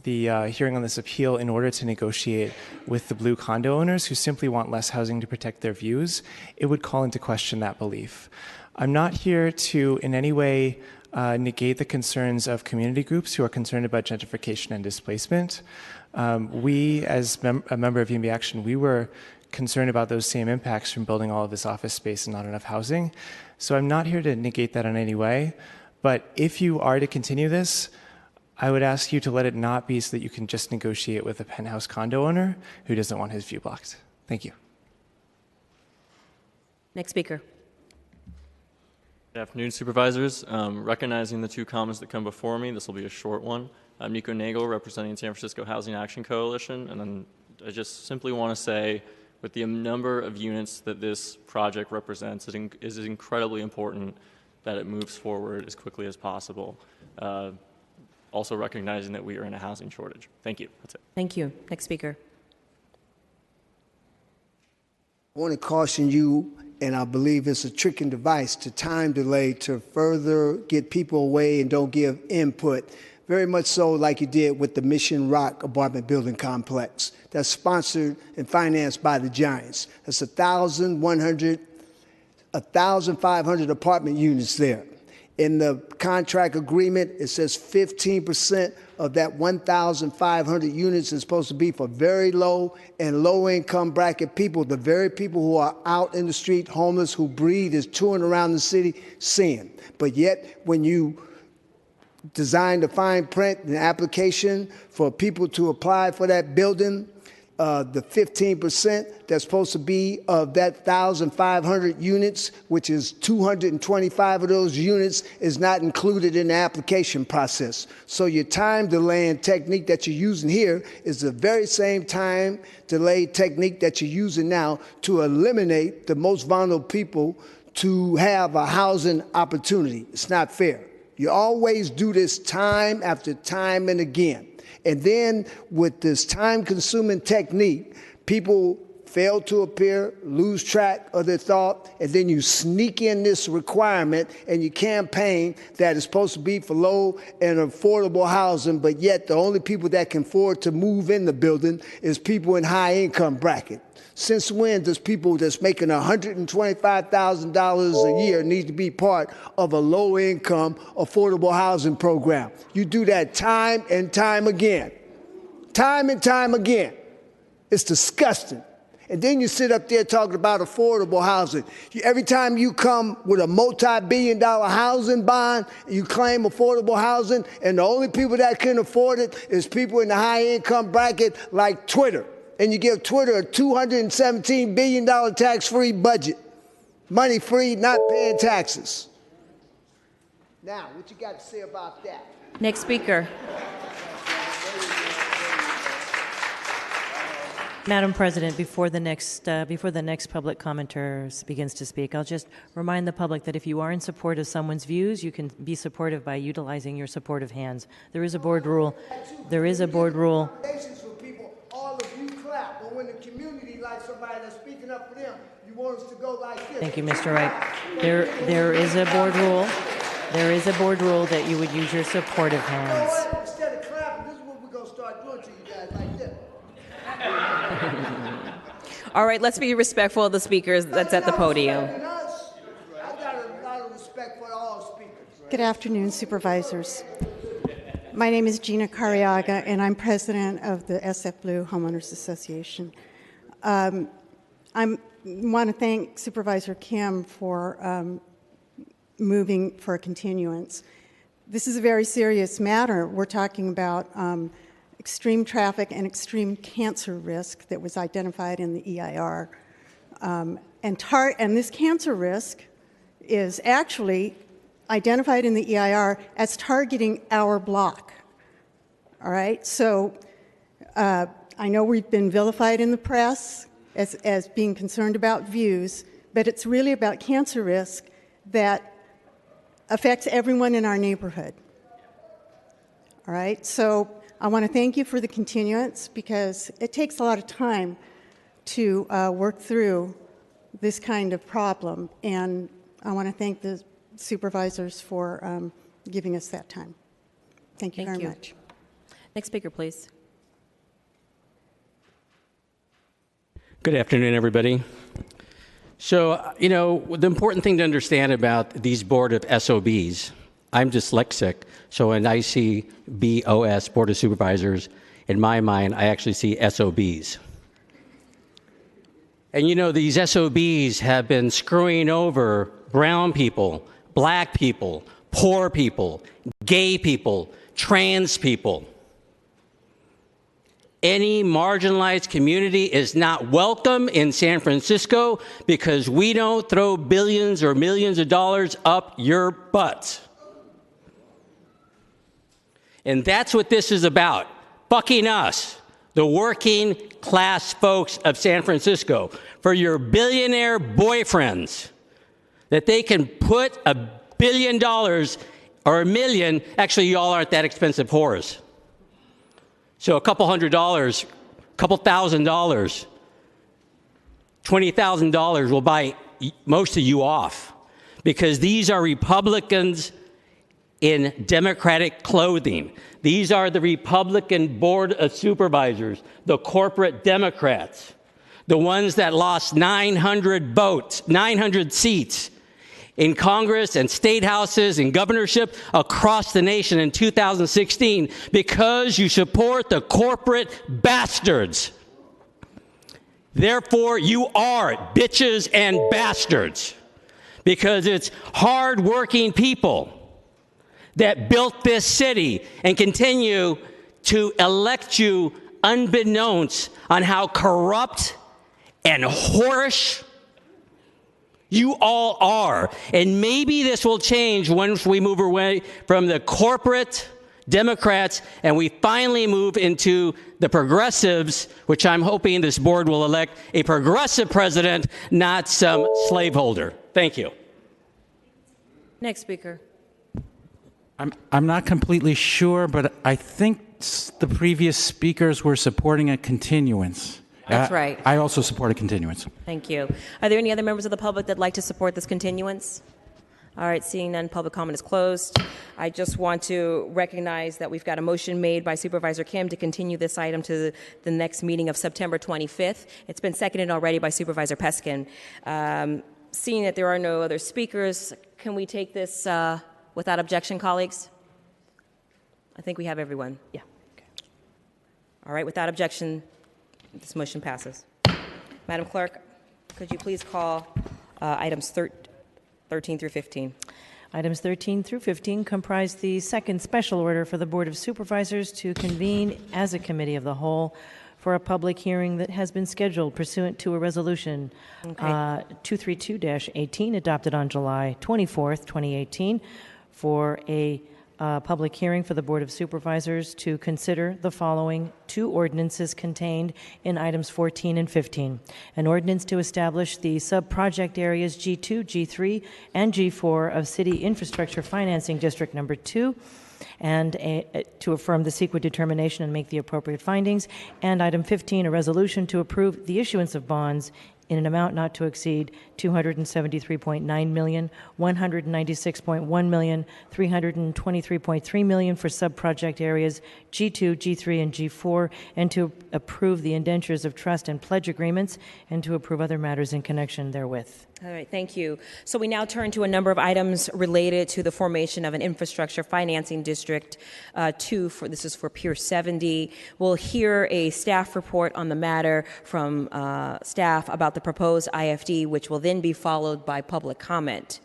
hearing on this appeal in order to negotiate with the blue condo owners who simply want less housing to protect their views, it would call into question that belief. I'm not here to in any way negate the concerns of community groups who are concerned about gentrification and displacement. We, as a member of YIMBY Action, we were concerned about those same impacts from building all of this office space and not enough housing. So I'm not here to negate that in any way. But if you are to continue this, I would ask you to let it not be so that you can just negotiate with a penthouse condo owner who doesn't want his view blocked. Thank you. Next speaker. Good afternoon, Supervisors. Recognizing the two comments that come before me, this will be a short one. I'm Nico Nagel, representing San Francisco Housing Action Coalition, and then I just simply want to say, with the number of units that this project represents, it is incredibly important that it moves forward as quickly as possible. Also recognizing that we are in a housing shortage. Thank you. That's it. Thank you. Next speaker. I want to caution you, and I believe it's a trick and device to time delay to further get people away and don't give input, very much so like you did with the Mission Rock apartment building complex that's sponsored and financed by the Giants. That's 1,500 apartment units there. In the contract agreement, it says 15% of that 1,500 units is supposed to be for very low and low income bracket people, the very people who are out in the street, homeless, who breathe, is touring around the city, seeing. But yet, when you design the fine print and application for people to apply for that building, the 15% that's supposed to be of that 1,500 units, which is 225 of those units, is not included in the application process. So your time delaying technique that you're using here is the very same time delay technique that you're using now to eliminate the most vulnerable people to have a housing opportunity. It's not fair. You always do this time after time and again. And then with this time-consuming technique, people fail to appear, lose track of their thought, and then you sneak in this requirement and you campaign that is supposed to be for low and affordable housing, but yet the only people that can afford to move in the building is people in high-income bracket. Since when does people that's making $125,000 a year need to be part of a low-income, affordable housing program? You do that time and time again. Time and time again. It's disgusting. And then you sit up there talking about affordable housing. Every time you come with a multi-billion-dollar housing bond, you claim affordable housing, and the only people that can afford it is people in the high-income bracket like Twitter. And you give Twitter a $217 billion tax-free budget. Money-free, not paying taxes. Now, what you got to say about that? Next speaker. Madam President, before the next public commenter begins to speak, I'll just remind the public that if you are in support of someone's views, you can be supportive by utilizing your supportive hands. There is a board rule. There is a board rule. All of you clap, but when the community likes somebody that's speaking up for them, you want us to go like this. Thank you, Mr. Wright. There is a board rule. There is a board rule that you would use your supportive hands. You know what? Instead of clapping, this is what we're going to start doing to you guys like this. All right, let's be respectful of the speakers that's at the podium. I got a lot of respect for all speakers. Good afternoon, Supervisors. My name is Gina Cariaga, and I'm president of the SF Blue Homeowners Association. I want to thank Supervisor Kim for moving for a continuance. This is a very serious matter. We're talking about extreme traffic and extreme cancer risk that was identified in the EIR. And this cancer risk is actually identified in the EIR as targeting our block. All right, so I know we've been vilified in the press as being concerned about views, but it's really about cancer risk that affects everyone in our neighborhood. All right, so I want to thank you for the continuance because it takes a lot of time to work through this kind of problem, and I want to thank the supervisors for giving us that time. Thank you very much. Next speaker, please. Good afternoon, everybody. So, you know, the important thing to understand about these board of SOBs, I'm dyslexic, so when I see BOS, Board of Supervisors, in my mind, I actually see SOBs. And you know, these SOBs have been screwing over brown people, black people, poor people, gay people, trans people. Any marginalized community is not welcome in San Francisco because we don't throw billions or millions of dollars up your butt. And that's what this is about, fucking us, the working class folks of San Francisco, for your billionaire boyfriends, that they can put $1 billion or $1 million, actually y'all aren't that expensive whores. So a couple $100, a couple $1,000, $20,000 will buy most of you off, because these are Republicans in Democratic clothing. These are the Republican Board of Supervisors, the corporate Democrats, the ones that lost 900 votes, 900 seats in Congress and state houses and governorship across the nation in 2016 because you support the corporate bastards. Therefore, you are bitches and bastards, because it's hardworking people that built this city and continue to elect you unbeknownst on how corrupt and whorish you all are. And maybe this will change once we move away from the corporate Democrats and we finally move into the progressives, which I'm hoping this board will elect a progressive president, not some slaveholder. Thank you. Next speaker. I'm not completely sure, but I think the previous speakers were supporting a continuance. That's right. I also support a continuance. Thank you. Are there any other members of the public that like to support this continuance? All right, seeing none, public comment is closed. I just want to recognize that we've got a motion made by Supervisor Kim to continue this item to the next meeting of September 25th. It's been seconded already by Supervisor Peskin. Seeing that there are no other speakers, can we take this without objection, colleagues? I think we have everyone. Yeah. Okay. All right, without objection, this motion passes. Madam Clerk, could you please call items 13 through 15? Items 13 through 15 comprise the second special order for the Board of Supervisors to convene as a committee of the whole for a public hearing that has been scheduled pursuant to a resolution 232-18 adopted on July 24th, 2018, for a public hearing for the Board of Supervisors to consider the following two ordinances contained in items 14 and 15. An ordinance to establish the sub-project areas G2, G3, and G4 of City Infrastructure Financing District Number 2, and to affirm the CEQA determination and make the appropriate findings. And item 15, a resolution to approve the issuance of bonds in an amount not to exceed $273.9 million, $196.1 million, $323.3 million for sub-project areas G2, G3, and G4, and to approve the indentures of trust and pledge agreements, and to approve other matters in connection therewith. All right, thank you. So we now turn to a number of items related to the formation of an infrastructure financing district. This is for Pier 70. We'll hear a staff report on the matter from staff about the proposed IFD, which will then be followed by public comment.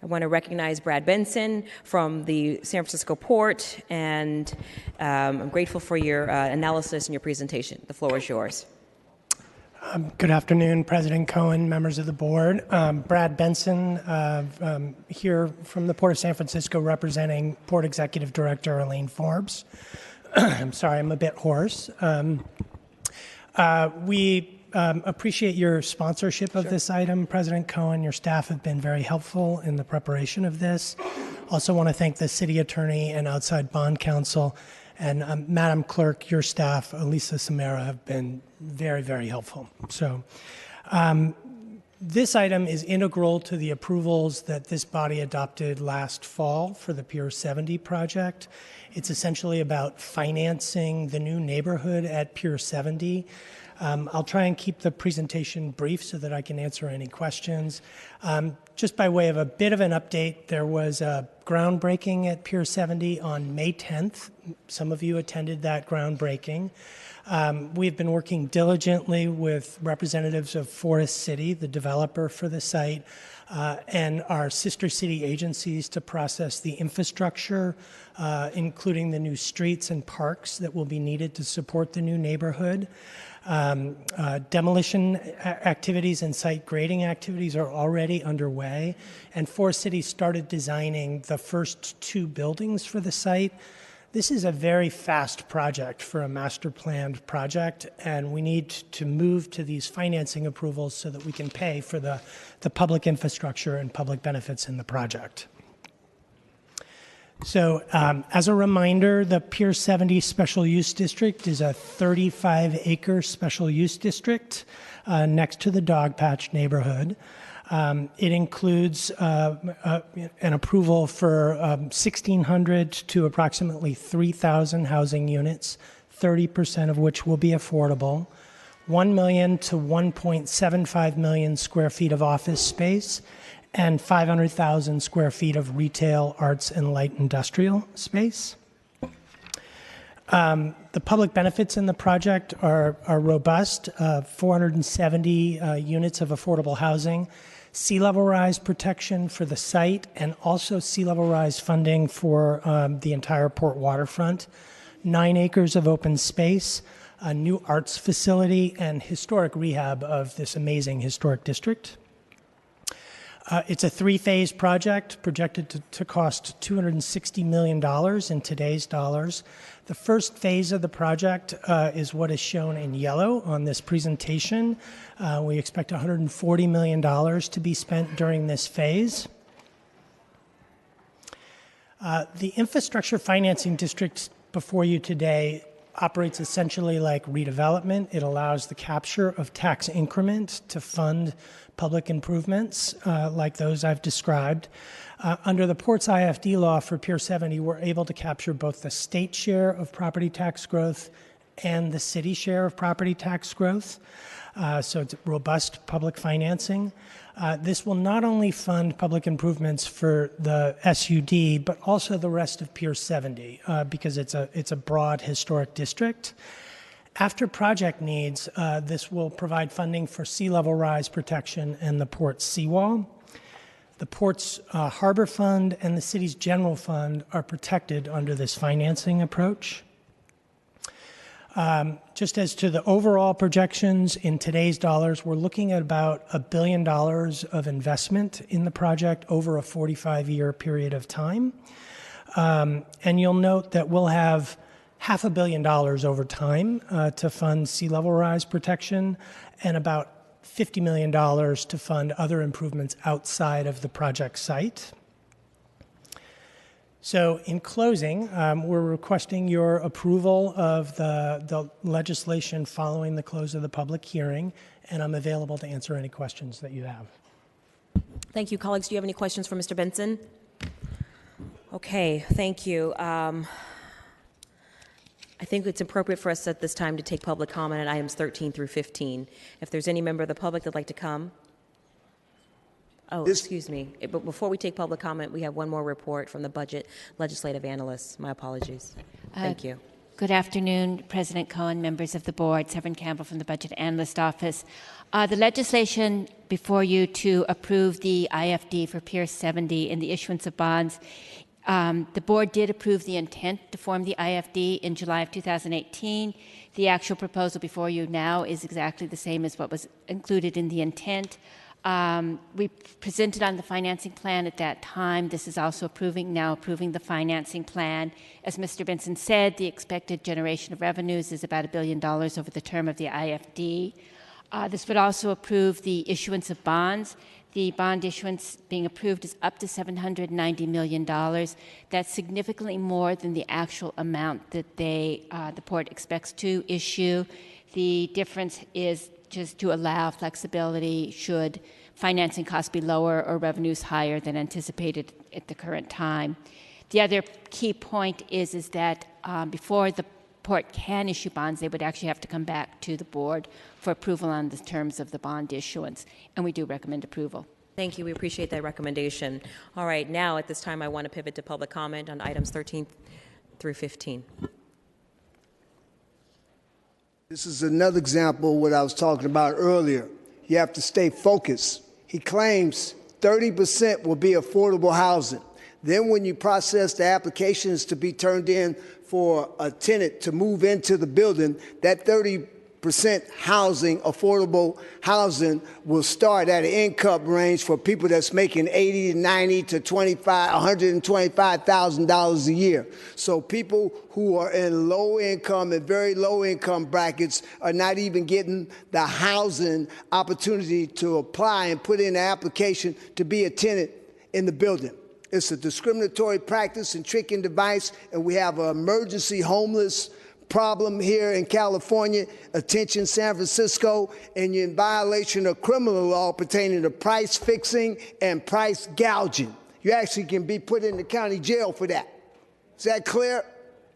I want to recognize Brad Benson from the San Francisco Port, and I'm grateful for your analysis and your presentation. The floor is yours. Good afternoon, President Cohen, members of the board. Brad Benson, here from the Port of San Francisco, representing Port Executive Director Elaine Forbes. I'm sorry, I'm a bit hoarse. We appreciate your sponsorship of this item, President Cohen. Your staff have been very helpful in the preparation of this. Also want to thank the city attorney and outside bond counsel. And Madam Clerk, your staff, Elisa Samara, have been very, very helpful. So this item is integral to the approvals that this body adopted last fall for the Pier 70 project. It's essentially about financing the new neighborhood at Pier 70. I'll try and keep the presentation brief so that I can answer any questions. Just by way of a bit of an update, there was a groundbreaking at Pier 70 on May 10th. Some of you attended that groundbreaking. We've been working diligently with representatives of Forest City, the developer for the site, and our sister city agencies to process the infrastructure, including the new streets and parks that will be needed to support the new neighborhood. Demolition activities and site grading activities are already underway, and Forest City started designing the first 2 buildings for the site. This is a very fast project for a master planned project, and we need to move to these financing approvals so that we can pay for the public infrastructure and public benefits in the project. So as a reminder, the Pier 70 Special Use District is a 35-acre special use district next to the Dog Patch neighborhood. It includes an approval for 1,600 to approximately 3,000 housing units, 30% of which will be affordable, 1 million to 1.75 million square feet of office space, and 500,000 square feet of retail, arts, and light industrial space. The public benefits in the project are robust, 470 units of affordable housing, sea level rise protection for the site, and also sea level rise funding for the entire port waterfront, 9 acres of open space, a new arts facility, and historic rehab of this amazing historic district. It's a 3-phase project projected to cost $260 million in today's dollars. The first phase of the project is what is shown in yellow on this presentation. We expect $140 million to be spent during this phase. The infrastructure financing district before you today operates essentially like redevelopment. It allows the capture of tax increment to fund public improvements like those I've described. Under the Port's IFD law for Pier 70, we're able to capture both the state share of property tax growth and the city share of property tax growth. So it's robust public financing. This will not only fund public improvements for the SUD, but also the rest of Pier 70 because it's a broad historic district. After project needs, this will provide funding for sea level rise protection and the port's seawall. The port's harbor fund and the city's general fund are protected under this financing approach. Just as to the overall projections in today's dollars, we're looking at about $1 billion of investment in the project over a 45-year period of time. And you'll note that we'll have $500 million over time to fund sea level rise protection and about $50 million to fund other improvements outside of the project site. So in closing, we're requesting your approval of the legislation following the close of the public hearing, and I'm available to answer any questions that you have. Thank you. Colleagues, do you have any questions for Mr. Benson? Okay, thank you. I think it's appropriate for us at this time to take public comment on items 13 through 15. If there's any member of the public that'd like to come. Oh, excuse me. But before we take public comment, we have one more report from the budget legislative analysts. My apologies. Thank you. Good afternoon, President Cohen, members of the board. Severin Campbell from the Budget Analyst Office. The legislation before you to approve the IFD for Pier 70 and the issuance of bonds. The board did approve the intent to form the IFD in July of 2018. The actual proposal before you now is exactly the same as what was included in the intent. We presented on the financing plan at that time. This is also now approving the financing plan. As Mr. Benson said, the expected generation of revenues is about $1 billion over the term of the IFD. This would also approve the issuance of bonds. The bond issuance being approved is up to $790 million. That's significantly more than the actual amount that the port expects to issue. The difference is just to allow flexibility should financing costs be lower or revenues higher than anticipated at the current time. The other key point is that before the port can issue bonds, they would actually have to come back to the board for approval on the terms of the bond issuance, and we do recommend approval. Thank you. We appreciate that recommendation. All right, now at this time, I want to pivot to public comment on items 13 through 15. This is another example of what I was talking about earlier. You have to stay focused. He claims 30% will be affordable housing. Then when you process the applications to be turned in for a tenant to move into the building, that 30% housing, affordable housing, will start at an income range for people that's making $80 to $90 to $125,000 a year. So people who are in low income and very low income brackets are not even getting the housing opportunity to apply and put in an application to be a tenant in the building. It's a discriminatory practice and tricking device, and we have an emergency homeless problem here in California. Attention, San Francisco, and you're in violation of criminal law pertaining to price fixing and price gouging. You actually can be put in the county jail for that. Is that clear?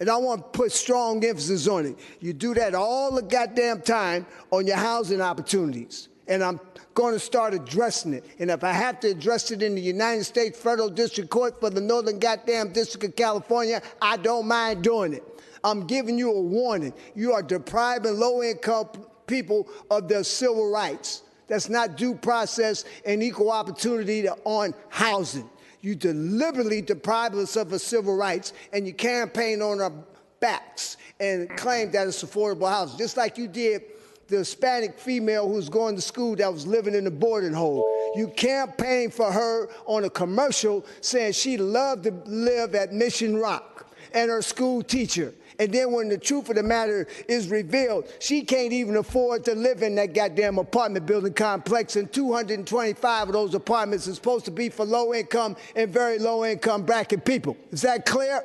And I want to put strong emphasis on it. You do that all the goddamn time on your housing opportunities. And I'm going to start addressing it. And if I have to address it in the United States Federal District Court for the Northern goddamn District of California, I don't mind doing it. I'm giving you a warning. You are depriving low-income people of their civil rights. That's not due process and equal opportunity on housing. You deliberately deprive us of our civil rights, and you campaign on our backs and claim that it's affordable housing, just like you did the Hispanic female who's going to school that was living in a boarding hole. You campaigned for her on a commercial saying she loved to live at Mission Rock and her school teacher. And then when the truth of the matter is revealed, she can't even afford to live in that goddamn apartment building complex, and 225 of those apartments are supposed to be for low income and very low income bracket people. Is that clear?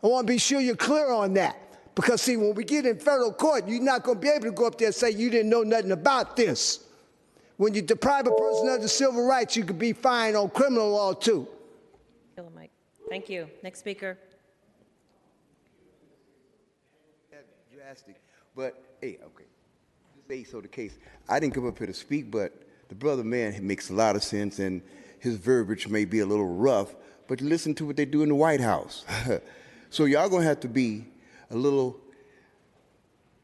I want to be sure you're clear on that. Because see, when we get in federal court, you're not going to be able to go up there and say you didn't know nothing about this. When you deprive a person of their civil rights, you could be fined on criminal law too. Thank you. Next speaker. But, hey, okay, this ain't so the case. I didn't come up here to speak, but the brother man makes a lot of sense, and his verbiage may be a little rough, but listen to what they do in the White House. So y'all gonna have to be a little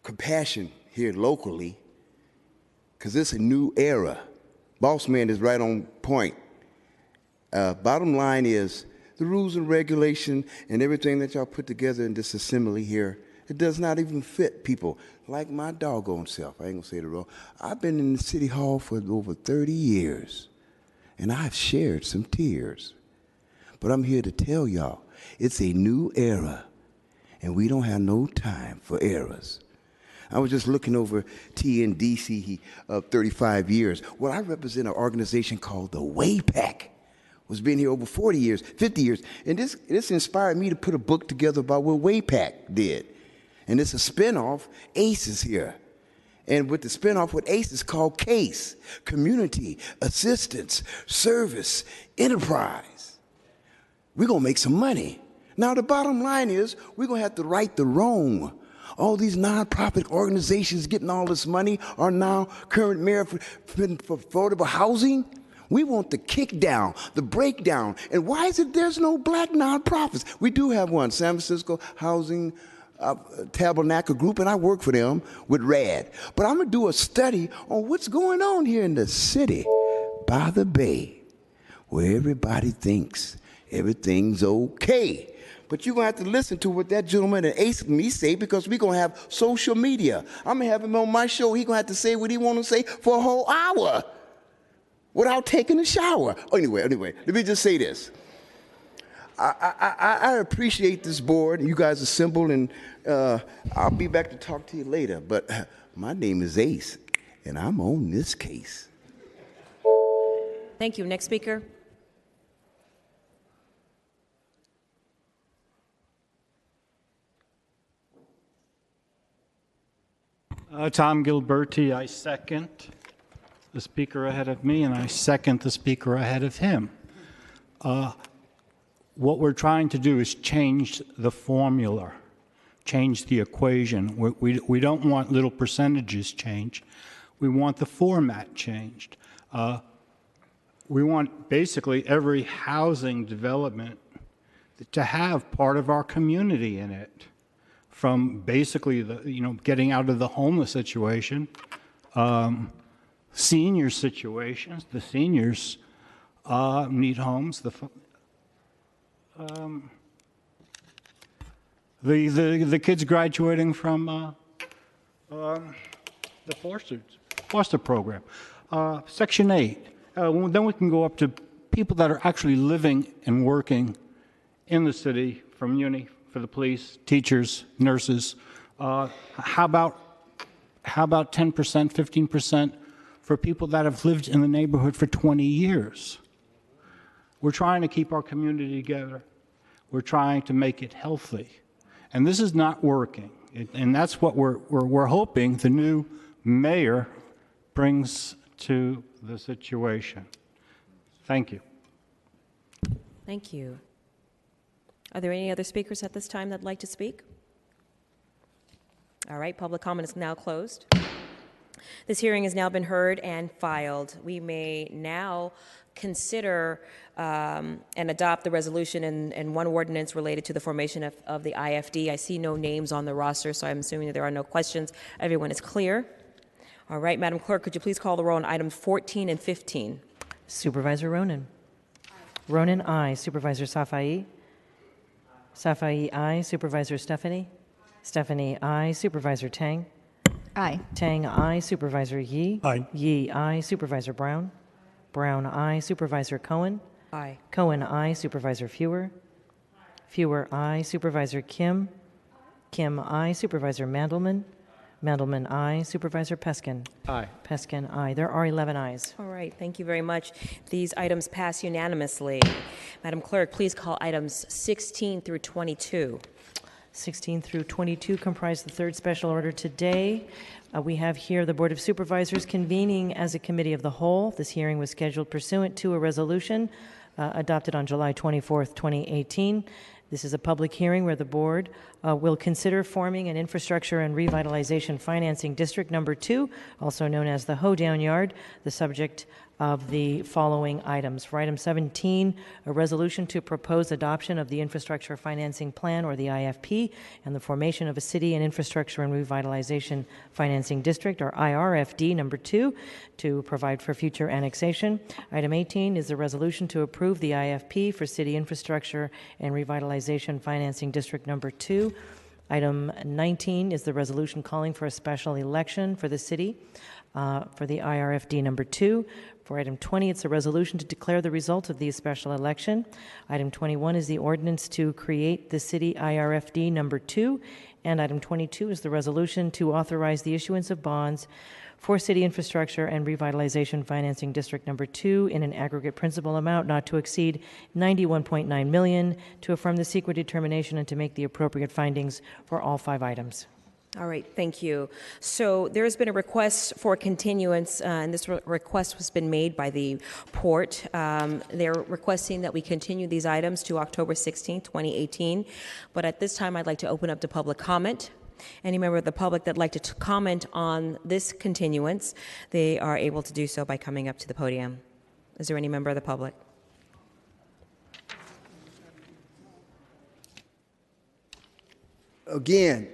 compassion here locally, because it's a new era. Boss man is right on point. Bottom line is, the rules and regulation and everything that y'all put together in this assembly here, it does not even fit people like my doggone self. I ain't gonna say it wrong. I've been in the city hall for over 30 years, and I've shared some tears. But I'm here to tell y'all, it's a new era, and we don't have no time for errors. I was just looking over TNDC 35 years. Well, I represent an organization called the WAPAC. Was been here over 40 years, 50 years. And this inspired me to put a book together about what WAPAC did. And it's a spinoff, ACE is here. And with the spinoff with ACE is called CASE, Community, Assistance, Service, Enterprise. We're gonna make some money. Now the bottom line is, we're gonna have to right the wrong. All these nonprofit organizations getting all this money are now current mayor for affordable housing. We want the kick down, the breakdown. And why is it there's no black nonprofits? We do have one, San Francisco Housing Tabernacle Group, and I work for them with RAD. But I'm going to do a study on what's going on here in the city by the bay, where everybody thinks everything's okay. But you're going to have to listen to what that gentleman and Ace and me say, because we're going to have social media. I'm going to have him on my show. He's going to have to say what he want to say for a whole hour without taking a shower. Anyway, let me just say this. I appreciate this board. You guys are simple, and I'll be back to talk to you later. But my name is Ace, and I'm on this case. Thank you. Next speaker. Tom Gilberti, I second the speaker ahead of me, and I second the speaker ahead of him. What we're trying to do is change the formula, change the equation. We don't want little percentages changed. We want the format changed. We want basically every housing development to have part of our community in it, from basically getting out of the homeless situation, senior situations. The seniors need homes. The kids graduating from the foster program. Section 8. Then we can go up to people that are actually living and working in the city, from uni, for the police, teachers, nurses. How about 10%, 15% for people that have lived in the neighborhood for 20 years? We're trying to keep our community together. We're trying to make it healthy. And this is not working. And that's what we're hoping the new mayor brings to the situation. Thank you. Thank you. Are there any other speakers at this time that'd like to speak? All right, public comment is now closed. This hearing has now been heard and filed. We may now consider and adopt the resolution and one ordinance related to the formation of the IFD. I see no names on the roster, so I'm assuming that there are no questions. Everyone is clear. All right, Madam Clerk, could you please call the roll on items 14 and 15? Supervisor Ronan. Ronan, aye. Supervisor Safai. Safai, aye. Supervisor Stephanie. Stephanie, aye. Supervisor Tang. Aye. Tang, aye. Supervisor Yee. Aye. Yee, aye. Supervisor Brown. Brown, aye. Supervisor Cohen. Aye. Cohen, aye. Supervisor Fewer. Fewer, aye. Supervisor Kim. Kim, aye. Supervisor Mandelman. Mandelman, aye. Supervisor Peskin. Aye. Peskin, aye. There are 11 ayes. All right, thank you very much. These items pass unanimously. Madam Clerk, please call items 16 through 22. 16 through 22 comprise the third special order today. We have here the Board of Supervisors convening as a committee of the whole. This hearing was scheduled pursuant to a resolution adopted on July 24th, 2018. This is a public hearing where the board will consider forming an infrastructure and revitalization financing district number 2, also known as the Hoedown Yard, the subject of the following items. For item 17, a resolution to propose adoption of the Infrastructure Financing Plan, or the IFP, and the formation of a City and Infrastructure and Revitalization Financing District, or IRFD, number 2, to provide for future annexation. Item 18 is a resolution to approve the IFP for City Infrastructure and Revitalization Financing District number 2. Item 19 is the resolution calling for a special election for the city for the IRFD number 2. For item 20, it's a resolution to declare the result of the special election. Item 21 is the ordinance to create the city IRFD number 2. And item 22 is the resolution to authorize the issuance of bonds for City Infrastructure and Revitalization Financing District number 2 in an aggregate principal amount not to exceed $91.9 million, to affirm the secret determination and to make the appropriate findings for all 5 items. All right, thank you. So there has been a request for continuance, and this request has been made by the port. They're requesting that we continue these items to October 16, 2018. But at this time, I'd like to open up to public comment. Any member of the public that'd like to comment on this continuance, they are able to do so by coming up to the podium. Is there any member of the public? Again,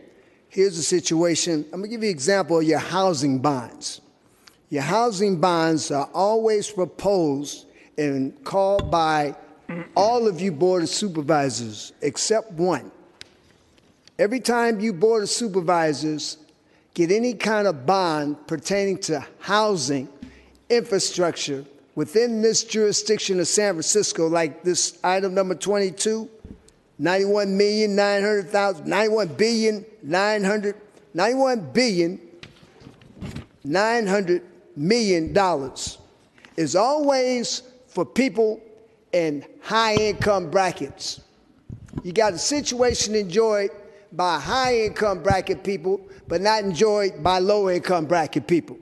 here's the situation. I'm going to give you an example of your housing bonds. Your housing bonds are always proposed and called by all of you Board of Supervisors except one. Every time you Board of Supervisors get any kind of bond pertaining to housing, infrastructure within this jurisdiction of San Francisco, like this item number 22, $91 billion, $900 million is always for people in high-income brackets. You got a situation enjoyed by high-income bracket people, but not enjoyed by low-income bracket people.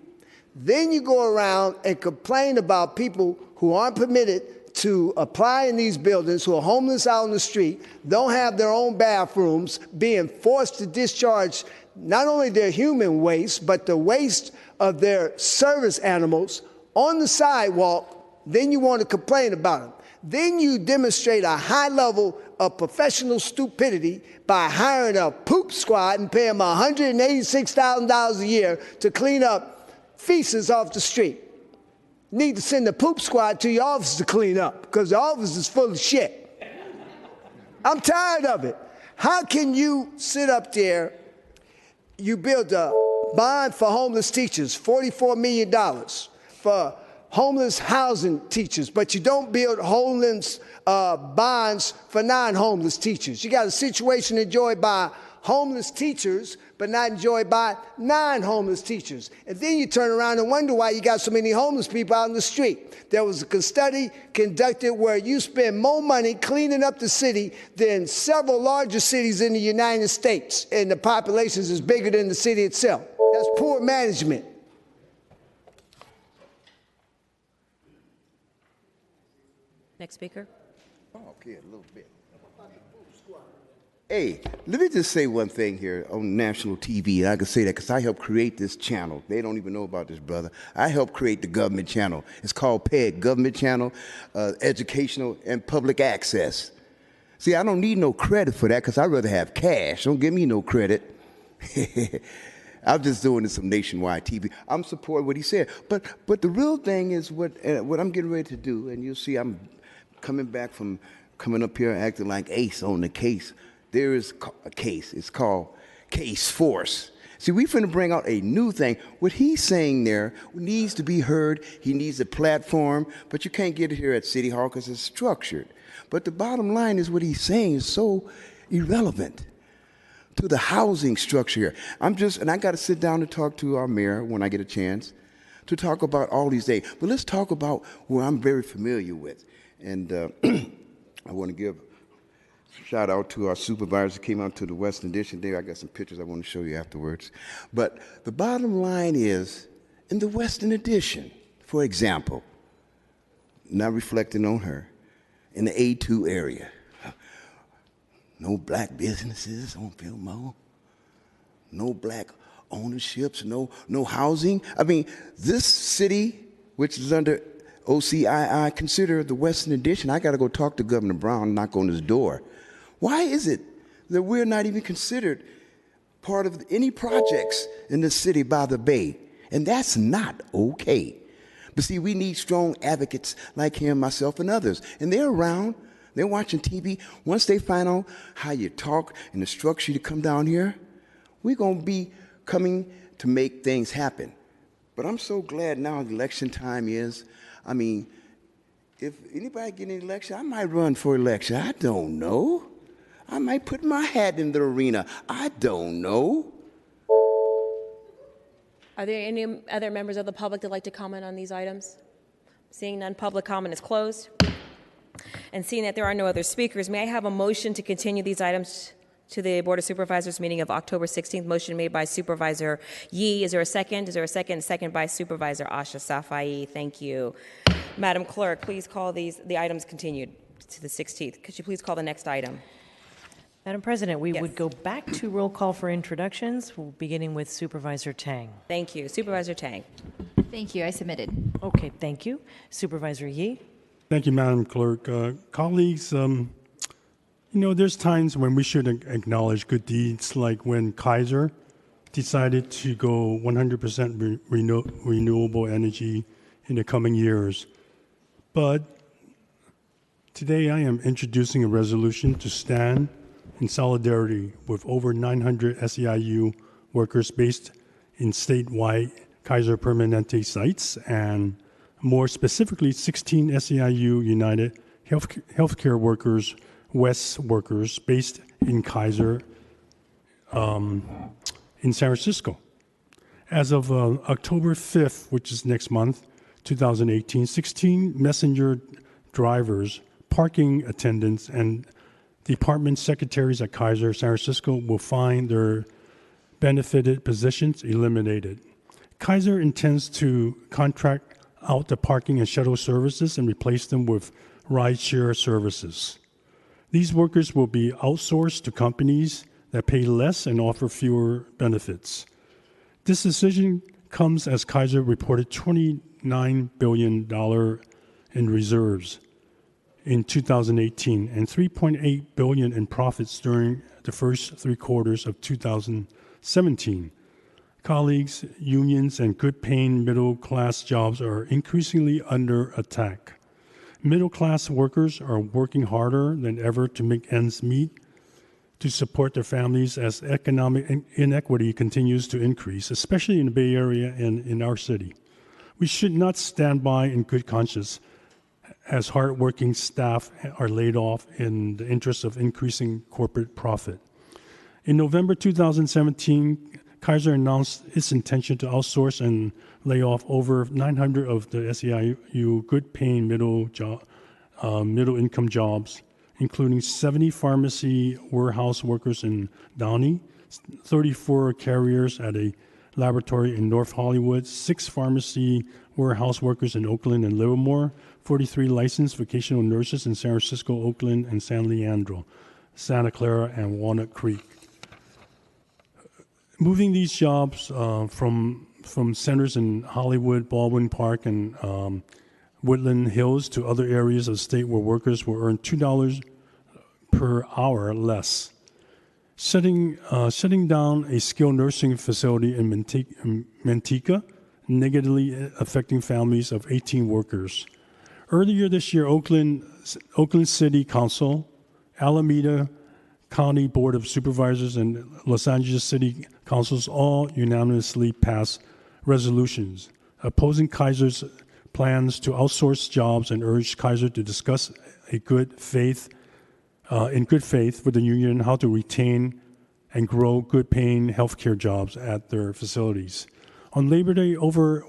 Then you go around and complain about people who aren't permitted to apply in these buildings, who are homeless out on the street, don't have their own bathrooms, being forced to discharge not only their human waste, but the waste of their service animals on the sidewalk. Then you want to complain about them. Then you demonstrate a high level of professional stupidity by hiring a poop squad and paying them $186,000 a year to clean up feces off the street. Need to send the poop squad to your office to clean up because the office is full of shit. I'm tired of it. How can you sit up there, you build a bond for homeless teachers, $44 million for homeless housing teachers, but you don't build homeless bonds for non-homeless teachers. You got a situation enjoyed by homeless teachers, but not enjoyed by non-homeless teachers. And then you turn around and wonder why you got so many homeless people out in the street. There was a study conducted where you spend more money cleaning up the city than several larger cities in the United States, and the population is bigger than the city itself. That's poor management. Next speaker. Okay, a little bit. Hey, let me just say one thing here on national TV. I can say that because I helped create this channel. They don't even know about this, brother. I helped create the government channel. It's called PEG, Government Channel, Educational and Public Access. See, I don't need no credit for that because I'd rather have cash. Don't give me no credit. I'm just doing this some nationwide TV. I'm supporting what he said. But the real thing is what I'm getting ready to do, and you'll see I'm coming back from coming up here acting like ace on the case. There is a case. It's called Case Force. See, we finna bring out a new thing. What he's saying there needs to be heard. He needs a platform, but you can't get it here at City Hall because it's structured. But the bottom line is what he's saying is so irrelevant to the housing structure here. And I got to sit down and talk to our mayor when I get a chance to talk about all these things. But let's talk about where I'm very familiar with. And I want to give a shout out to our supervisors who came out to the Western Addition there. I got some pictures I want to show you afterwards. But the bottom line is, in the Western Addition, for example, not reflecting on her, in the A2 area, no black businesses on Fillmore, no black ownerships, no housing. I mean, this city, which is under OCII, consider the Western Addition. I got to go talk to Governor Brown, knock on his door. Why is it that we're not even considered part of any projects in the city by the Bay? And that's not okay. But see, we need strong advocates like him, myself, and others. And they're around. They're watching TV. Once they find out how you talk and the structure to come down here, we're going to be coming to make things happen. But I'm so glad now election time is. I mean, if anybody get an election, I might run for election. I don't know. I might put my hat in the arena. I don't know. Are there any other members of the public that like to comment on these items? Seeing none, public comment is closed. And seeing that there are no other speakers, may I have a motion to continue these items to the Board of Supervisors meeting of October 16th? Motion made by Supervisor Yee. Is there a second? Is there a second? Second by Supervisor Asha Safai. Thank you. Madam Clerk, please call the items continued to the 16th. Could you please call the next item? Madam President, we would go back to roll call for introductions, beginning with Supervisor Tang. Thank you. Supervisor Tang. Thank you. I submitted. Okay, thank you. Supervisor Yee. Thank you, Madam Clerk. Colleagues, You know, there's times when we should acknowledge good deeds, like when Kaiser decided to go 100% renewable energy in the coming years. But today I am introducing a resolution to stand in solidarity with over 900 SEIU workers based in statewide Kaiser Permanente sites, and more specifically 16 SEIU United Healthcare Workers West workers based in Kaiser in San Francisco. As of October 5th, which is next month, 2018, 16 messenger drivers, parking attendants, and department secretaries at Kaiser San Francisco will find their benefited positions eliminated. Kaiser intends to contract out the parking and shuttle services and replace them with rideshare services. These workers will be outsourced to companies that pay less and offer fewer benefits. This decision comes as Kaiser reported $29 billion in reserves in 2018 and $3.8 billion in profits during the first 3 quarters of 2017. Colleagues, unions, and good-paying middle-class jobs are increasingly under attack. Middle-class workers are working harder than ever to make ends meet, to support their families as economic inequity continues to increase, especially in the Bay Area and in our city. We should not stand by in good conscience as hardworking staff are laid off in the interest of increasing corporate profit. In November 2017, Kaiser announced its intention to outsource and lay off over 900 of the SEIU good-paying middle-income jobs, including 70 pharmacy warehouse workers in Downey, 34 carriers at a laboratory in North Hollywood, 6 pharmacy warehouse workers in Oakland and Livermore, 43 licensed vocational nurses in San Francisco, Oakland, and San Leandro, Santa Clara, and Walnut Creek. Moving these jobs from centers in Hollywood, Baldwin Park, and Woodland Hills to other areas of the state where workers will earn $2 per hour less. Shutting down a skilled nursing facility in Manteca, negatively affecting families of 18 workers. Earlier this year, Oakland City Council, Alameda County Board of Supervisors, and Los Angeles City Councils all unanimously passed resolutions opposing Kaiser's plans to outsource jobs and urged Kaiser to discuss in good faith with the union how to retain and grow good-paying healthcare jobs at their facilities. On Labor Day, over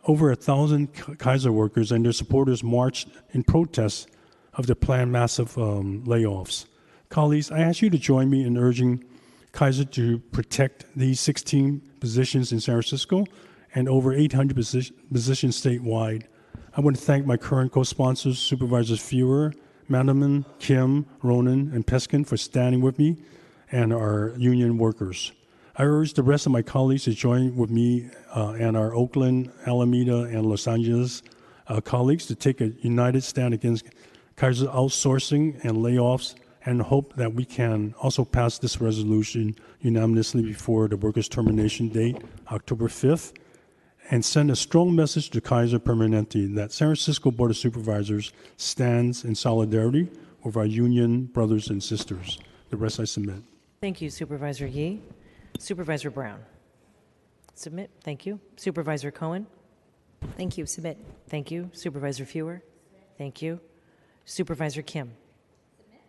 1,000 Kaiser workers and their supporters marched in protest of the planned massive layoffs. Colleagues, I ask you to join me in urging Kaiser to protect these 16 positions in San Francisco and over 800 positions statewide. I want to thank my current co-sponsors, Supervisors Fewer, Mandelman, Kim, Ronan, and Peskin for standing with me and our union workers. I urge the rest of my colleagues to join with me and our Oakland, Alameda, and Los Angeles colleagues to take a united stand against Kaiser outsourcing and layoffs, and hope that we can also pass this resolution unanimously before the workers' termination date, October 5th, and send a strong message to Kaiser Permanente that San Francisco Board of Supervisors stands in solidarity with our union brothers and sisters. The rest I submit. Thank you, Supervisor Yee. Supervisor Brown. Submit. Thank you. Supervisor Cohen. Thank you. Submit. Thank you. Supervisor Fewer. Thank you. Supervisor Kim.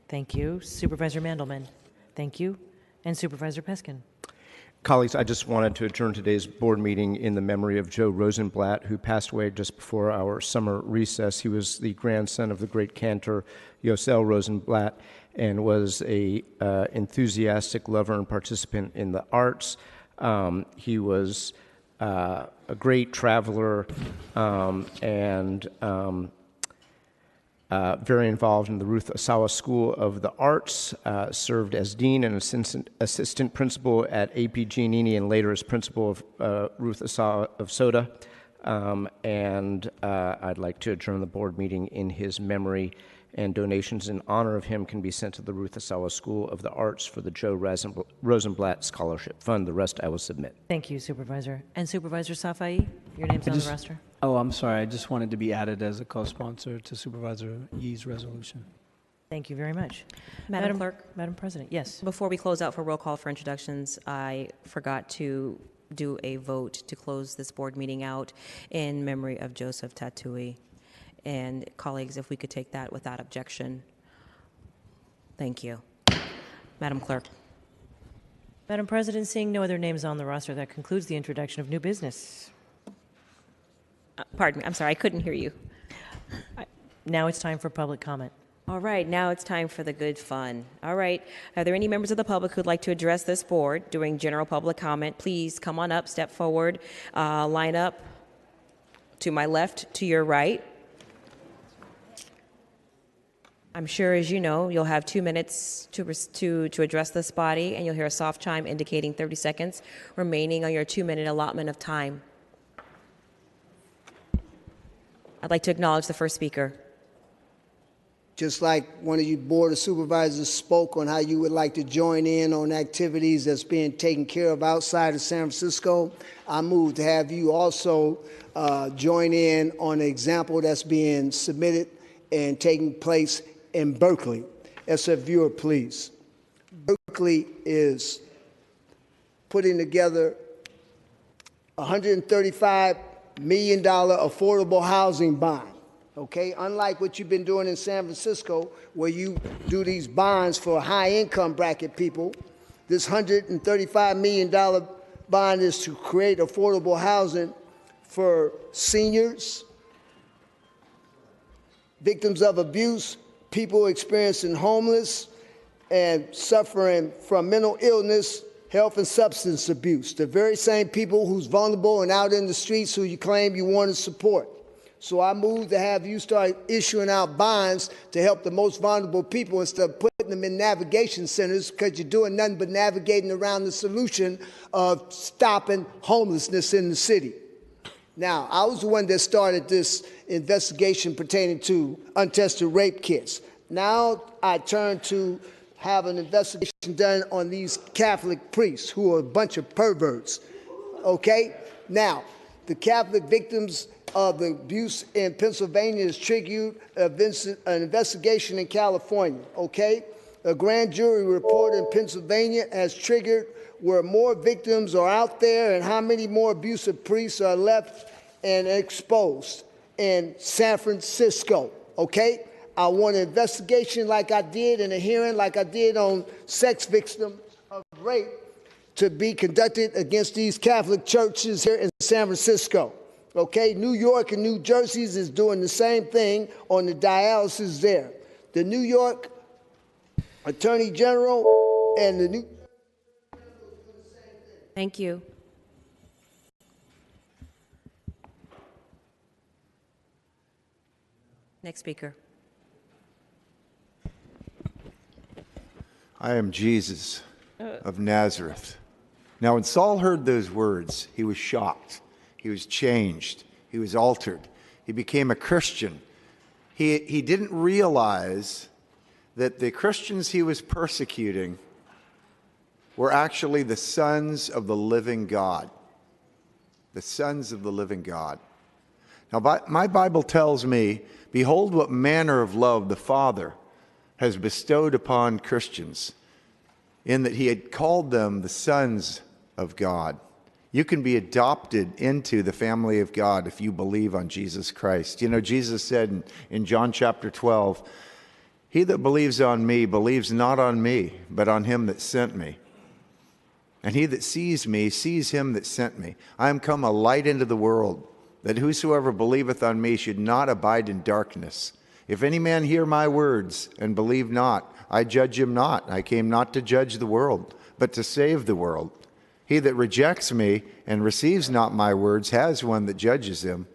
Thank you. Supervisor Mandelman. Thank you. And Supervisor Peskin. Colleagues, I just wanted to adjourn today's board meeting in the memory of Joe Rosenblatt, who passed away just before our summer recess. He was the grandson of the great cantor Yosel Rosenblatt and was a enthusiastic lover and participant in the arts. He was a great traveler and very involved in the Ruth Asawa School of the Arts, served as dean and assistant principal at AP Giannini and later as principal of Ruth Asawa of Soda. And I'd like to adjourn the board meeting in his memory and donations in honor of him can be sent to the Ruth Asawa School of the Arts for the Joe Rosenblatt Scholarship Fund. The rest I will submit. Thank you, Supervisor. And Supervisor Safai, your name's on the roster. Oh, I'm sorry. I just wanted to be added as a co-sponsor to Supervisor Yee's resolution. Thank you very much. Madam Clerk. Madam President, yes. Before we close out for roll call for introductions, I forgot to do a vote to close this board meeting out in memory of Joseph Tatui. And colleagues, if we could take that without objection. Thank you. Madam Clerk. Madam President, seeing no other names on the roster, that concludes the introduction of new business. Pardon me, I'm sorry, I couldn't hear you. Now it's time for public comment. All right, now it's time for the good fun. All right, are there any members of the public who'd like to address this board during general public comment? Please come on up, step forward, line up to my left, to your right. I'm sure, as you know, you'll have 2 minutes to address this body, and you'll hear a soft chime indicating 30 seconds remaining on your 2-minute allotment of time. I'd like to acknowledge the first speaker. Just like one of you Board of Supervisors spoke on how you would like to join in on activities that's being taken care of outside of San Francisco, I move to have you also join in on an example that's being submitted and taking place in Berkeley. SF viewer, please. Berkeley is putting together $135 million affordable housing bond. Okay, unlike what you've been doing in San Francisco, where you do these bonds for high-income bracket people, this $135 million bond is to create affordable housing for seniors, victims of abuse, people experiencing homeless and suffering from mental illness, health and substance abuse, the very same people who's vulnerable and out in the streets who you claim you want to support. So I move to have you start issuing out bonds to help the most vulnerable people instead of putting them in navigation centers, because you're doing nothing but navigating around the solution of stopping homelessness in the city. Now, I was the one that started this investigation pertaining to untested rape kits. Now I turn to have an investigation done on these Catholic priests who are a bunch of perverts. Okay? Now, the Catholic victims of the abuse in Pennsylvania has triggered an investigation in California. Okay? A grand jury report in Pennsylvania has triggered where more victims are out there and how many more abusive priests are left and exposed in San Francisco. Okay? I want an investigation like I did and a hearing like I did on sex victims of rape to be conducted against these Catholic churches here in San Francisco. Okay, New York and New Jersey is doing the same thing on the dialysis there. The New York Attorney General and the New... Thank you. Next speaker. I am Jesus of Nazareth. Now, when Saul heard those words, he was shocked. He was changed. He was altered. He became a Christian. He didn't realize that the Christians he was persecuting were actually the sons of the living God. The sons of the living God. Now, my Bible tells me, behold what manner of love the Father has bestowed upon Christians, in that he had called them the sons of God. You can be adopted into the family of God if you believe on Jesus Christ. You know, Jesus said in John chapter 12, he that believes on me believes not on me, but on him that sent me. And he that sees me sees him that sent me. I am come a light into the world, that whosoever believeth on me should not abide in darkness. If any man hear my words and believe not, I judge him not. I came not to judge the world, but to save the world. He that rejects me and receives not my words has one that judges him.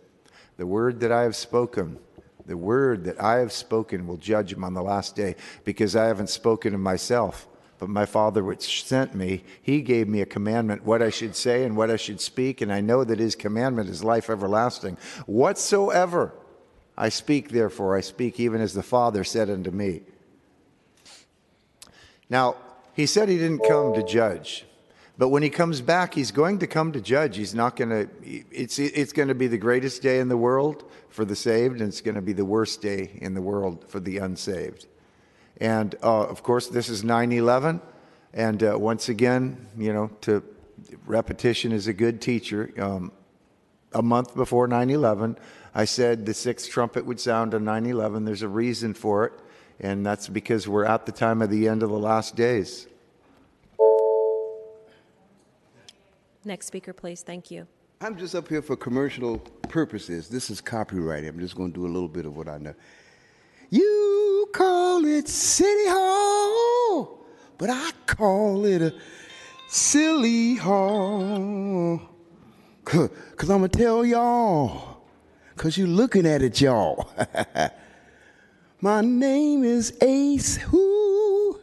The word that I have spoken, the word that I have spoken will judge him on the last day, because I haven't spoken of myself, but my Father which sent me, he gave me a commandment, what I should say and what I should speak, and I know that his commandment is life everlasting. Whatsoever I speak, therefore, I speak even as the Father said unto me. Now, he said he didn't come to judge. But when he comes back, he's going to come to judge. He's not going to, it's going to be the greatest day in the world for the saved, and it's going to be the worst day in the world for the unsaved. And of course, this is 9/11. And once again, you know, repetition is a good teacher. A month before 9/11, I said the sixth trumpet would sound on 9/11. There's a reason for it, and that's because we're at the time of the end of the last days. Next speaker, please. Thank you. I'm just up here for commercial purposes. This is copyrighted. I'm just going to do a little bit of what I know. You call it City Hall, but I call it a silly hall. Because I'm going to tell y'all, because you're looking at it, y'all. My name is Ace, whoo,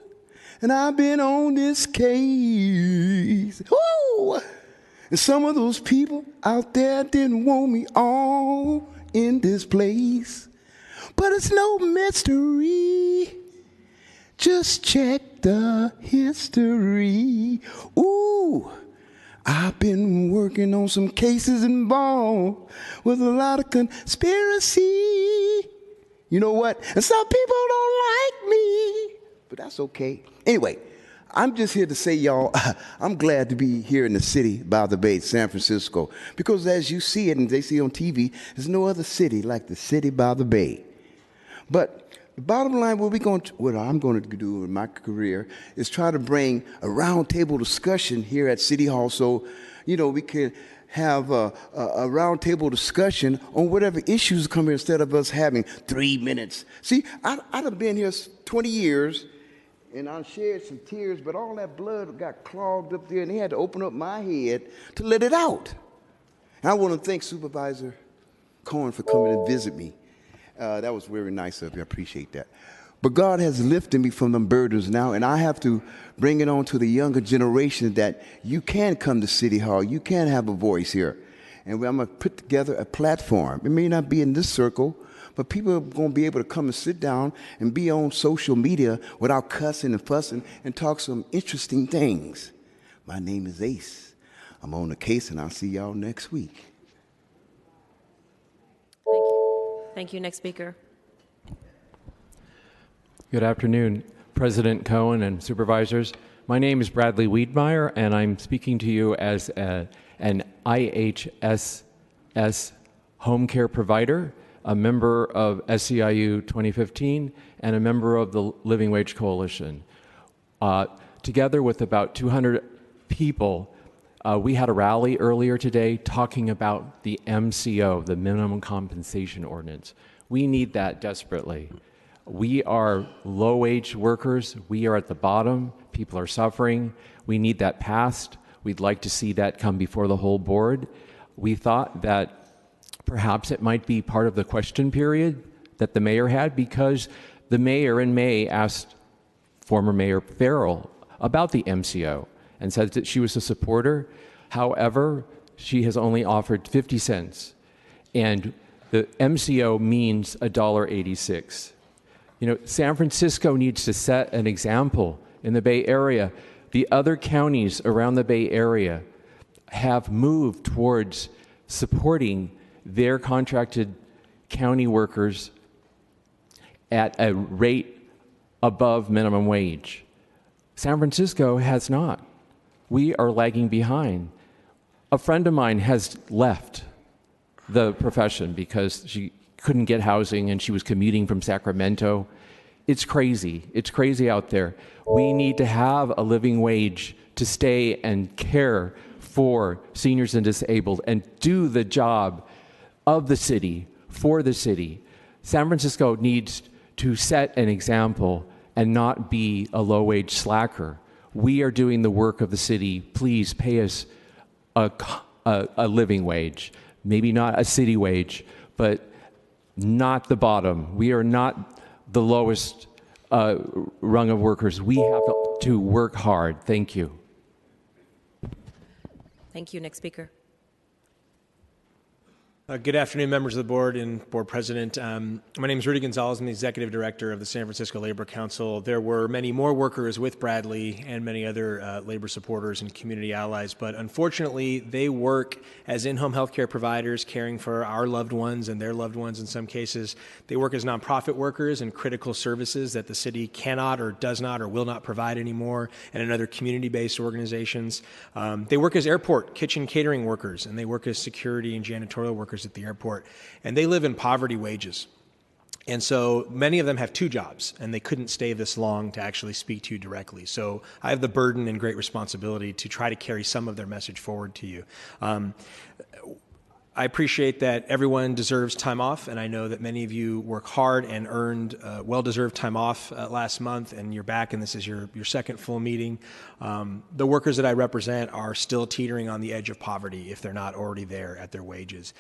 and I've been on this case. Whoo! And some of those people out there didn't want me all in this place. But it's no mystery. Just check the history. Ooh, I've been working on some cases involved with a lot of conspiracy. You know what? And some people don't like me, but that's okay. Anyway, I'm just here to say, y'all, I'm glad to be here in the city by the bay, San Francisco, because as you see it and they see on TV, there's no other city like the city by the bay. But the bottom line, what I'm going to do in my career is try to bring a roundtable discussion here at City Hall so, you know, we can have a roundtable discussion on whatever issues come here instead of us having 3 minutes. See, I'd have been here 20 years, and I shed some tears, but all that blood got clogged up there, and they had to open up my head to let it out. And I want to thank Supervisor Cohen for coming and visit me. That was very nice of you. I appreciate that. But God has lifted me from them burdens now, and I have to bring it on to the younger generation that you can come to City Hall. You can have a voice here. And I'm going to put together a platform. It may not be in this circle, but people are going to be able to come and sit down and be on social media without cussing and fussing and talk some interesting things. My name is Ace. I'm on the case, and I'll see y'all next week. Thank you. Thank you. Next speaker. Good afternoon, President Cohen and supervisors. My name is Bradley Wiedmeyer, and I'm speaking to you as an IHSS home care provider, a member of SEIU 2015, and a member of the Living Wage Coalition. Together with about 200 people, we had a rally earlier today talking about the MCO, the Minimum Compensation Ordinance. We need that desperately. We are low-wage workers. We are at the bottom. People are suffering. We need that passed. We'd like to see that come before the whole board. We thought that perhaps it might be part of the question period that the mayor had, because the mayor in May asked former Mayor Farrell about the MCO and said that she was a supporter. However, she has only offered 50 cents, and the MCO means $1.86. You know, San Francisco needs to set an example in the Bay Area. The other counties around the Bay Area have moved towards supporting their contracted county workers at a rate above minimum wage. San Francisco has not. We are lagging behind. A friend of mine has left the profession because she couldn't get housing and she was commuting from Sacramento. It's crazy. It's crazy out there. We need to have a living wage to stay and care for seniors and disabled and do the job of the city, for the city. San Francisco needs to set an example and not be a low-wage slacker. We are doing the work of the city. Please pay us a living wage. Maybe not a city wage, but not the bottom. We are not the lowest rung of workers. We have to work hard. Thank you. Thank you. Next speaker. Good afternoon, members of the board and board president. My name is Rudy Gonzalez. I'm the executive director of the San Francisco Labor Council. There were many more workers with Bradley and many other labor supporters and community allies, but unfortunately, they work as in-home healthcare providers, caring for our loved ones and their loved ones in some cases. They work as nonprofit workers in critical services that the city cannot or does not or will not provide anymore, and in other community-based organizations. They work as airport kitchen catering workers, and they work as security and janitorial workers at the airport, and they live in poverty wages. And so many of them have two jobs, and they couldn't stay this long to actually speak to you directly. So I have the burden and great responsibility to try to carry some of their message forward to you. I appreciate that everyone deserves time off, and I know that many of you work hard and earned well-deserved time off last month, and you're back, and this is your second full meeting. The workers that I represent are still teetering on the edge of poverty if they're not already there at their wages.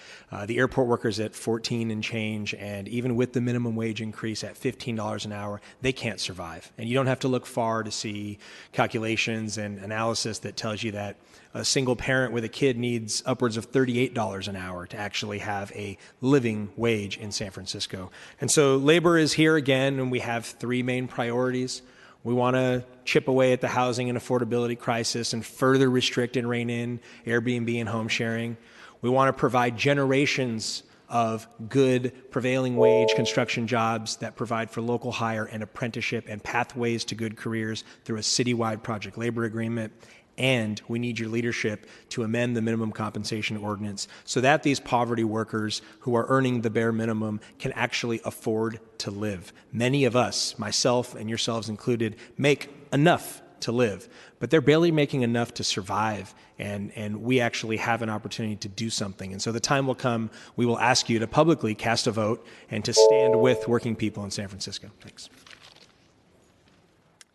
The airport workers at 14 and change, and even with the minimum wage increase at $15 an hour, they can't survive. And you don't have to look far to see calculations and analysis that tells you that a single parent with a kid needs upwards of $38 an hour to actually have a living wage in San Francisco. And so labor is here again, and we have three main priorities. We want to chip away at the housing and affordability crisis and further restrict and rein in Airbnb and home sharing. We want to provide generations of good prevailing wage construction jobs that provide for local hire and apprenticeship and pathways to good careers through a citywide project labor agreement. And we need your leadership to amend the minimum compensation ordinance so that these poverty workers who are earning the bare minimum can actually afford to live. Many of us, myself and yourselves included, make enough to live, but they're barely making enough to survive, and we actually have an opportunity to do something. And so the time will come, we will ask you to publicly cast a vote and to stand with working people in San Francisco. Thanks.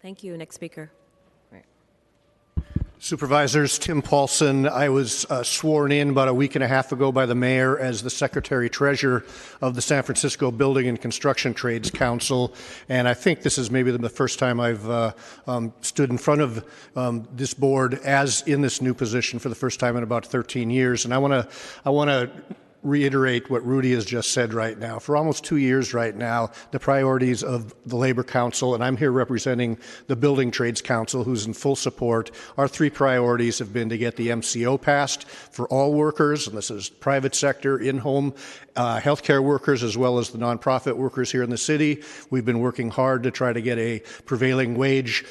Thank you. Next speaker. Supervisors, Tim Paulson. I was sworn in about a week and a half ago by the mayor as the Secretary-Treasurer of the San Francisco Building and Construction Trades Council, and I think this is maybe the first time I've stood in front of this board as in this new position for the first time in about 13 years. And I want to reiterate what Rudy has just said right now. For almost 2 years right now, the priorities of the Labor Council, and I'm here representing the Building Trades Council, who's in full support, our three priorities have been to get the MCO passed for all workers, and this is private sector, in-home healthcare workers, as well as the nonprofit workers here in the city. We've been working hard to try to get a prevailing wage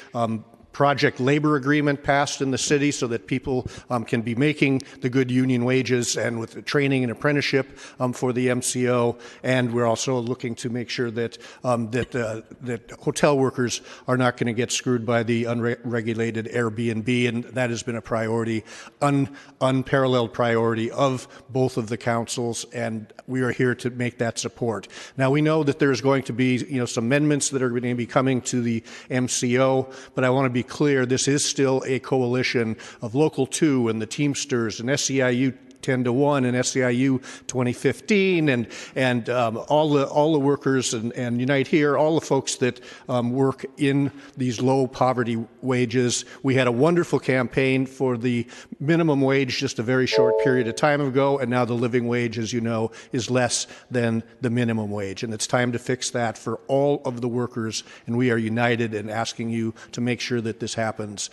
project labor agreement passed in the city so that people can be making the good union wages and with the training and apprenticeship for the MCO. And we're also looking to make sure that that hotel workers are not going to get screwed by the unregulated Airbnb, and that has been a priority, unparalleled priority of both of the councils, and we are here to make that support. Now we know that there's going to be some amendments that are going to be coming to the MCO, but I want to be clear, this is still a coalition of Local 2 and the Teamsters and SEIU 10-1 and SEIU 2015 and all the workers and Unite Here, all the folks that work in these low poverty wages. We had a wonderful campaign for the minimum wage just a very short period of time ago, and now the living wage, as you know, is less than the minimum wage. And it's time to fix that for all of the workers, and we are united in asking you to make sure that this happens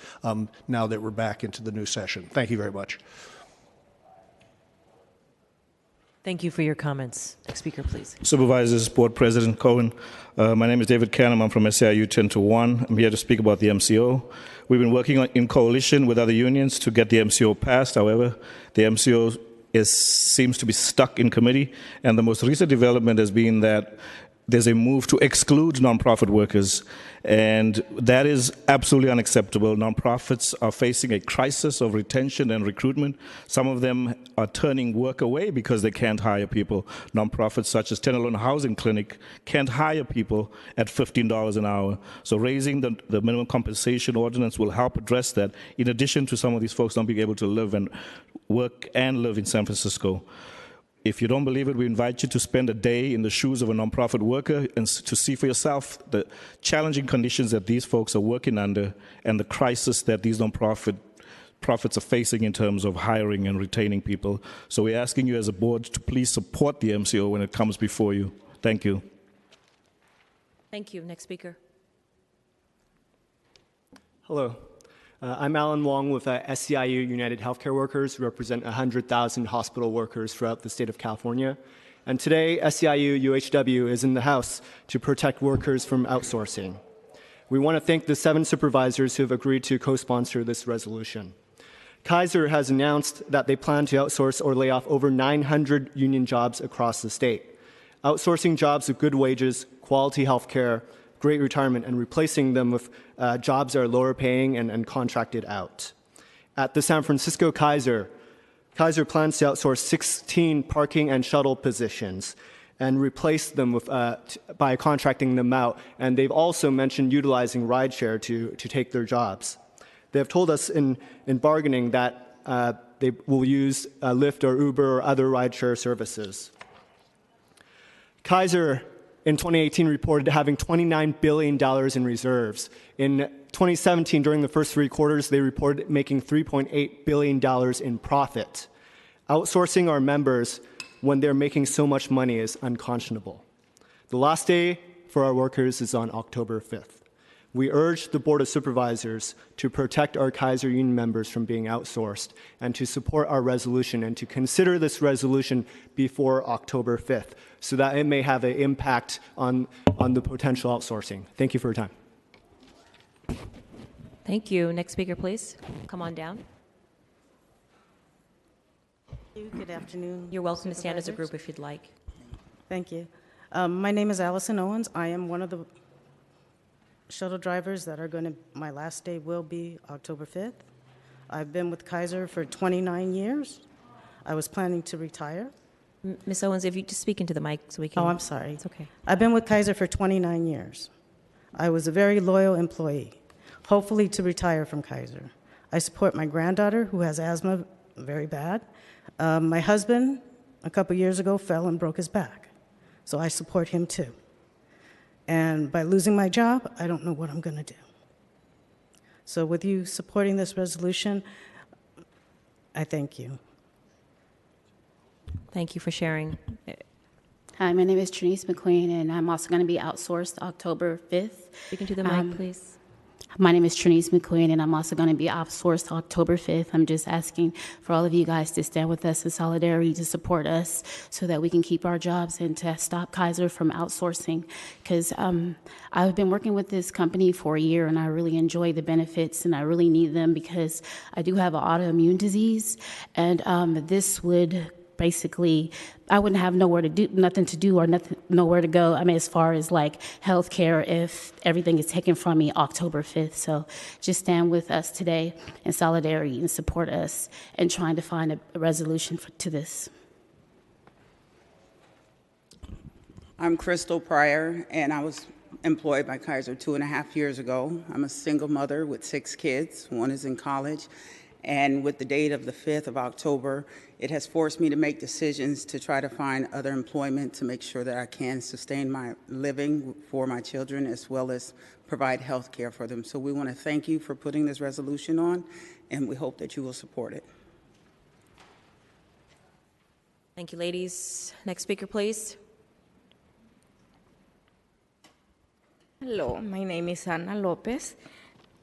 now that we're back into the new session. Thank you very much. Thank you for your comments. Next speaker, please. Supervisors, Board President Cohen. My name is David Canham. I'm from SEIU 10-1. I'm here to speak about the MCO. We've been working in coalition with other unions to get the MCO passed. However, the MCO seems to be stuck in committee, and the most recent development has been that there's a move to exclude nonprofit workers, and that is absolutely unacceptable. Nonprofits are facing a crisis of retention and recruitment. Some of them are turning work away because they can't hire people. Nonprofits such as Tenderloin Housing Clinic can't hire people at $15 an hour. So raising the minimum compensation ordinance will help address that, in addition to some of these folks not being able to live and work and live in San Francisco. If you don't believe it, we invite you to spend a day in the shoes of a nonprofit worker and to see for yourself the challenging conditions that these folks are working under and the crisis that these nonprofit nonprofits are facing in terms of hiring and retaining people. So we're asking you as a board to please support the MCO when it comes before you. Thank you. Thank you. Next speaker. Hello. I'm Alan Wong with SCIU United Healthcare Workers, who represent 100,000 hospital workers throughout the state of California. And today, SCIU UHW is in the House to protect workers from outsourcing. We want to thank the 7 supervisors who have agreed to co-sponsor this resolution. Kaiser has announced that they plan to outsource or lay off over 900 union jobs across the state. Outsourcing jobs with good wages, quality health care, great retirement, and replacing them with jobs that are lower paying and contracted out. At the San Francisco Kaiser plans to outsource 16 parking and shuttle positions and replace them with, by contracting them out. And they've also mentioned utilizing rideshare to take their jobs. They have told us in bargaining that they will use Lyft or Uber or other rideshare services. Kaiser in 2018 reported having $29 billion in reserves. In 2017, during the first 3 quarters, they reported making $3.8 billion in profit. Outsourcing our members when they're making so much money is unconscionable. The last day for our workers is on October 5th. We urge the Board of Supervisors to protect our Kaiser Union members from being outsourced and to support our resolution and to consider this resolution before October 5th so that it may have an impact on the potential outsourcing. Thank you for your time. Thank you. Next speaker, please. Come on down. Good afternoon. You're welcome to stand as a group if you'd like. Thank you. My name is Allison Owens. I am one of the shuttle drivers that are going to, my last day will be October 5th. I've been with Kaiser for 29 years. I was planning to retire. Ms. Owens, if you just speak into the mic so we can. Oh, I'm sorry. It's okay. I've been with Kaiser for 29 years. I was a very loyal employee, hopefully to retire from Kaiser. I support my granddaughter who has asthma very bad. My husband, a couple years ago, fell and broke his back. So I support him too. And by losing my job, I don't know what I'm going to do. So with you supporting this resolution, I thank you. Thank you for sharing. Hi, my name is Trinice McQueen, and I'm also going to be outsourced October 5th. Speaking to the mic, please. My name is Trinice McQueen, and I'm also going to be outsourced October 5th. I'm just asking for all of you guys to stand with us in solidarity to support us so that we can keep our jobs and to stop Kaiser from outsourcing. Because I've been working with this company for a year, and I really enjoy the benefits, and I really need them because I do have an autoimmune disease, and this would basically, I wouldn't have nothing to do or nowhere to go. I mean, as far as like healthcare, if everything is taken from me October 5th. So just stand with us today in solidarity and support us in trying to find a resolution to this. I'm Crystal Pryor, and I was employed by Kaiser 2.5 years ago. I'm a single mother with 6 kids. One is in college. And with the date of the 5th of October, it has forced me to make decisions to try to find other employment to make sure that I can sustain my living for my children as well as provide health care for them. So we want to thank you for putting this resolution on, and we hope that you will support it. Thank you, ladies. Next speaker, please. Hello, my name is Ana Lopez.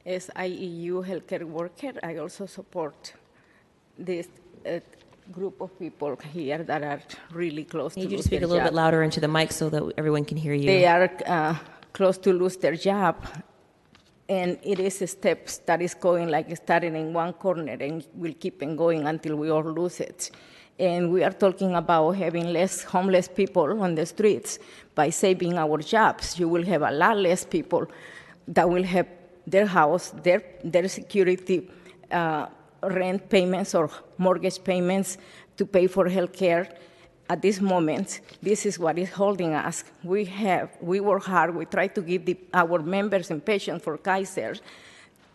As IEU healthcare worker, I also support this group of people here that are really close to lose their job. Need you to speak a little bit louder into the mic so that everyone can hear you. They are close to lose their job, and it is a steps that is going like starting in one corner and will keep on going until we all lose it. And we are talking about having less homeless people on the streets by saving our jobs. You will have a lot less people that will have their house, their security, rent payments or mortgage payments to pay for health care. At this moment, this is what is holding us. We work hard. We try to give our members and patients for Kaiser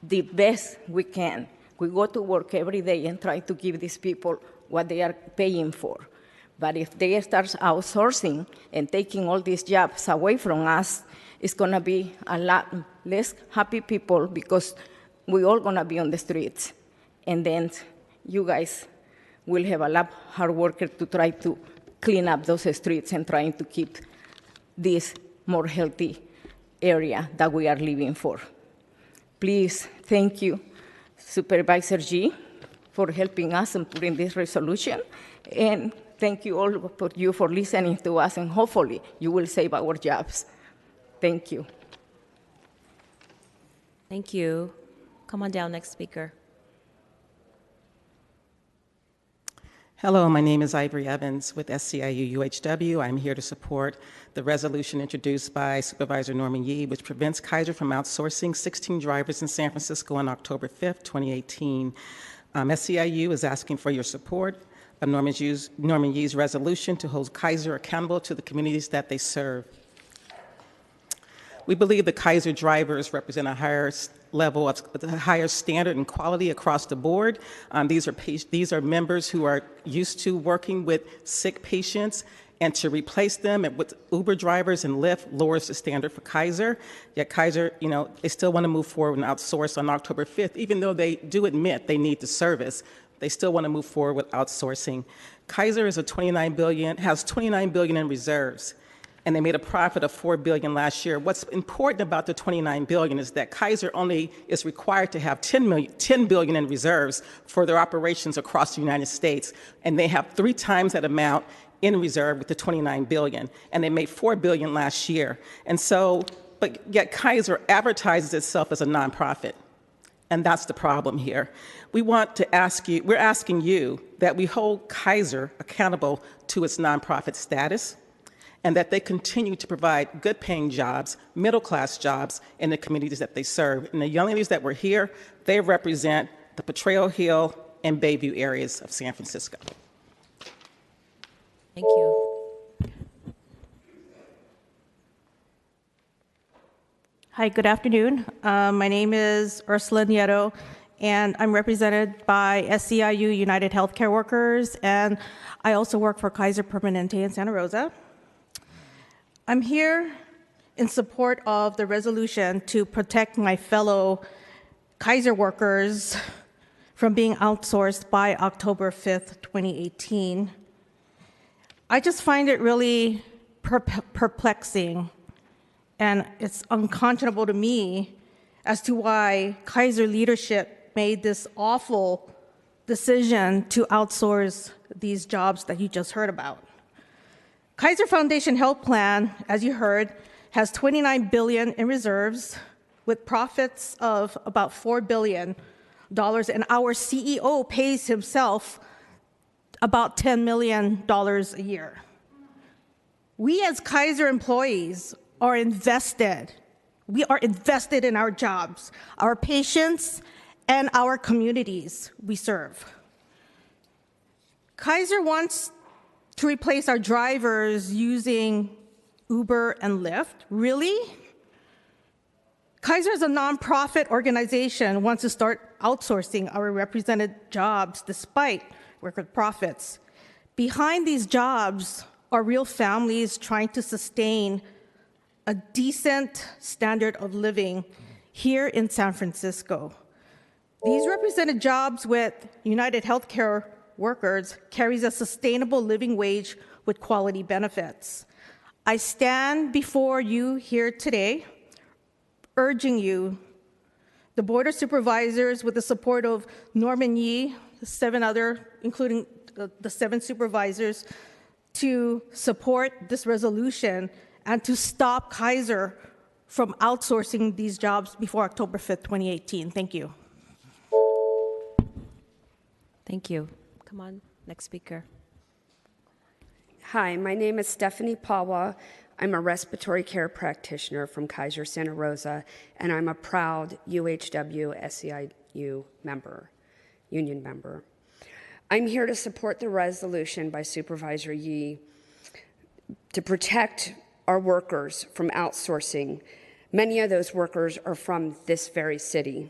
the best we can. We go to work every day and try to give these people what they are paying for. But if they start outsourcing and taking all these jobs away from us, it's going to be a lot less happy people because we're all going to be on the streets. and then you guys will have a lot hard worker to try to clean up those streets and trying to keep this more healthy area that we are living for. Please, thank you, Supervisor G, for helping us and putting this resolution. And thank you all for listening to us, and hopefully you will save our jobs. Thank you. Thank you. Come on down, next speaker. Hello, my name is Ivory Evans with SCIU UHW. I'm here to support the resolution introduced by Supervisor Norman Yee, which prevents Kaiser from outsourcing 16 drivers in San Francisco on October 5th, 2018. SCIU is asking for your support of Norman Yee's resolution to hold Kaiser accountable to the communities that they serve. We believe the Kaiser drivers represent a higher level of a higher standard and quality across the board. These are members who are used to working with sick patients, and to replace them with Uber drivers and Lyft lowers the standard for Kaiser. Yet Kaiser, they still want to move forward and outsource on October 5th, even though they do admit they need the service. They still want to move forward with outsourcing. Kaiser has $29 billion in reserves, and they made a profit of $4 billion last year. What's important about the $29 billion is that Kaiser only is required to have $10 billion in reserves for their operations across the United States, and they have 3 times that amount in reserve with the $29 billion, and they made $4 billion last year. And so, but yet Kaiser advertises itself as a nonprofit, and that's the problem here. We're asking you that we hold Kaiser accountable to its nonprofit status, and that they continue to provide good-paying jobs, middle-class jobs in the communities that they serve. And the young ladies that were here, they represent the Potrero Hill and Bayview areas of San Francisco. Thank you. Hi, good afternoon. My name is Ursula Nieto, and I'm represented by SCIU United Healthcare Workers, and I also work for Kaiser Permanente in Santa Rosa. I'm here in support of the resolution to protect my fellow Kaiser workers from being outsourced by October 5th, 2018. I just find it really perplexing, and it's unconscionable to me as to why Kaiser leadership made this awful decision to outsource these jobs that you just heard about. Kaiser Foundation Health Plan, as you heard, has $29 billion in reserves with profits of about $4 billion, and our CEO pays himself about $10 million a year. We as Kaiser employees are invested. We are invested in our jobs, our patients, and our communities we serve. Kaiser wants to replace our drivers using Uber and Lyft. Really? Kaiser is a nonprofit organization, wants to start outsourcing our represented jobs despite record profits. Behind these jobs are real families trying to sustain a decent standard of living here in San Francisco. These represented jobs with United Healthcare Workers carries a sustainable living wage with quality benefits. I stand before you here today urging you, the Board of Supervisors, with the support of Norman Yee, 7 other, including the 7 supervisors, to support this resolution and to stop Kaiser from outsourcing these jobs before October 5th, 2018. Thank you. Thank you. Come on, next speaker. Hi, my name is Stephanie Pawa. I'm a respiratory care practitioner from Kaiser Santa Rosa, and I'm a proud UHW SEIU member, union member. I'm here to support the resolution by Supervisor Yee to protect our workers from outsourcing. Many of those workers are from this very city.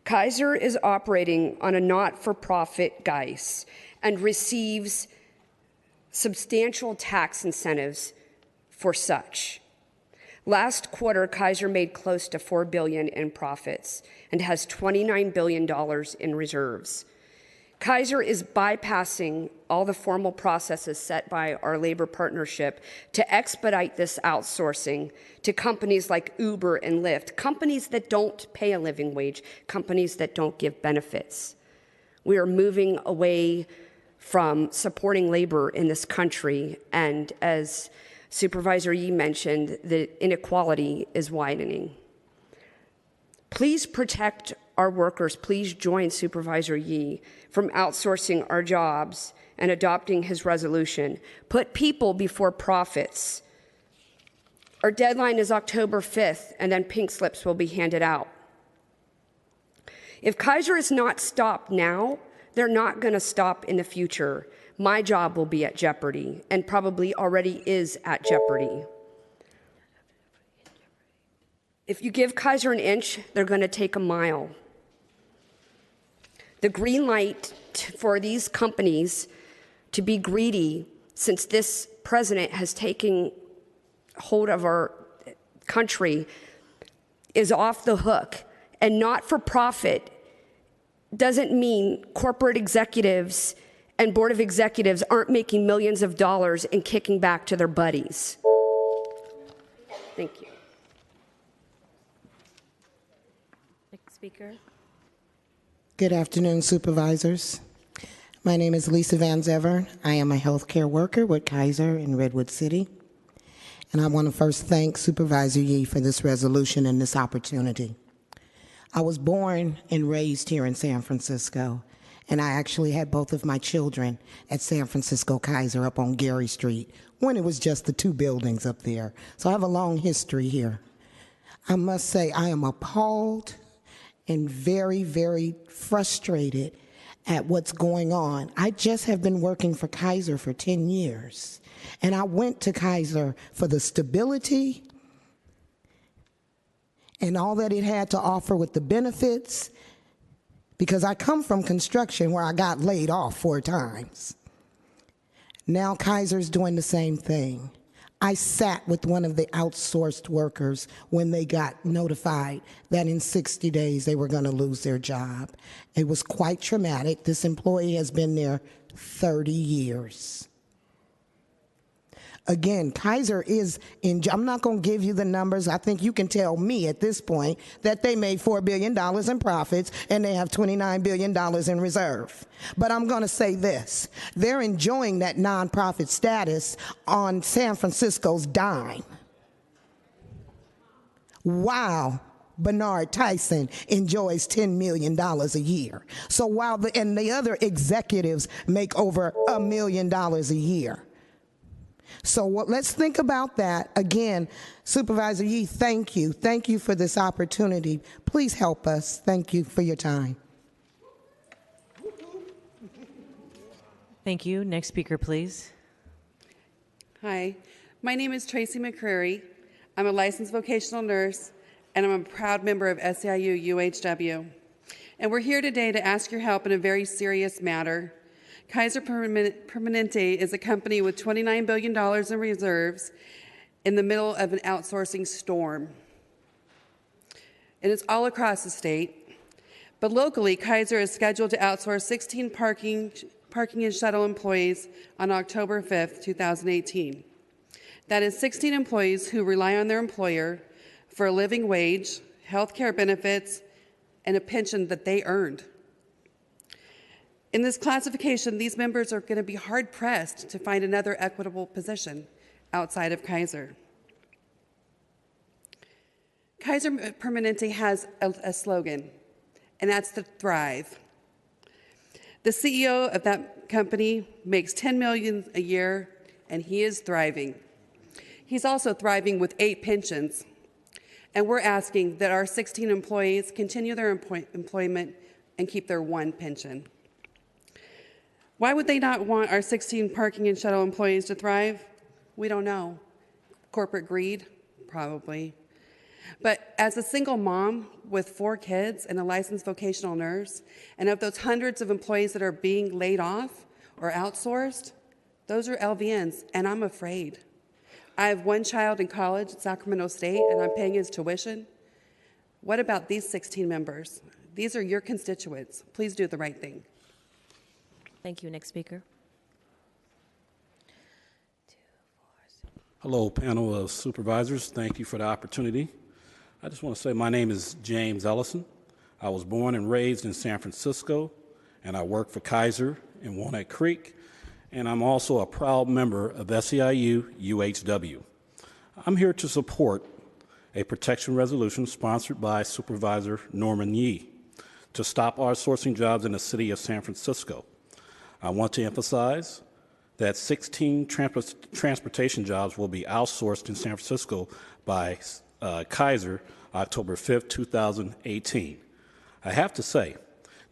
Kaiser is operating on a not-for-profit guise and receives substantial tax incentives for such. Last quarter, Kaiser made close to $4 billion in profits and has $29 billion in reserves. Kaiser is bypassing all the formal processes set by our labor partnership to expedite this outsourcing to companies like Uber and Lyft, companies that don't pay a living wage, companies that don't give benefits. We are moving away from supporting labor in this country, and as Supervisor Yee mentioned, the inequality is widening. Please protect our workers. Please join Supervisor Yee from outsourcing our jobs and adopting his resolution. Put people before profits. Our deadline is October 5th, and then pink slips will be handed out. If Kaiser is not stopped now, they're not going to stop in the future. My job will be at jeopardy, and probably already is at jeopardy. If you give Kaiser an inch, they're going to take a mile. The green light for these companies to be greedy, since this president has taken hold of our country, is off the hook. And not for profit doesn't mean corporate executives and board of executives aren't making millions of dollars and kicking back to their buddies. Thank you. Next speaker. Good afternoon, Supervisors. My name is Lisa Van Zevern. I am a healthcare worker with Kaiser in Redwood City. And I want to first thank Supervisor Yee for this resolution and this opportunity. I was born and raised here in San Francisco, and I actually had both of my children at San Francisco Kaiser up on Gary Street when it was just the two buildings up there. So I have a long history here. I must say I am appalled and very, very frustrated at what's going on. I just have been working for Kaiser for 10 years, and I went to Kaiser for the stability and all that it had to offer with the benefits, because I come from construction where I got laid off 4 times. Now Kaiser's doing the same thing. I sat with one of the outsourced workers when they got notified that in 60 days they were going to lose their job. It was quite traumatic. This employee has been there 30 years. Again, Kaiser is in, I'm not going to give you the numbers. I think you can tell me at this point that they made $4 billion in profits and they have $29 billion in reserve. But I'm going to say this. They're enjoying that nonprofit status on San Francisco's dime. Wow. Bernard Tyson enjoys $10 million a year. So while and the other executives make over $1 million a year. So let's think about that. Again, Supervisor Yee, thank you. Thank you for this opportunity. Please help us. Thank you for your time. Thank you. Next speaker, please. Hi, my name is Tracy McCreary. I'm a licensed vocational nurse, and I'm a proud member of SEIU UHW. And we're here today to ask your help in a very serious matter. Kaiser Permanente is a company with $29 billion in reserves in the middle of an outsourcing storm. And it's all across the state. But locally, Kaiser is scheduled to outsource 16 parking and shuttle employees on October 5th, 2018. That is 16 employees who rely on their employer for a living wage, health care benefits, and a pension that they earned. In this classification, these members are going to be hard-pressed to find another equitable position outside of Kaiser. Kaiser Permanente has a slogan, and that's to thrive. The CEO of that company makes $10 million a year, and he is thriving. He's also thriving with 8 pensions, and we're asking that our 16 employees continue their employment and keep their 1 pension. Why would they not want our 16 parking and shuttle employees to thrive? We don't know. Corporate greed? Probably. But as a single mom with 4 kids and a licensed vocational nurse, and of those hundreds of employees that are being laid off or outsourced, those are LVNs, and I'm afraid. I have one child in college at Sacramento State, and I'm paying his tuition. What about these 16 members? These are your constituents. Please do the right thing. Thank you. Next speaker. Hello, panel of supervisors. Thank you for the opportunity. I just want to say my name is James Ellison. I was born and raised in San Francisco, and I work for Kaiser in Walnut Creek, and I'm also a proud member of SEIU UHW. I'm here to support a protection resolution sponsored by Supervisor Norman Yee to stop outsourcing jobs in the city of San Francisco. I want to emphasize that 16 transportation jobs will be outsourced in San Francisco by Kaiser October 5th, 2018. I have to say,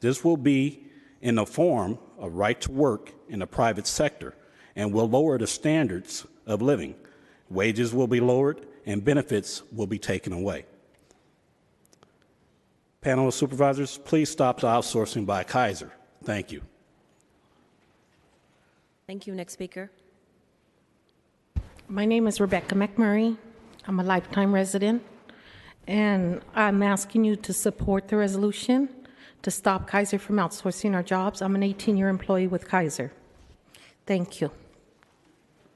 this will be in the form of right to work in the private sector and will lower the standards of living. Wages will be lowered and benefits will be taken away. Panel of supervisors, please stop the outsourcing by Kaiser. Thank you. Thank you. Next speaker. My name is Rebecca McMurray. I'm a lifetime resident, and I'm asking you to support the resolution to stop Kaiser from outsourcing our jobs. I'm an 18-year employee with Kaiser. Thank you.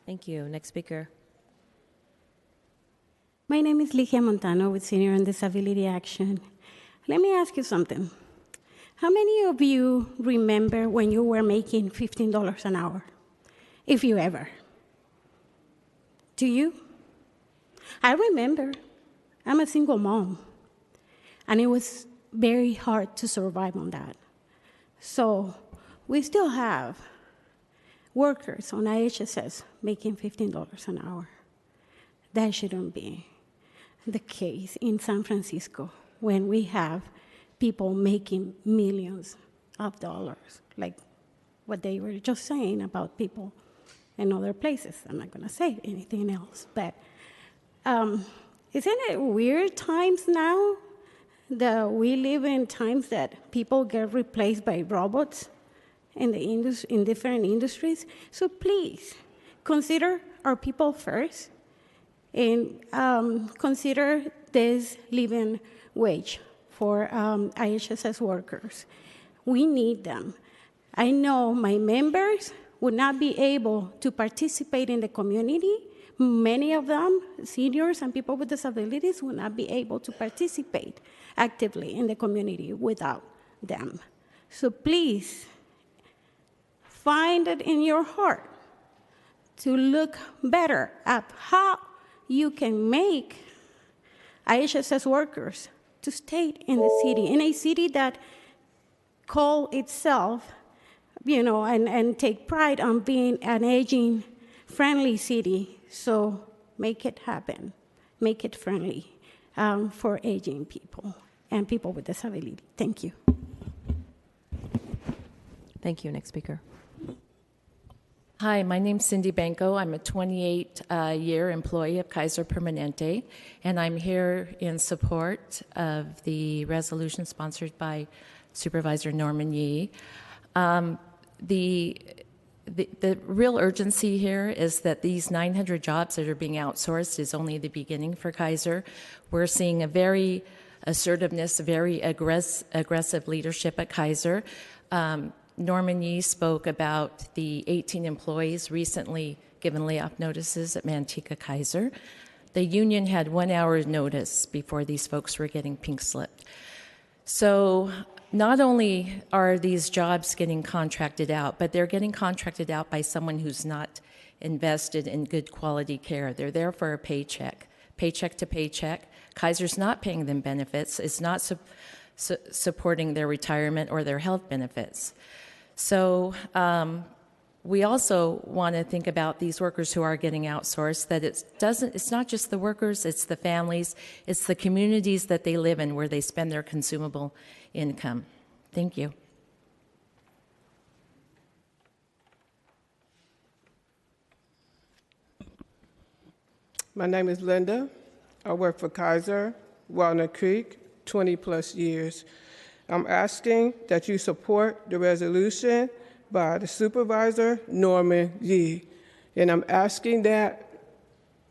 Thank you. Next speaker. My name is Ligia Montano with Senior and Disability Action. Let me ask you something. How many of you remember when you were making $15 an hour? If you ever. Do you? I remember. I'm a single mom, and it was very hard to survive on that. So we still have workers on IHSS making $15 an hour. That shouldn't be the case in San Francisco when we have people making millions of dollars, like what they were just saying about people in other places. I'm not going to say anything else, but isn't it weird times now that we live in times that people get replaced by robots in different industries? So please consider our people first and consider this living wage for IHSS workers. We need them. I know my members would not be able to participate in the community. Many of them, seniors and people with disabilities, would not be able to participate actively in the community without them. So please, find it in your heart to look better at how you can make IHSS workers to stay in the city, in a city that call itself, and take pride on being an aging-friendly city. So make it happen. Make it friendly for aging people and people with disability. Thank you. Thank you. Next speaker. Hi, my name's Cindy Banco. I'm a 28-year employee of Kaiser Permanente, and I'm here in support of the resolution sponsored by Supervisor Norman Yee. The real urgency here is that these 900 jobs that are being outsourced is only the beginning for Kaiser. We're seeing a very assertiveness, very aggressive leadership at Kaiser. Norman Yee spoke about the 18 employees recently given layoff notices at Manteca Kaiser. The union had 1 hour notice before these folks were getting pink slipped. So not only are these jobs getting contracted out, but they're getting contracted out by someone who's not invested in good quality care. They're there for a paycheck to paycheck. Kaiser's not paying them benefits. It's not supporting their retirement or their health benefits. So we also want to think about these workers who are getting outsourced, that it's not just the workers, it's the families, it's the communities that they live in where they spend their consumable income. Thank you. My name is Linda. I work for Kaiser, Walnut Creek, 20 plus years. I'm asking that you support the resolution by the Supervisor Norman Yee. And I'm asking that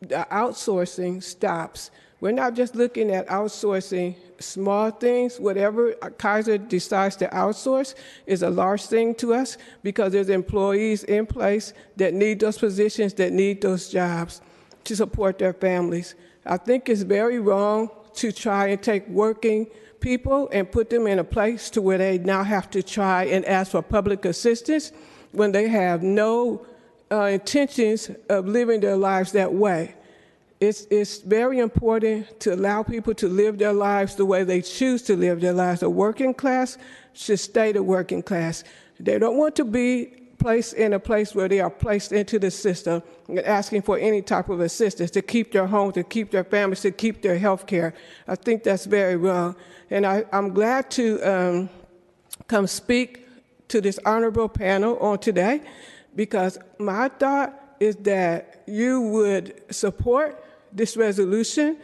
the outsourcing stops. We're not just looking at outsourcing small things. Whatever Kaiser decides to outsource is a large thing to us because there's employees in place that need those positions, that need those jobs to support their families. I think it's very wrong to try and take working people and put them in a place to where they now have to try and ask for public assistance when they have no intentions of living their lives that way. It's very important to allow people to live their lives the way they choose to live their lives. The working class should stay the working class. They don't want to be placed in a place where they are placed into the system and asking for any type of assistance to keep their homes, to keep their families, to keep their health care. I think that's very wrong. And I'm glad to come speak to this honorable panel on today because my thought is that you would support this resolution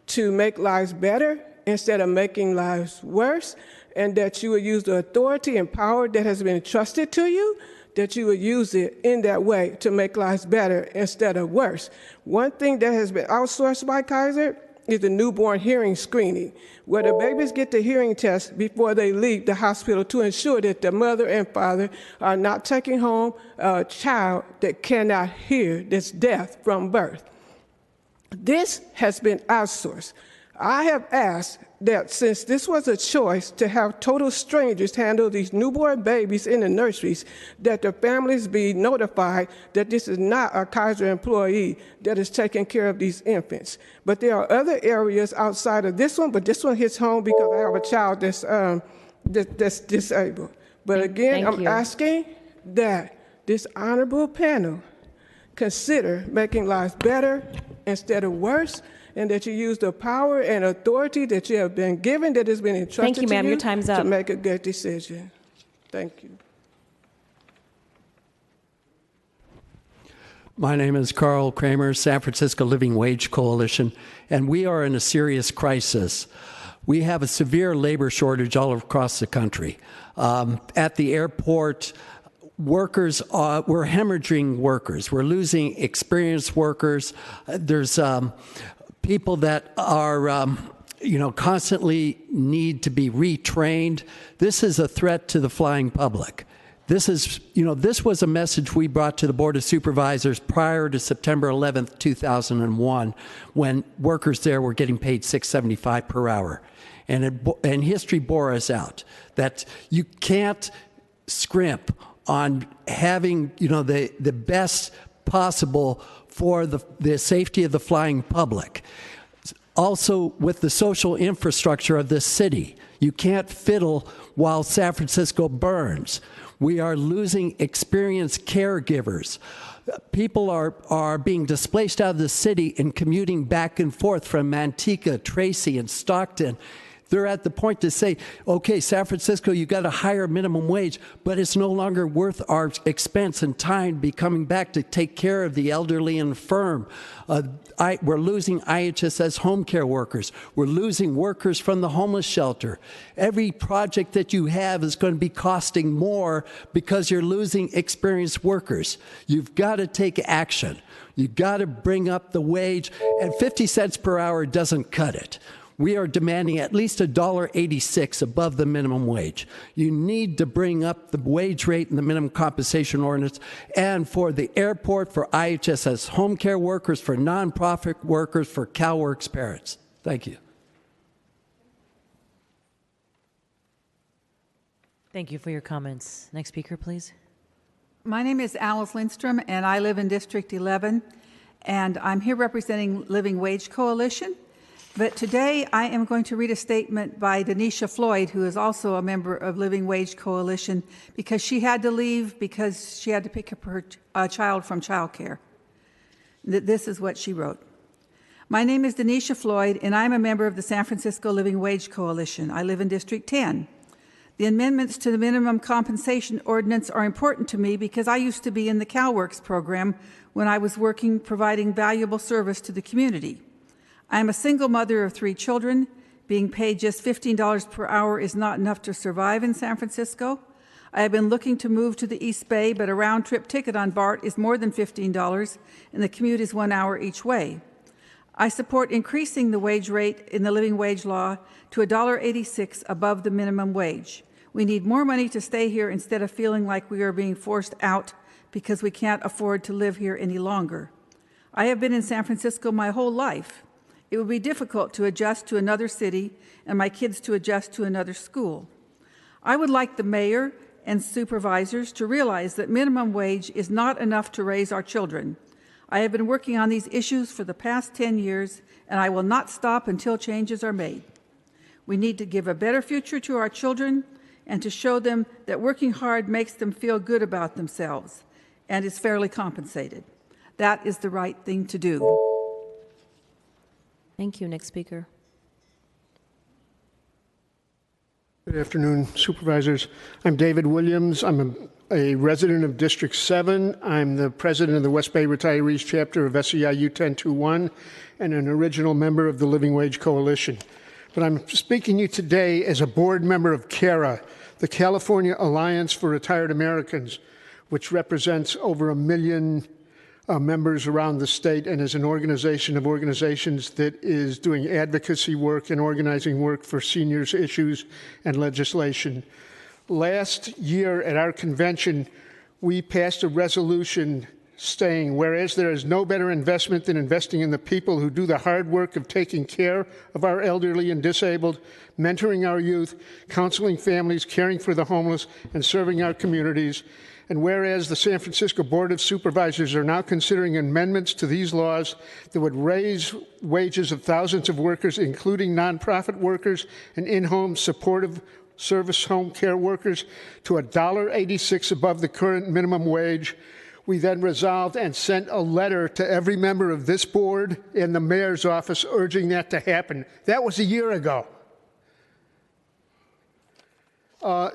to make lives better instead of making lives worse, and that you would use the authority and power that has been entrusted to you, that you would use it in that way to make lives better instead of worse. One thing that has been outsourced by Kaiser is the newborn hearing screening, where the babies get the hearing test before they leave the hospital to ensure that the mother and father are not taking home a child that cannot hear, that's deaf from birth. This has been outsourced. I have asked that since this was a choice to have total strangers handle these newborn babies in the nurseries, that the families be notified that this is not a Kaiser employee that is taking care of these infants. But there are other areas outside of this one, but this one hits home because I have a child that's disabled. But again, I'm asking that this honorable panel consider making lives better instead of worse, and that you use the power and authority that you have been given, that has been entrusted Thank you, ma'am. Your time's up. To make a good decision. Thank you. My name is Carl Kramer, San Francisco Living Wage Coalition, and we are in a serious crisis. We have a severe labor shortage all across the country. At the airport, we're hemorrhaging workers. We're losing experienced workers. There's people that are, constantly need to be retrained. This is a threat to the flying public. This was a message we brought to the Board of Supervisors prior to September 11th, 2001, when workers there were getting paid $6.75 per hour. And history bore us out that you can't scrimp on having, the best possible for the safety of the flying public. Also, with the social infrastructure of this city, you can't fiddle while San Francisco burns. We are losing experienced caregivers. People are being displaced out of the city and commuting back and forth from Manteca, Tracy, and Stockton. They're at the point to say, okay, San Francisco, you got a higher minimum wage, but it's no longer worth our expense and time to be coming back to take care of the elderly and infirm. We're losing IHSS home care workers. We're losing workers from the homeless shelter. Every project that you have is going to be costing more because you're losing experienced workers. You've got to take action. You've got to bring up the wage, and 50 cents per hour doesn't cut it. We are demanding at least $1.86 above the minimum wage. You need to bring up the wage rate in the minimum compensation ordinance, and for the airport, for IHSS home care workers, for nonprofit workers, for CalWorks parents. Thank you. Thank you for your comments. Next speaker, please. My name is Alice Lindstrom, and I live in District 11, and I'm here representing Living Wage Coalition. But today I am going to read a statement by Denisha Floyd, who is also a member of Living Wage Coalition, because she had to leave because she had to pick up her child from childcare. This is what she wrote. My name is Denisha Floyd, and I'm a member of the San Francisco Living Wage Coalition. I live in District 10. The amendments to the minimum compensation ordinance are important to me because I used to be in the CalWorks program when I was providing valuable service to the community. I am a single mother of 3 children. Being paid just $15 per hour is not enough to survive in San Francisco. I have been looking to move to the East Bay, but a round-trip ticket on BART is more than $15, and the commute is 1 hour each way. I support increasing the wage rate in the living wage law to $1.86 above the minimum wage. We need more money to stay here instead of feeling like we are being forced out because we can't afford to live here any longer. I have been in San Francisco my whole life. It would be difficult to adjust to another city and my kids to adjust to another school. I would like the mayor and supervisors to realize that minimum wage is not enough to raise our children. I have been working on these issues for the past 10 years, and I will not stop until changes are made. We need to give a better future to our children and to show them that working hard makes them feel good about themselves and is fairly compensated. That is the right thing to do. Thank you. Next speaker. Good afternoon, Supervisors. I'm David Williams. I'm a resident of District 7. I'm the president of the West Bay Retirees Chapter of SEIU 1021 and an original member of the Living Wage Coalition. But I'm speaking to you today as a board member of CARA, the California Alliance for Retired Americans, which represents over 1 million members around the state and is an organization of organizations that is doing advocacy work and organizing work for seniors issues and legislation. Last year at our convention, we passed a resolution saying, whereas there is no better investment than investing in the people who do the hard work of taking care of our elderly and disabled, mentoring our youth, counseling families, caring for the homeless, and serving our communities. And whereas the San Francisco Board of Supervisors are now considering amendments to these laws that would raise wages of thousands of workers, including nonprofit workers and in-home supportive service home care workers, to $1.86 above the current minimum wage, we then resolved and sent a letter to every member of this board and the mayor's office urging that to happen. That was a year ago.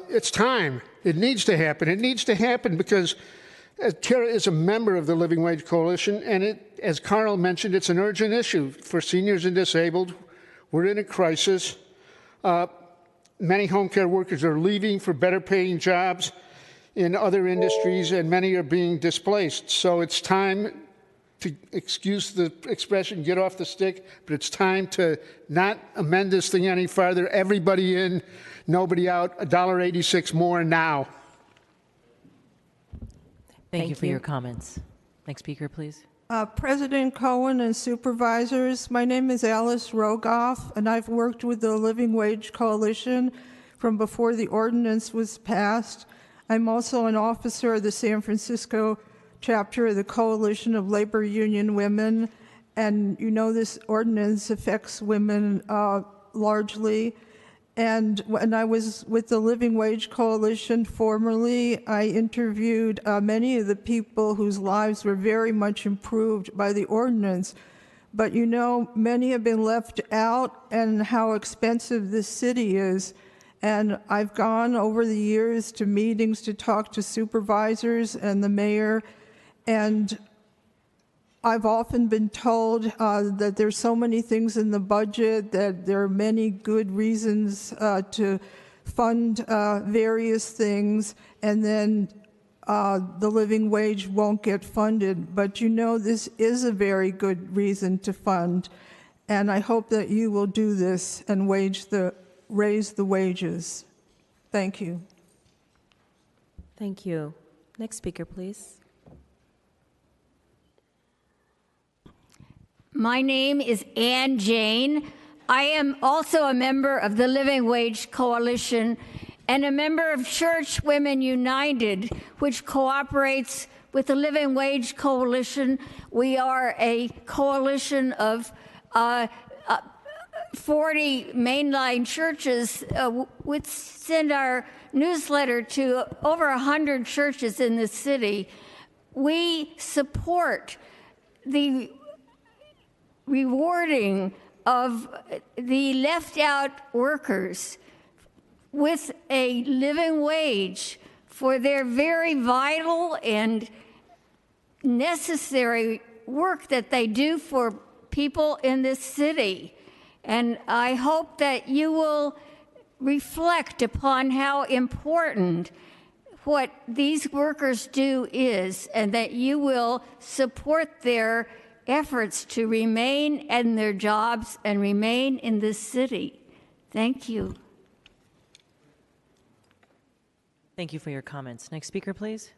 It's time. It needs to happen. It needs to happen because CARA is a member of the Living Wage Coalition, and it, as Carl mentioned, it's an urgent issue for seniors and disabled. We're in a crisis. Many home care workers are leaving for better paying jobs in other industries, and many are being displaced. So it's time to, excuse the expression, get off the stick, but it's time to not amend this thing any farther. Everybody in, nobody out, $1.86 more now. Thank you for your comments. Next speaker, please. President Cohen and supervisors, my name is Alice Rogoff, and I've worked with the Living Wage Coalition from before the ordinance was passed. I'm also an officer of the San Francisco chapter of the Coalition of Labor Union Women, and you know this ordinance affects women largely. And when I was with the Living Wage Coalition formerly, I interviewed many of the people whose lives were very much improved by the ordinance. But you know, many have been left out, and how expensive this city is. And I've gone over the years to meetings to talk to supervisors and the mayor, and I've often been told that there's so many things in the budget, that there are many good reasons to fund various things, and then the living wage won't get funded. But you know, this is a very good reason to fund, and I hope that you will do this and raise the wages. Thank you. Thank you. Next speaker, please. My name is Ann Jane. I am also a member of the Living Wage Coalition and a member of Church Women United, which cooperates with the Living Wage Coalition. We are a coalition of 40 mainline churches, which send our newsletter to over 100 churches in the city. We support the rewarding of the left out workers with a living wage for their very vital and necessary work that they do for people in this city. And I hope that you will reflect upon how important what these workers do is, and that you will support their efforts to remain in their jobs and remain in this city. Thank you. Thank you for your comments. Next speaker, please.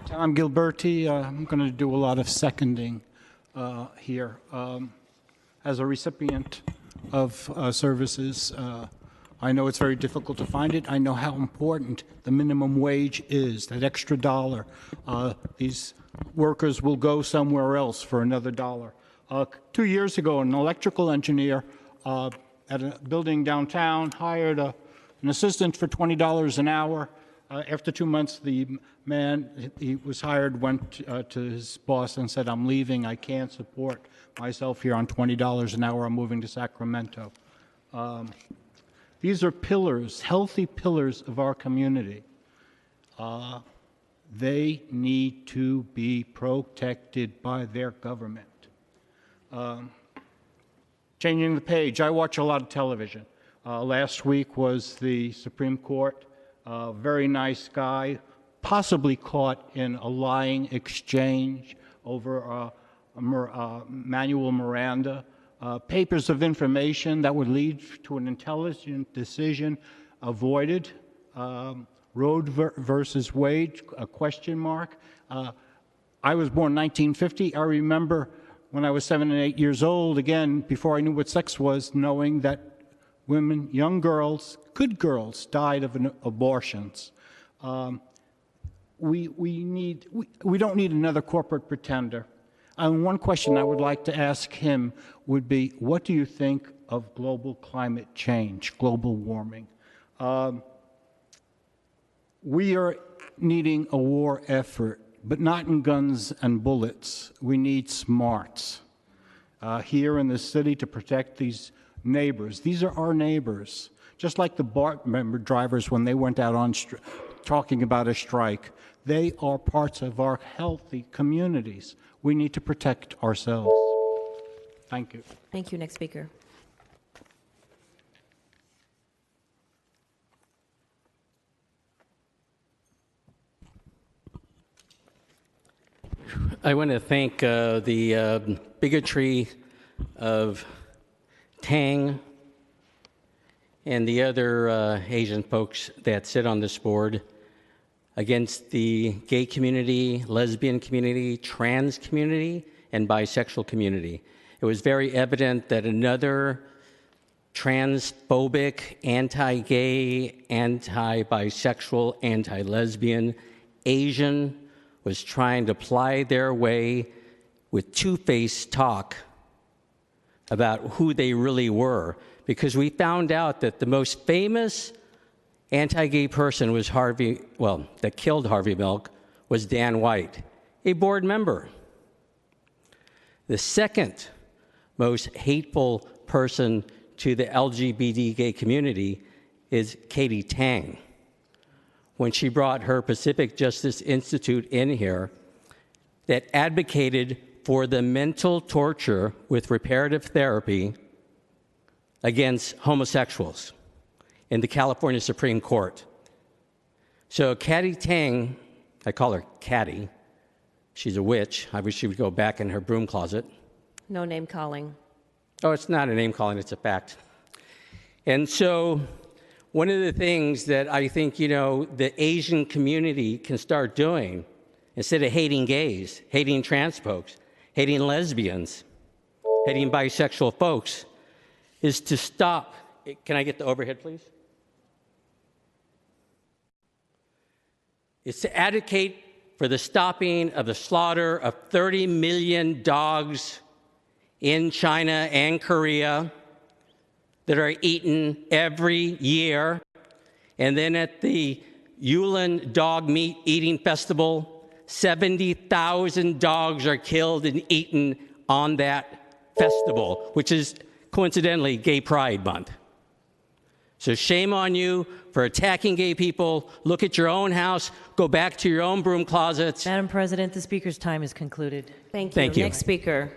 Tom Gilberti. I'm going to do a lot of seconding here. As a recipient of services, I know it's very difficult to find it. I know how important the minimum wage is, that extra dollar. These workers will go somewhere else for another dollar. 2 years ago, an electrical engineer at a building downtown hired an assistant for $20 an hour. After 2 months, the man he was hired went to his boss and said, "I'm leaving. I can't support myself here on $20 an hour. I'm moving to Sacramento." These are pillars, healthy pillars of our community. They need to be protected by their government. Changing the page, I watch a lot of television. Last week was the Supreme Court. A very nice guy, possibly caught in a lying exchange over Manuel Miranda. Papers of information that would lead to an intelligent decision avoided. Roe versus Wade, a question mark. I was born in 1950. I remember when I was 7 and 8 years old, again, before I knew what sex was, knowing that women, young girls, good girls, died of abortions. We don't need another corporate pretender. And one question I would like to ask him would be, what do you think of global climate change, global warming? We are needing a war effort, but not in guns and bullets. We need smarts here in the city to protect these neighbors. These are our neighbors. Just like the BART member drivers when they went out on talking about a strike. They are parts of our healthy communities. We need to protect ourselves. Thank you. Thank you. Next speaker. I want to thank the bigotry of Tang and the other Asian folks that sit on this board against the gay community, lesbian community, trans community, and bisexual community. It was very evident that another transphobic, anti-gay, anti-bisexual, anti-lesbian Asian was trying to ply their way with two-faced talk about who they really were, because we found out that the most famous anti-gay person was that killed Harvey Milk was Dan White, a board member. The second most hateful person to the LGBT gay community is Katie Tang. When she brought her Pacific Justice Institute in here that advocated for the mental torture with reparative therapy against homosexuals in the California Supreme Court. So Katie Tang, I call her Caddy, she's a witch. I wish she would go back in her broom closet. No name calling. Oh, it's not a name calling, it's a fact. And so one of the things that I think, the Asian community can start doing, instead of hating gays, hating trans folks, hating lesbians, hating bisexual folks, is to stop. Can I get the overhead, please? Is to advocate for the stopping of the slaughter of 30 million dogs in China and Korea that are eaten every year. And then at the Yulin Dog Meat Eating Festival, 70,000 dogs are killed and eaten on that festival, which is coincidentally Gay Pride Month. So shame on you for attacking gay people. Look at your own house. Go back to your own broom closets. Madam President, the speaker's time is concluded. Thank you. Next speaker.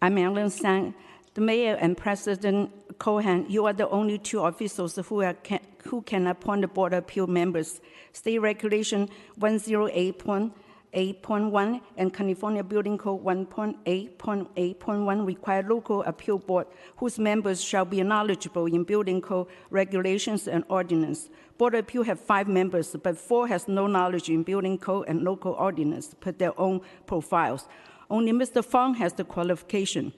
I'm Ellen Sang. The mayor and President Cohen, you are the only two officials who can appoint the Board of Appeal members. State Regulation 108.8.1 and California Building Code 1.8.8.1 require local appeal board whose members shall be knowledgeable in building code regulations and ordinance. Board of Appeal have 5 members, but 4 has no knowledge in building code and local ordinance per their own profiles. Only Mr. Fong has the qualification,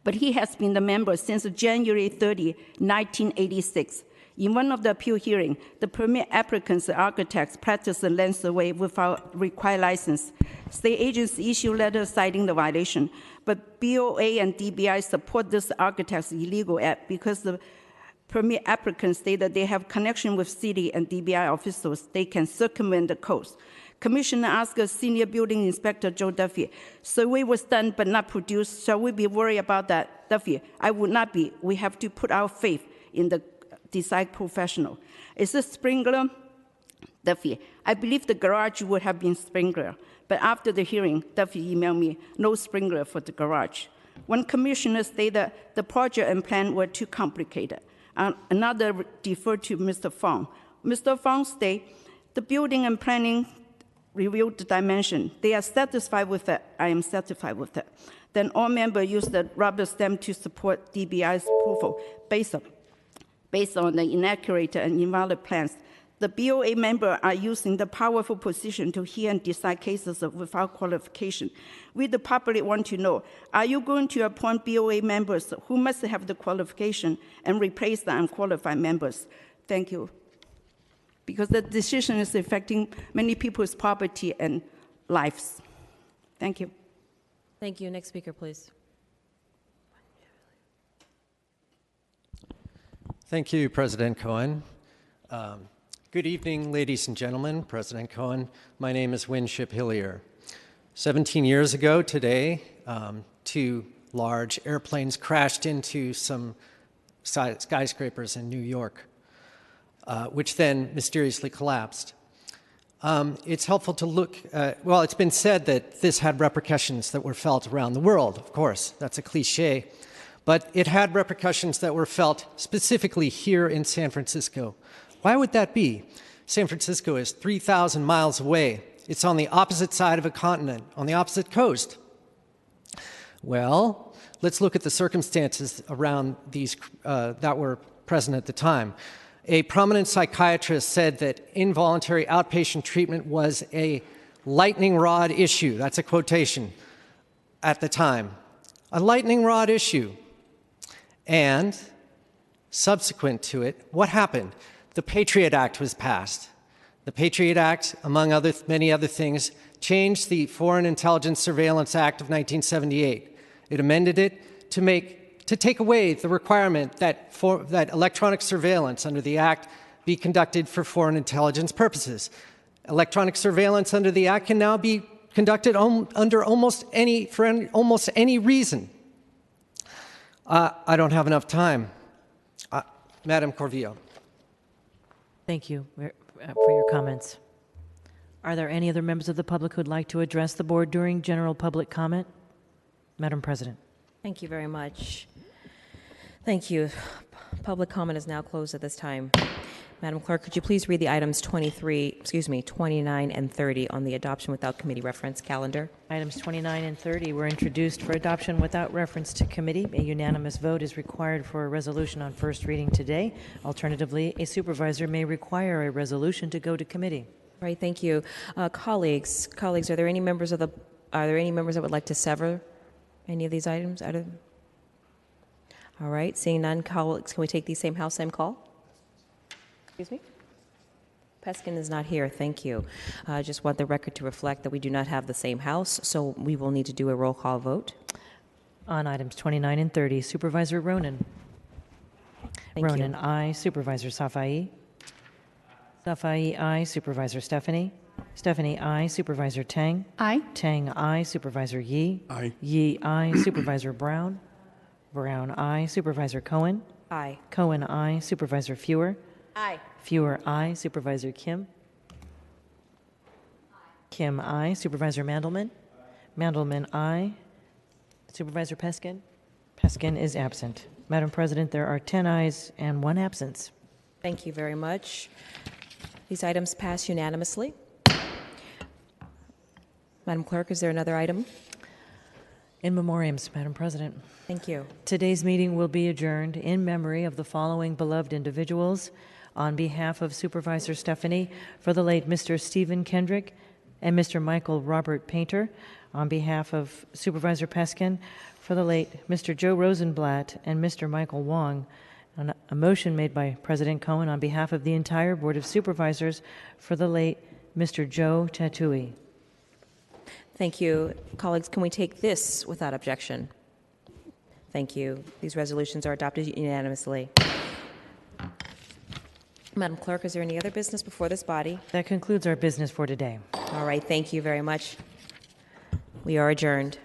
but he has been the member since January 30, 1986. In one of the appeal hearings, the permit applicants and architects practiced the land survey without required license. State agencies issue letters citing the violation, but BOA and DBI support this architect's illegal act because the permit applicants state that they have connection with city and DBI officials. They can circumvent the codes. Commissioner asked Senior Building Inspector Joe Duffy, survey was done but not produced. Shall we be worried about that? Duffy, I would not be. We have to put our faith in the design professional. Is it sprinkler? Duffy, I believe the garage would have been sprinkler, but after the hearing, Duffy emailed me, no sprinkler for the garage. One commissioner stated the project and plan were too complicated. Another deferred to Mr. Fong. Mr. Fong stated the building and planning reviewed the dimension. They are satisfied with that. I am satisfied with that. Then all members use the rubber stamp to support DBI's approval based on the inaccurate and invalid plans. The BOA members are using the powerful position to hear and decide cases without qualification. We, the public, want to know, are you going to appoint BOA members who must have the qualification and replace the unqualified members? Thank you. Because the decision is affecting many people's property and lives. Thank you. Thank you. Next speaker, please. Thank you, President Cohen. Good evening, ladies and gentlemen. President Cohen, my name is Winship Hillier. 17 years ago today, 2 large airplanes crashed into some skyscrapers in New York, which then mysteriously collapsed. It's helpful to look, well, it's been said that this had repercussions that were felt around the world, of course, that's a cliche, but it had repercussions that were felt specifically here in San Francisco. Why would that be? San Francisco is 3,000 miles away. It's on the opposite side of a continent, on the opposite coast. Well, let's look at the circumstances around these that were present at the time. A prominent psychiatrist said that involuntary outpatient treatment was a lightning rod issue. That's a quotation at the time. A lightning rod issue. And subsequent to it, what happened? The Patriot Act was passed. The Patriot Act, among many other things, changed the Foreign Intelligence Surveillance Act of 1978. It amended it to take away the requirement that electronic surveillance under the Act be conducted for foreign intelligence purposes. Electronic surveillance under the Act can now be conducted for almost any reason. I don't have enough time. Madam Corvillo. Thank you for your comments. Are there any other members of the public who would like to address the board during general public comment? Madam President. Thank you very much. Thank you. Public comment is now closed at this time. Madam Clerk, could you please read the items 29 and 30 on the adoption without committee reference calendar? Items 29 and 30 were introduced for adoption without reference to committee. A unanimous vote is required for a resolution on first reading today. Alternatively, a supervisor may require a resolution to go to committee. Right, thank you. Colleagues, are there any members that would like to sever any of these items? All right, seeing none, colleagues, can we take the same house, same call? Excuse me? Peskin is not here, thank you. I just want the record to reflect that we do not have the same house, so we will need to do a roll call vote. On items 29 and 30, Supervisor Ronan. Ronan, aye. Supervisor Safai. Safai, aye. Supervisor Stephanie. Stephanie, aye. Supervisor Tang. Aye. Tang, aye. Supervisor Yi. Aye. Yi, aye. Supervisor Brown. Brown, aye. Supervisor Cohen. Aye. Cohen, aye. Supervisor Fewer. Aye. Fewer, aye. Supervisor Kim. Kim, aye. Supervisor Mandelman. Mandelman, aye. Supervisor Peskin? Peskin is absent. Madam President, there are 10 ayes and 1 absence. Thank you very much. These items pass unanimously. Madam Clerk, is there another item? In memoriams, Madam President. Thank you. Today's meeting will be adjourned in memory of the following beloved individuals. On behalf of Supervisor Stephanie, for the late Mr. Stephen Kendrick and Mr. Michael Robert Painter. On behalf of Supervisor Peskin, for the late Mr. Joe Rosenblatt and Mr. Michael Wong. A motion made by President Cohen on behalf of the entire Board of Supervisors for the late Mr. Joe Tatui. Thank you. Colleagues, can we take this without objection? Thank you. These resolutions are adopted unanimously. Madam Clerk, is there any other business before this body? That concludes our business for today. All right. Thank you very much. We are adjourned.